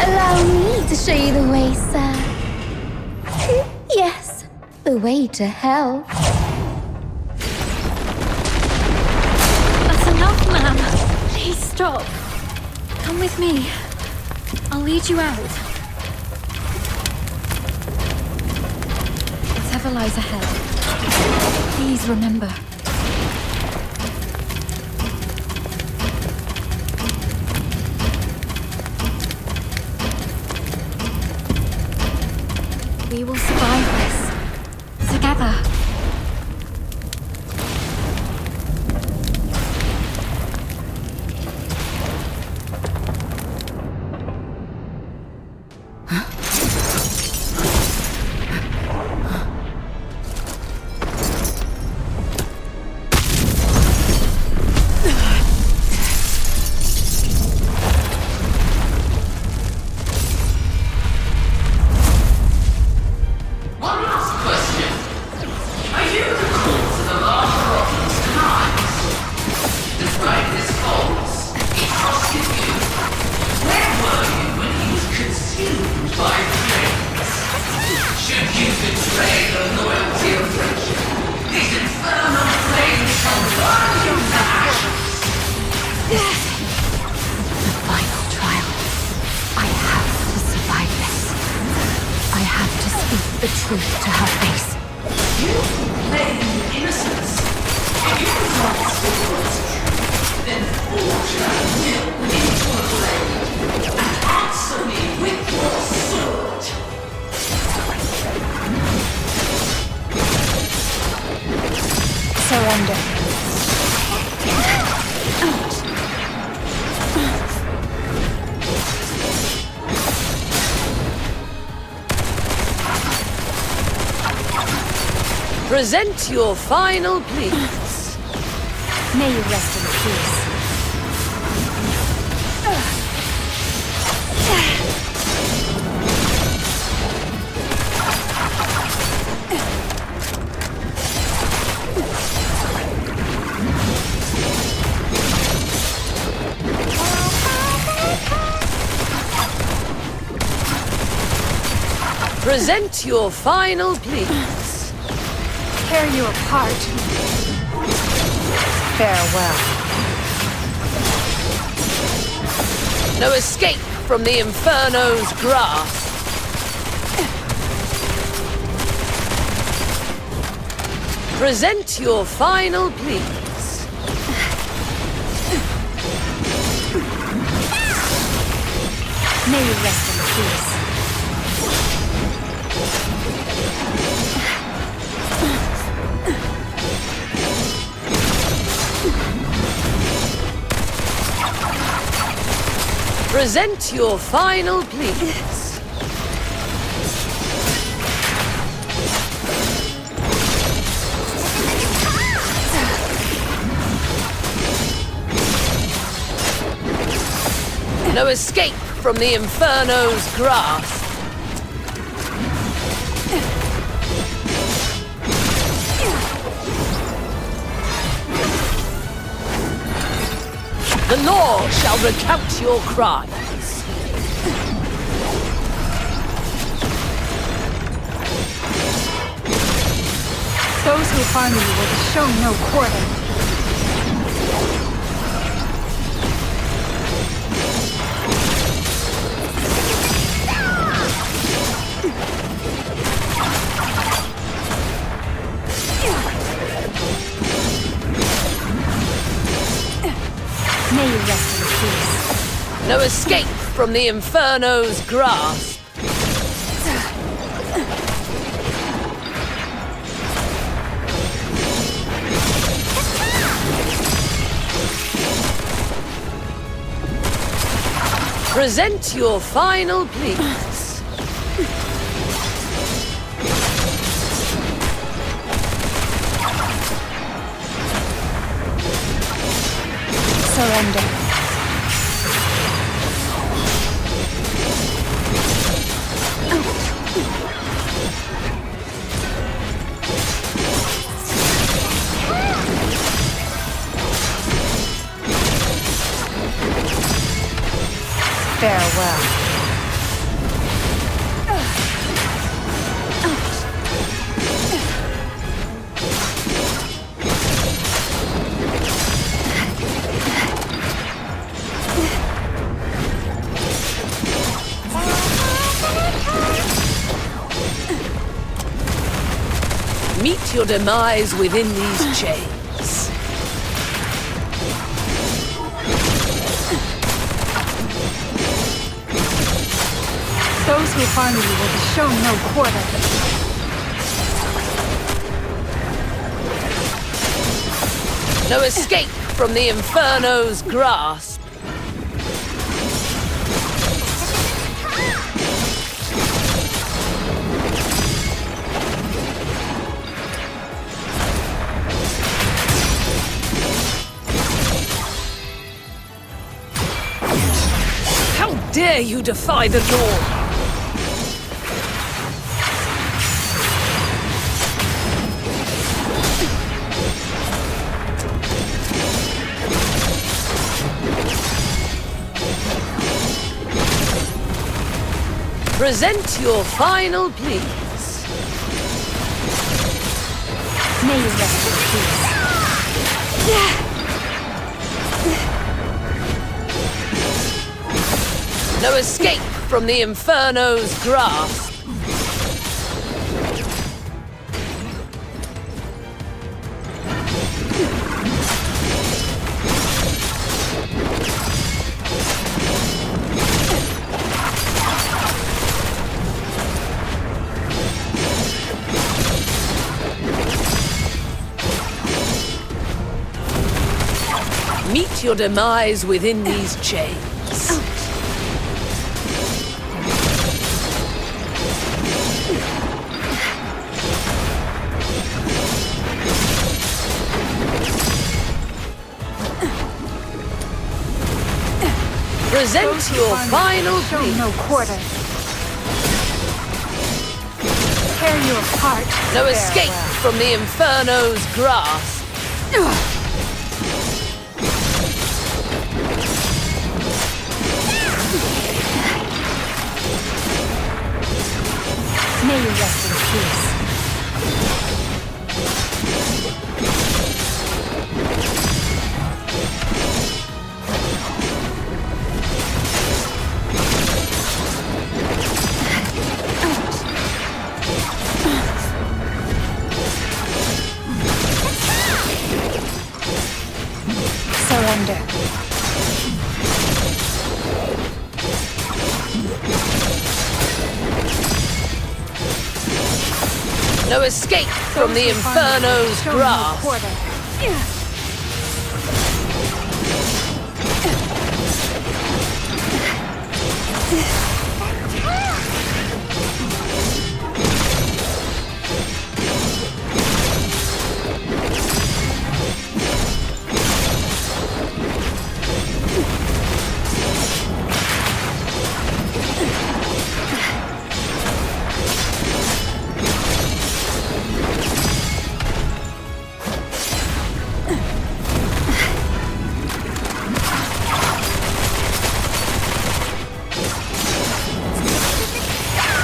Allow me to show you the way, sir. Yes, the way to hell. That's enough, ma'am. Please stop. Come with me. I'll lead you out. Whatever lies ahead, please remember. We will survive this. Together. Present your final pleas. May you rest in peace. Present your final pleas. Tear you apart. Farewell. No escape from the Inferno's grasp. Present your final pleas. May you rest in peace. Present your final pleas. No escape from the Inferno's grasp. The law shall recount your crimes. Those who harm you will be shown no quarter. May you rest in peace. No escape from the Inferno's grasp. Present your final pleas. Surrender. Farewell. Meet your demise within these chains. Those who harm you will be shown no quarter. No escape from the Inferno's grasp. How dare you defy the law? Present your final pleas. May you rest in peace. No escape from the Inferno's grasp. Meet your demise within these chains. Present your final Show plea. no quarter. Tear you apart. No escape from the Inferno's grasp. May you rest in peace. Surrender. No escape from the Inferno's Show no grasp. quarter.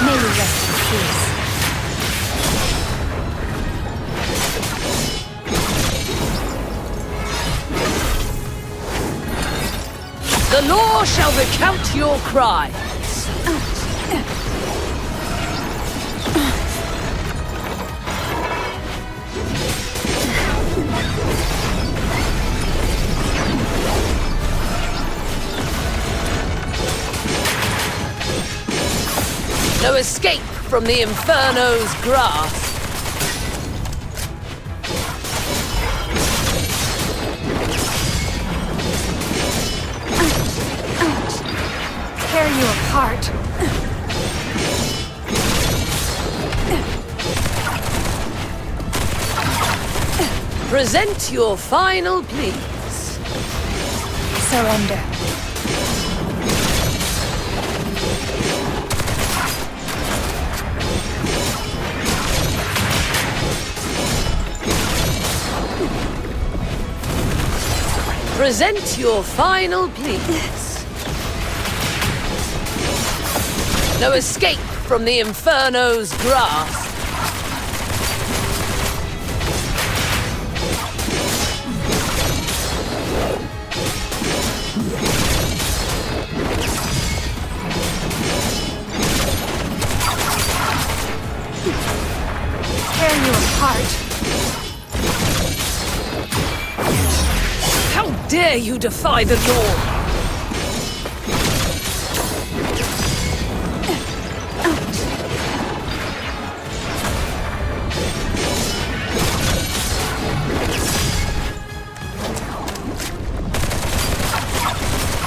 May you rest in peace. The law shall recount your crimes. No escape from the Inferno's grasp. Present your final pleas. Surrender. Present your final pleas. No escape from the Inferno's grasp. Tear you apart. How dare you defy the law?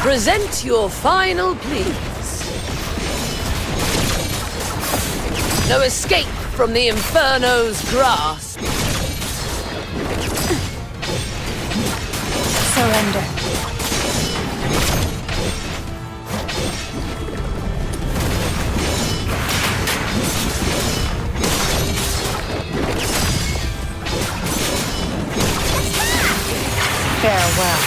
Present your final pleas. No escape from the Inferno's grasp. Surrender. Farewell.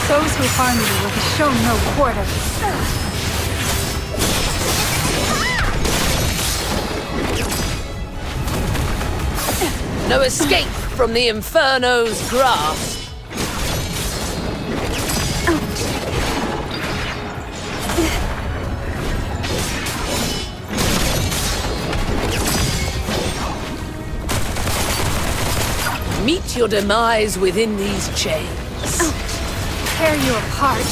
Those who harm you will be shown no quarter. No escape from the Inferno's grasp. Meet your demise within these chains. Tear you apart.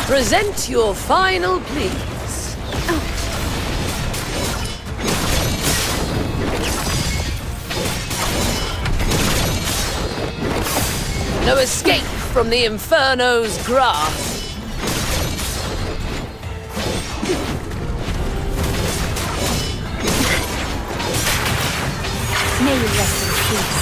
Present your final pleas. No escape from the Inferno's grasp. May you rest in peace.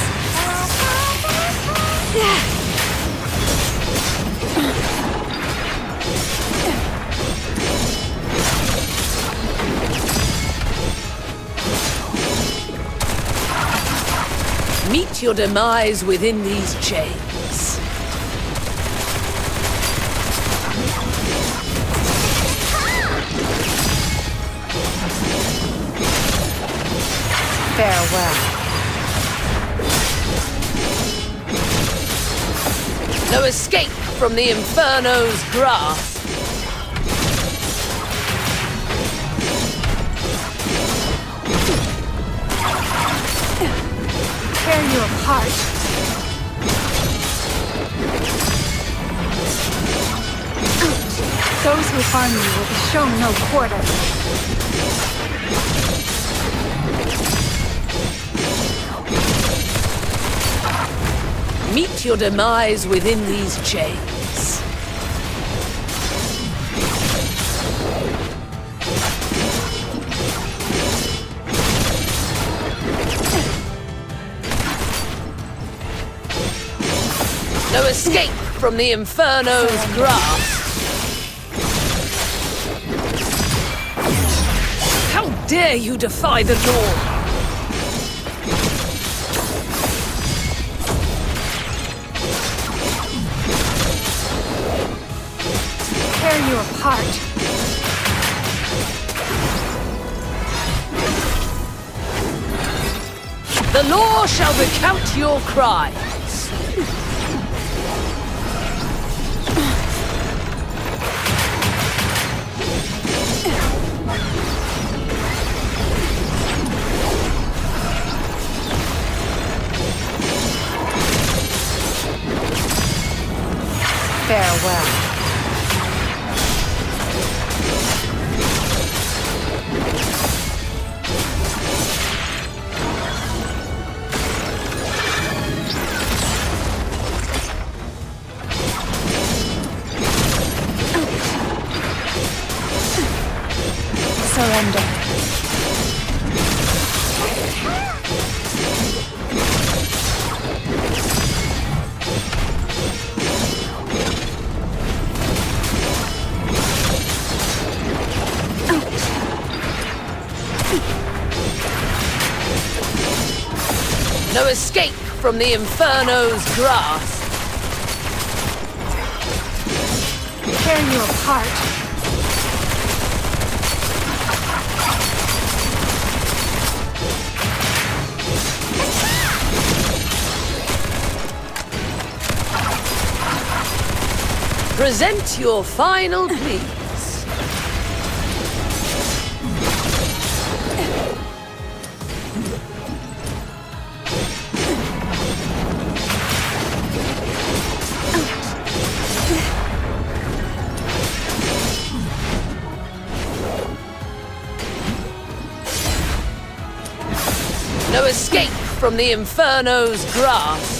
Meet your demise within these chains. Farewell. No escape from the Inferno's grasp. Tear you apart. Those who harm you will be shown no quarter. Meet your demise within these chains. No escape from the Inferno's grasp. How dare you defy the law? Tear you apart. The law shall recount your crimes. Farewell. well. Surrender. No escape from the Inferno's grasp. Tear you apart. Present your final pleas. No escape from the Inferno's grasp.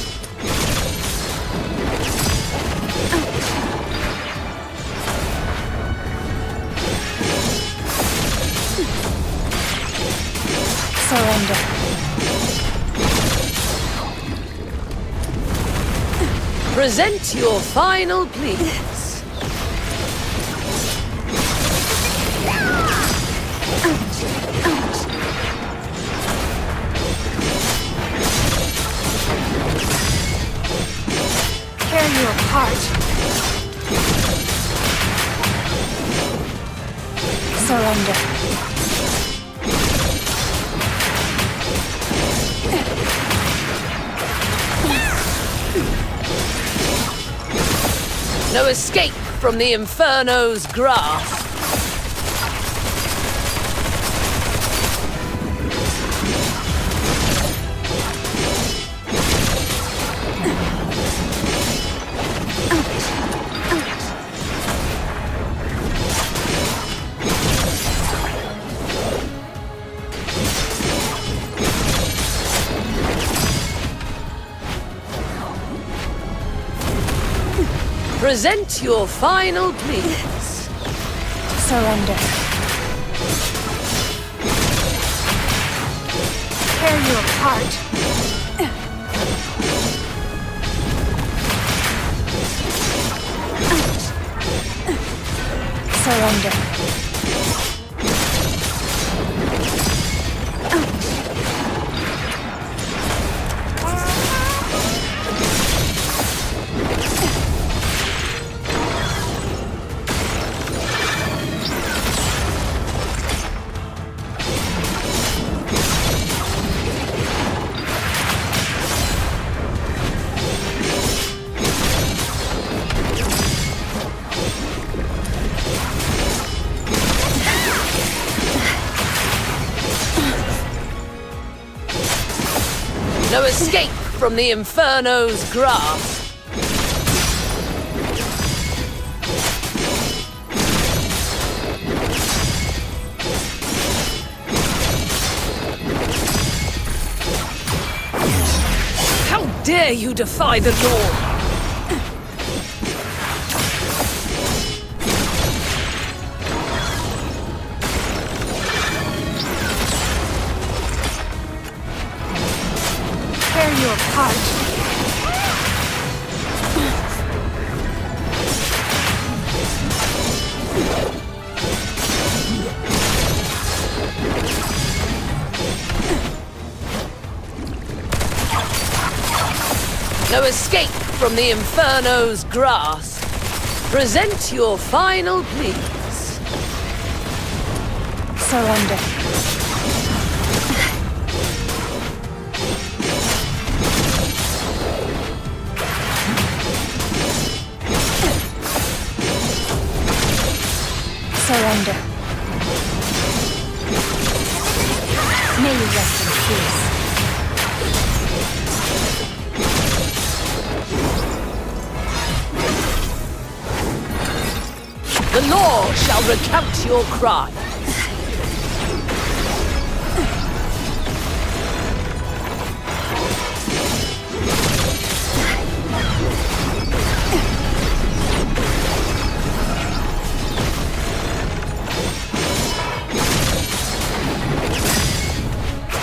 Surrender. Present your final pleas. Tear you apart. Surrender. No escape from the Inferno's grasp. Present your final pleas. Surrender. Tear you apart. Surrender. No escape from the Inferno's grasp. How dare you defy the law? Tear you apart. No escape from the Inferno's grasp. Present your final pleas. Surrender. Surrender. May you rest in peace. The law shall recount your crime.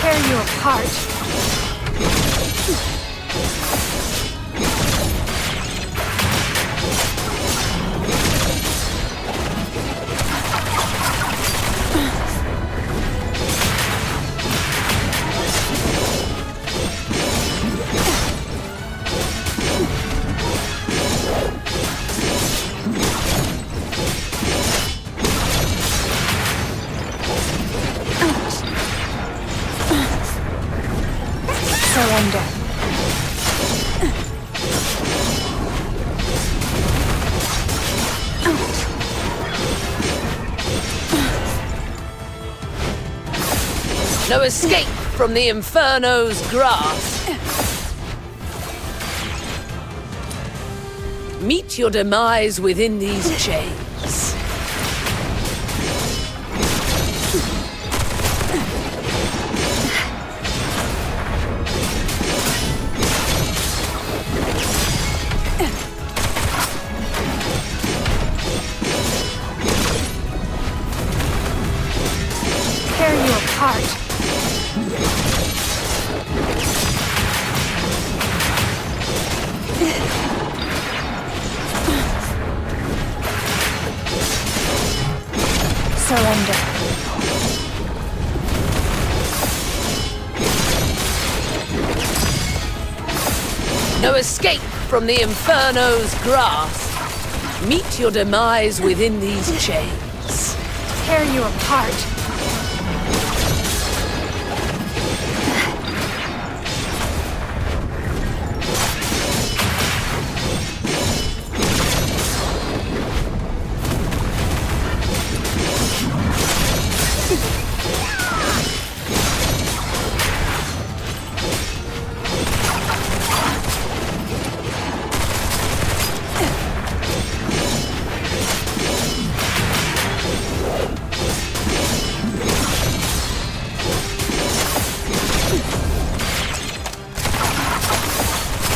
Tear you apart. Surrender. No escape from the Inferno's grasp. Meet your demise within these chains. Tear you apart. Surrender. No escape from the Inferno's grasp. Meet your demise within these chains. Tear you apart.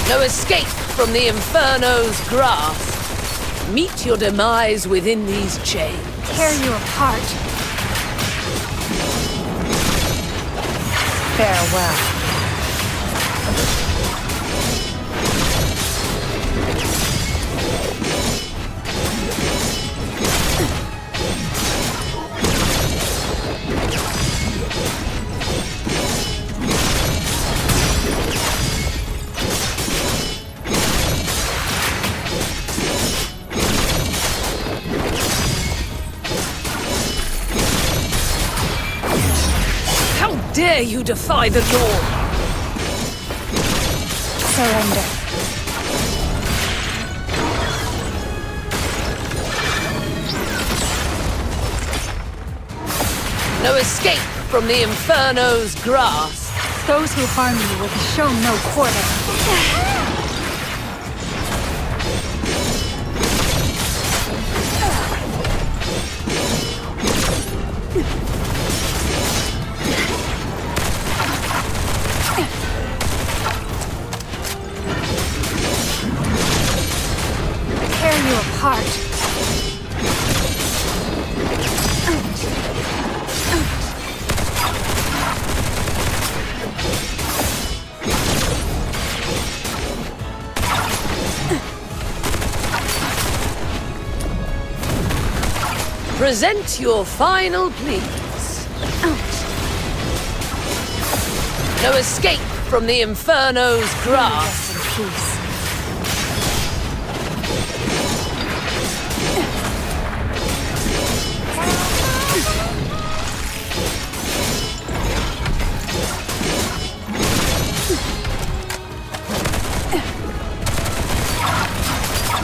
No escape from the Inferno's grasp. Meet your demise within these chains. Tear you apart. Farewell. Dare you defy the law? Surrender. No escape from the Inferno's grasp. Those who harm you will be shown no quarter. Tear you apart. Present your final pleas. No escape from the Inferno's grasp. Rest in peace.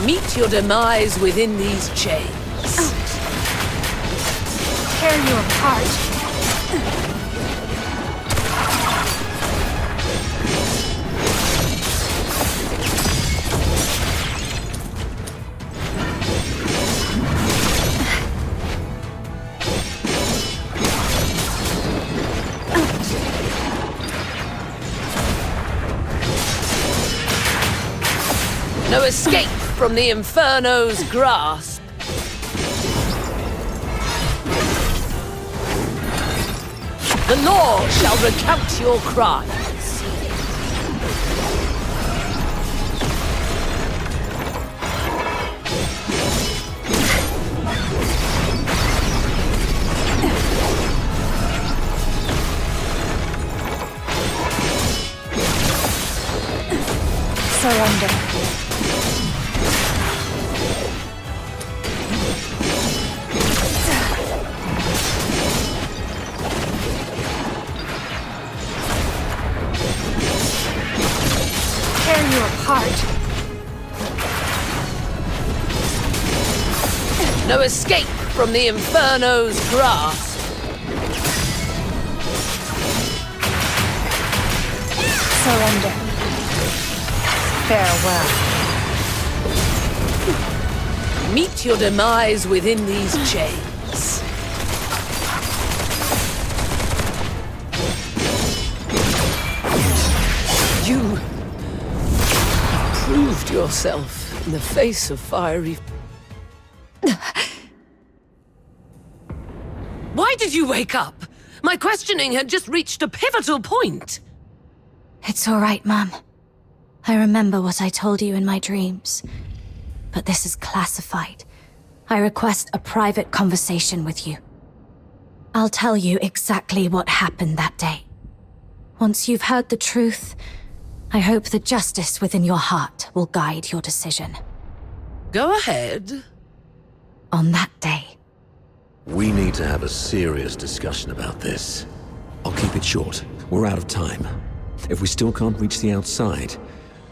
Meet your demise within these chains. Tear you apart. No escape from the Inferno's grasp. The law shall recount your crimes. Surrender. Tear you apart. No escape from the Inferno's grasp. Surrender. Farewell. Meet your demise within these chains. You proved yourself in the face of fiery... Why did you wake up? My questioning had just reached a pivotal point. It's all right, Mum. I remember what I told you in my dreams. But this is classified. I request a private conversation with you. I'll tell you exactly what happened that day. Once you've heard the truth, I hope the justice within your heart will guide your decision. Go ahead. On that day. We need to have a serious discussion about this. I'll keep it short. We're out of time. If we still can't reach the outside,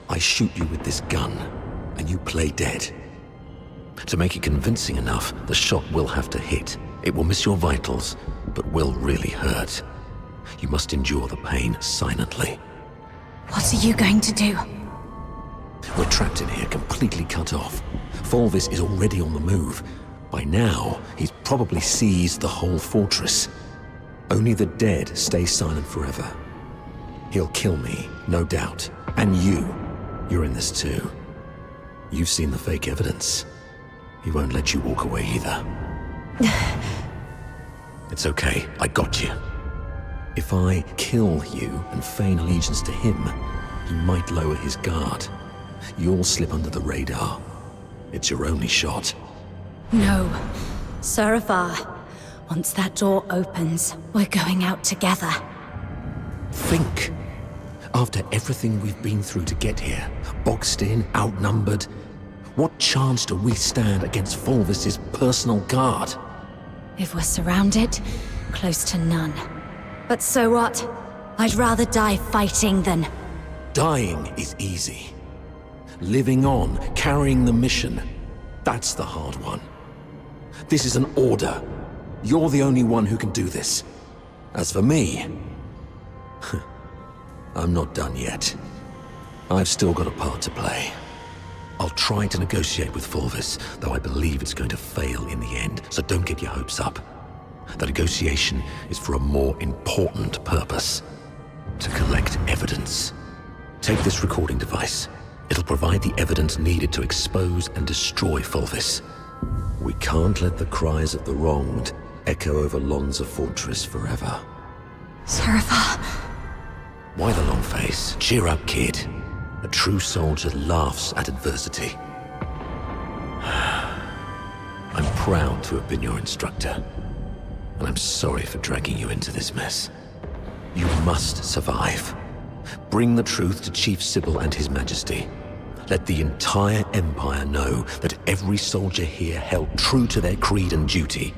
I shoot you with this gun, and you play dead. To make it convincing enough, the shot will have to hit. It will miss your vitals, but will really hurt. You must endure the pain silently. What are you going to do? We're trapped in here, completely cut off. Fulvis is already on the move. By now, he's probably seized the whole fortress. Only the dead stay silent forever. He'll kill me, no doubt. And you're in this too. You've seen the fake evidence. He won't let you walk away either. It's okay, I got you. If I kill you and feign allegiance to him, he might lower his guard. You'll slip under the radar. It's your only shot. No. Saravar. Once that door opens, we're going out together. Think. After everything we've been through to get here, boxed in, outnumbered, what chance do we stand against Fulvis's personal guard? If we're surrounded, close to none. But so what? I'd rather die fighting than... Dying is easy. Living on, carrying the mission, that's the hard one. This is an order. You're the only one who can do this. As for me, I'm not done yet. I've still got a part to play. I'll try to negotiate with Fulvis, though I believe it's going to fail in the end, so don't get your hopes up. The negotiation is for a more important purpose. To collect evidence. Take this recording device. It'll provide the evidence needed to expose and destroy Fulvis. We can't let the cries of the wronged echo over Lonza Fortress forever. Saravar. Why the long face? Cheer up, kid. A true soldier laughs at adversity. I'm proud to have been your instructor. And I'm sorry for dragging you into this mess. You must survive. Bring the truth to Chief Sybil and His Majesty. Let the entire Empire know that every soldier here held true to their creed and duty.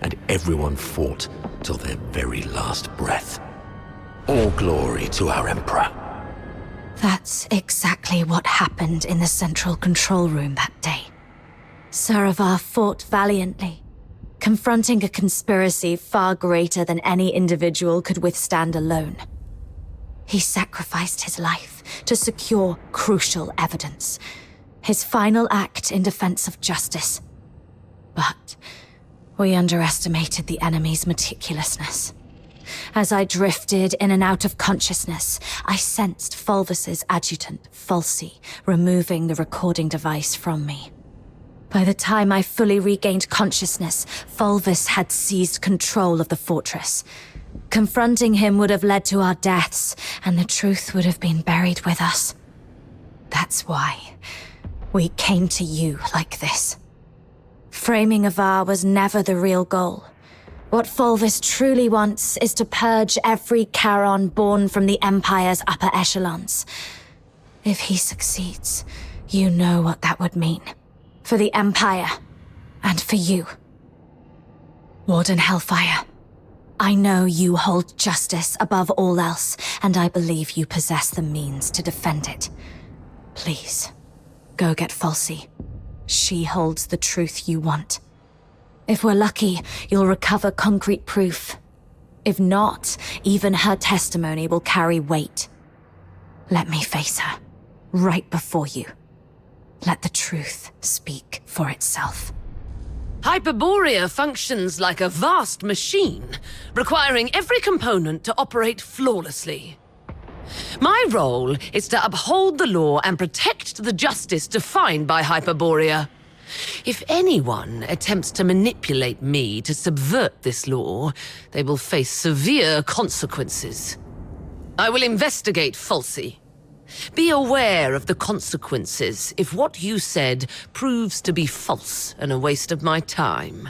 And everyone fought till their very last breath. All glory to our Emperor. That's exactly what happened in the central control room that day. Saravar fought valiantly, confronting a conspiracy far greater than any individual could withstand alone. He sacrificed his life to secure crucial evidence, his final act in defense of justice. But we underestimated the enemy's meticulousness. As I drifted in and out of consciousness, I sensed Fulvis's adjutant, Falsey, removing the recording device from me. By the time I fully regained consciousness, Fulvis had seized control of the fortress. Confronting him would have led to our deaths, and the truth would have been buried with us. That's why we came to you like this. Framing Avar was never the real goal. What Fulvis truly wants is to purge every Charon born from the Empire's upper echelons. If he succeeds, you know what that would mean. For the Empire, and for you. Warden Hellfire, I know you hold justice above all else, and I believe you possess the means to defend it. Please, go get Falsey. She holds the truth you want. If we're lucky, you'll recover concrete proof. If not, even her testimony will carry weight. Let me face her, right before you. Let the truth speak for itself. Hyperborea functions like a vast machine, requiring every component to operate flawlessly. My role is to uphold the law and protect the justice defined by Hyperborea. If anyone attempts to manipulate me to subvert this law, they will face severe consequences. I will investigate Falsey. Be aware of the consequences if what you said proves to be false and a waste of my time.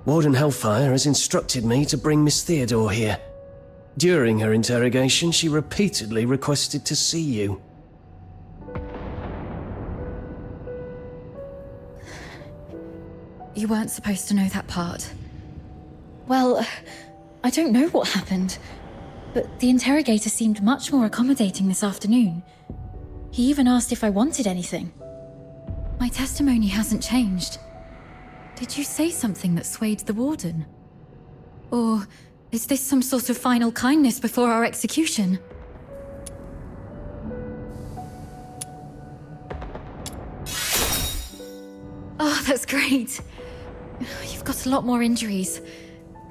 Warden Hellfire has instructed me to bring Miss Theodore here. During her interrogation, she repeatedly requested to see you. You weren't supposed to know that part. Well, I don't know what happened, but the interrogator seemed much more accommodating this afternoon. He even asked if I wanted anything. My testimony hasn't changed. Did you say something that swayed the warden? Or is this some sort of final kindness before our execution? Oh, that's great. You've got a lot more injuries.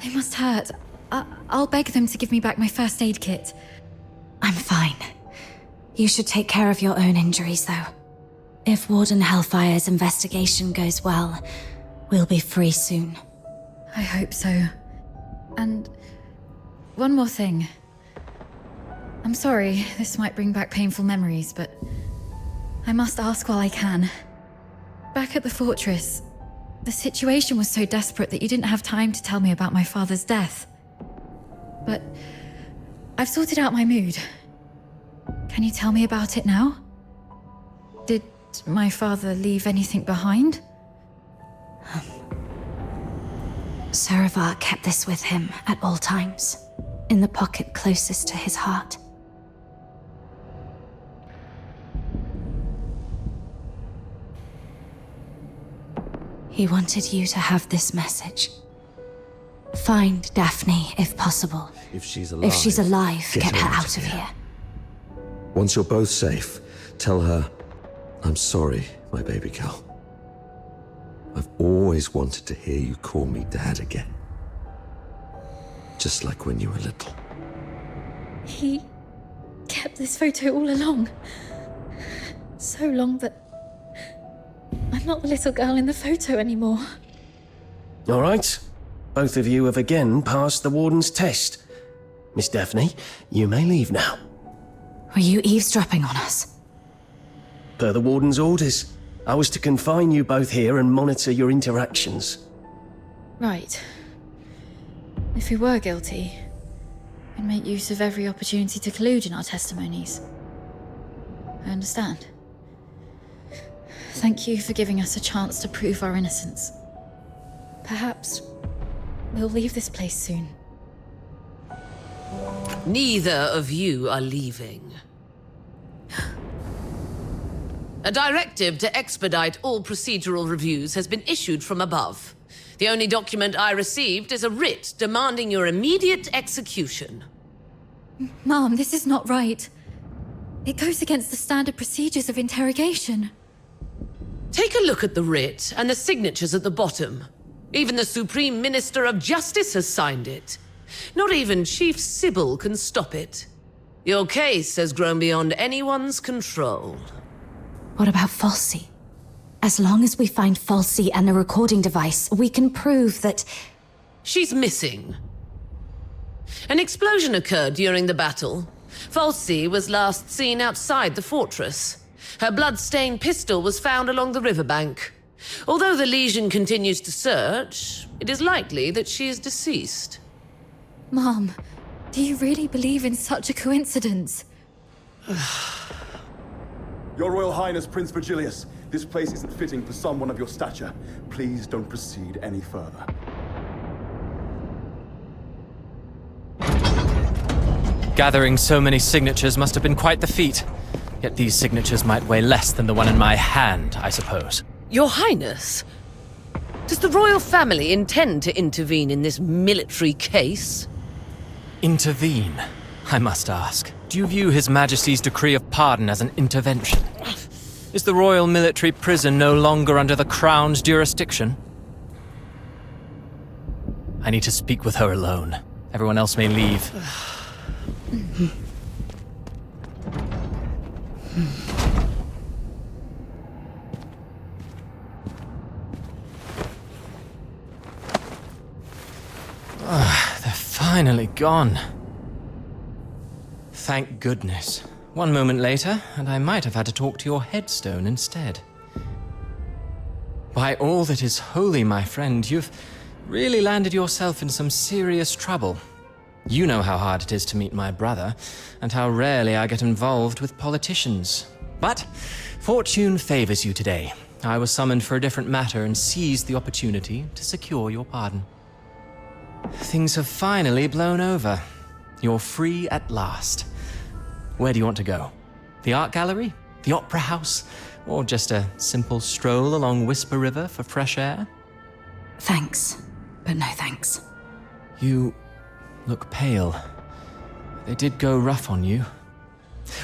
They must hurt. I'll beg them to give me back my first aid kit. I'm fine. You should take care of your own injuries, though. If Warden Hellfire's investigation goes well, we'll be free soon. I hope so. And one more thing. I'm sorry, this might bring back painful memories, but I must ask while I can. Back at the fortress, the situation was so desperate that you didn't have time to tell me about my father's death. But I've sorted out my mood. Can you tell me about it now? Did my father leave anything behind? Saravar kept this with him at all times, in the pocket closest to his heart. He wanted you to have this message. Find Daphne, if possible. If she's alive, get her out of here. Once you're both safe, tell her, I'm sorry, my baby girl. I've always wanted to hear you call me Dad again. Just like when you were little. He kept this photo all along. So long that I'm not the little girl in the photo anymore. All right. Both of you have again passed the Warden's test. Miss Daphne, you may leave now. Were you eavesdropping on us? Per the Warden's orders, I was to confine you both here and monitor your interactions. Right. If we were guilty, we'd make use of every opportunity to collude in our testimonies. I understand. Thank you for giving us a chance to prove our innocence. Perhaps we'll leave this place soon. Neither of you are leaving. A directive to expedite all procedural reviews has been issued from above. The only document I received is a writ demanding your immediate execution. Mom, this is not right. It goes against the standard procedures of interrogation. Take a look at the writ and the signatures at the bottom. Even the Supreme Minister of Justice has signed it. Not even Chief Sybil can stop it. Your case has grown beyond anyone's control. What about Falsey? As long as we find Falsey and the recording device, we can prove that... She's missing. An explosion occurred during the battle. Falsey was last seen outside the fortress. Her blood-stained pistol was found along the riverbank. Although the Legion continues to search, it is likely that she is deceased. Mom, do you really believe in such a coincidence? Your Royal Highness, Prince Virgilius, this place isn't fitting for someone of your stature. Please don't proceed any further. Gathering so many signatures must have been quite the feat. Yet these signatures might weigh less than the one in my hand, I suppose. Your Highness, does the royal family intend to intervene in this military case? Intervene, I must ask. Do you view His Majesty's decree of pardon as an intervention? Is the royal military prison no longer under the Crown's jurisdiction? I need to speak with her alone. Everyone else may leave. They're finally gone. Thank goodness. One moment later, and I might have had to talk to your headstone instead. By all that is holy, my friend, you've really landed yourself in some serious trouble. You know how hard it is to meet my brother, and how rarely I get involved with politicians. But fortune favors you today. I was summoned for a different matter and seized the opportunity to secure your pardon. Things have finally blown over. You're free at last. Where do you want to go? The art gallery? The opera house? Or just a simple stroll along Whisper River for fresh air? Thanks, but no thanks. You look pale. They did go rough on you.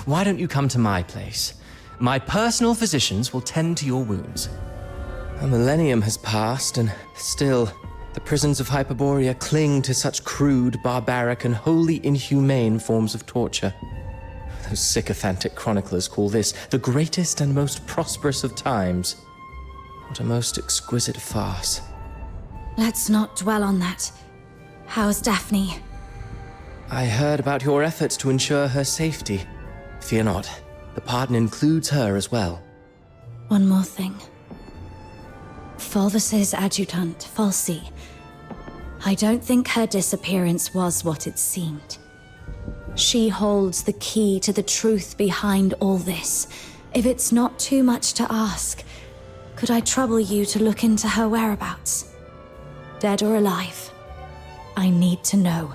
Why don't you come to my place? My personal physicians will tend to your wounds. A millennium has passed, and still, the prisons of Hyperborea cling to such crude, barbaric, and wholly inhumane forms of torture. Those sycophantic chroniclers call this the greatest and most prosperous of times. What a most exquisite farce. Let's not dwell on that. How's Daphne? I heard about your efforts to ensure her safety. Fear not, the pardon includes her as well. One more thing. Fulvis's adjutant, Falsey. I don't think her disappearance was what it seemed. She holds the key to the truth behind all this. If it's not too much to ask, could I trouble you to look into her whereabouts? Dead or alive? I need to know.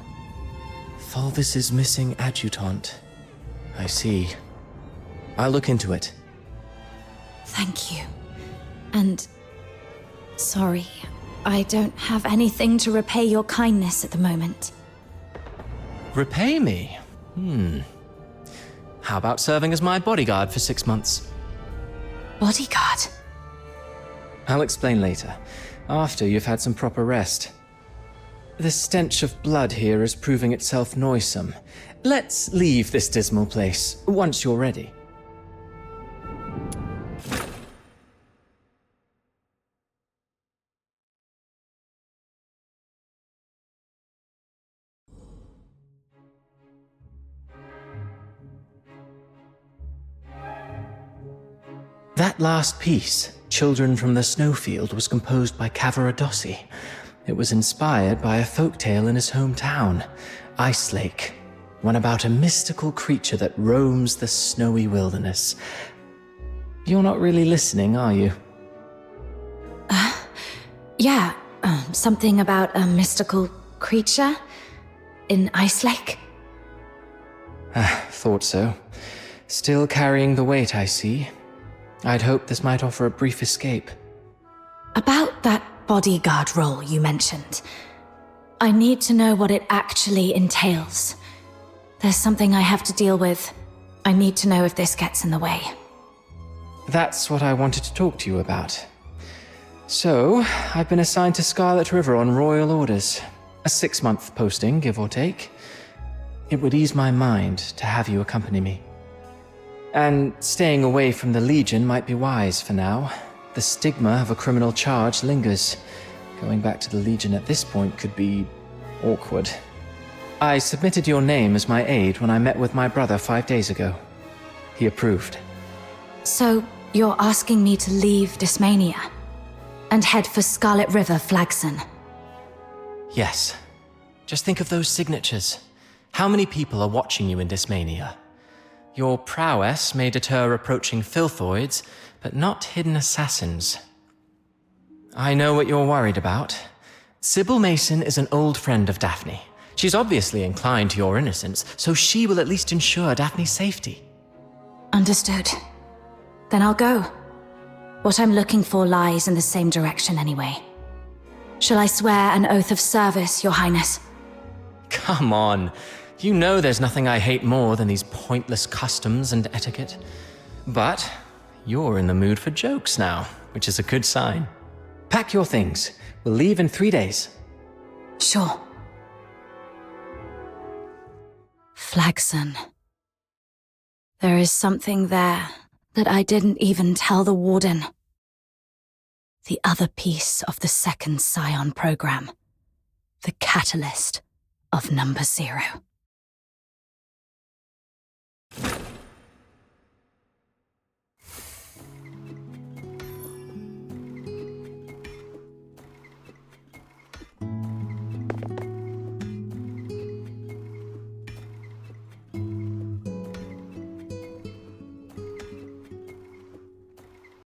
Fulvis's missing adjutant. I see. I'll look into it. Thank you. And... sorry, I don't have anything to repay your kindness at the moment. Repay me? How about serving as my bodyguard for 6 months? Bodyguard? I'll explain later, after you've had some proper rest. The stench of blood here is proving itself noisome. Let's leave this dismal place, once you're ready. That last piece, Children from the Snowfield, was composed by Cavaradossi. It was inspired by a folktale in his hometown, Ice Lake, one about a mystical creature that roams the snowy wilderness. You're not really listening, are you? Yeah, something about a mystical creature in Ice Lake? Thought so. Still carrying the weight, I see. I'd hoped this might offer a brief escape. About that bodyguard role you mentioned. I need to know what it actually entails. There's something I have to deal with. I need to know if this gets in the way. That's what I wanted to talk to you about. So, I've been assigned to Scarlet River on royal orders. A 6-month posting, give or take. It would ease my mind to have you accompany me. And staying away from the Legion might be wise for now. The stigma of a criminal charge lingers. Going back to the Legion at this point could be awkward. I submitted your name as my aide when I met with my brother 5 days ago. He approved. So, you're asking me to leave Dysmania and head for Scarlet River Flagson? Yes. Just think of those signatures. How many people are watching you in Dysmania? Your prowess may deter approaching filthoids, but not hidden assassins. I know what you're worried about. Sybil Mason is an old friend of Daphne. She's obviously inclined to your innocence, so she will at least ensure Daphne's safety. Understood. Then I'll go. What I'm looking for lies in the same direction anyway. Shall I swear an oath of service, Your Highness? Come on. You know there's nothing I hate more than these pointless customs and etiquette. But you're in the mood for jokes now, which is a good sign. Pack your things. We'll leave in 3 days. Sure. Flagson. There is something there that I didn't even tell the Warden. The other piece of the second Scion program. The catalyst of Number 0.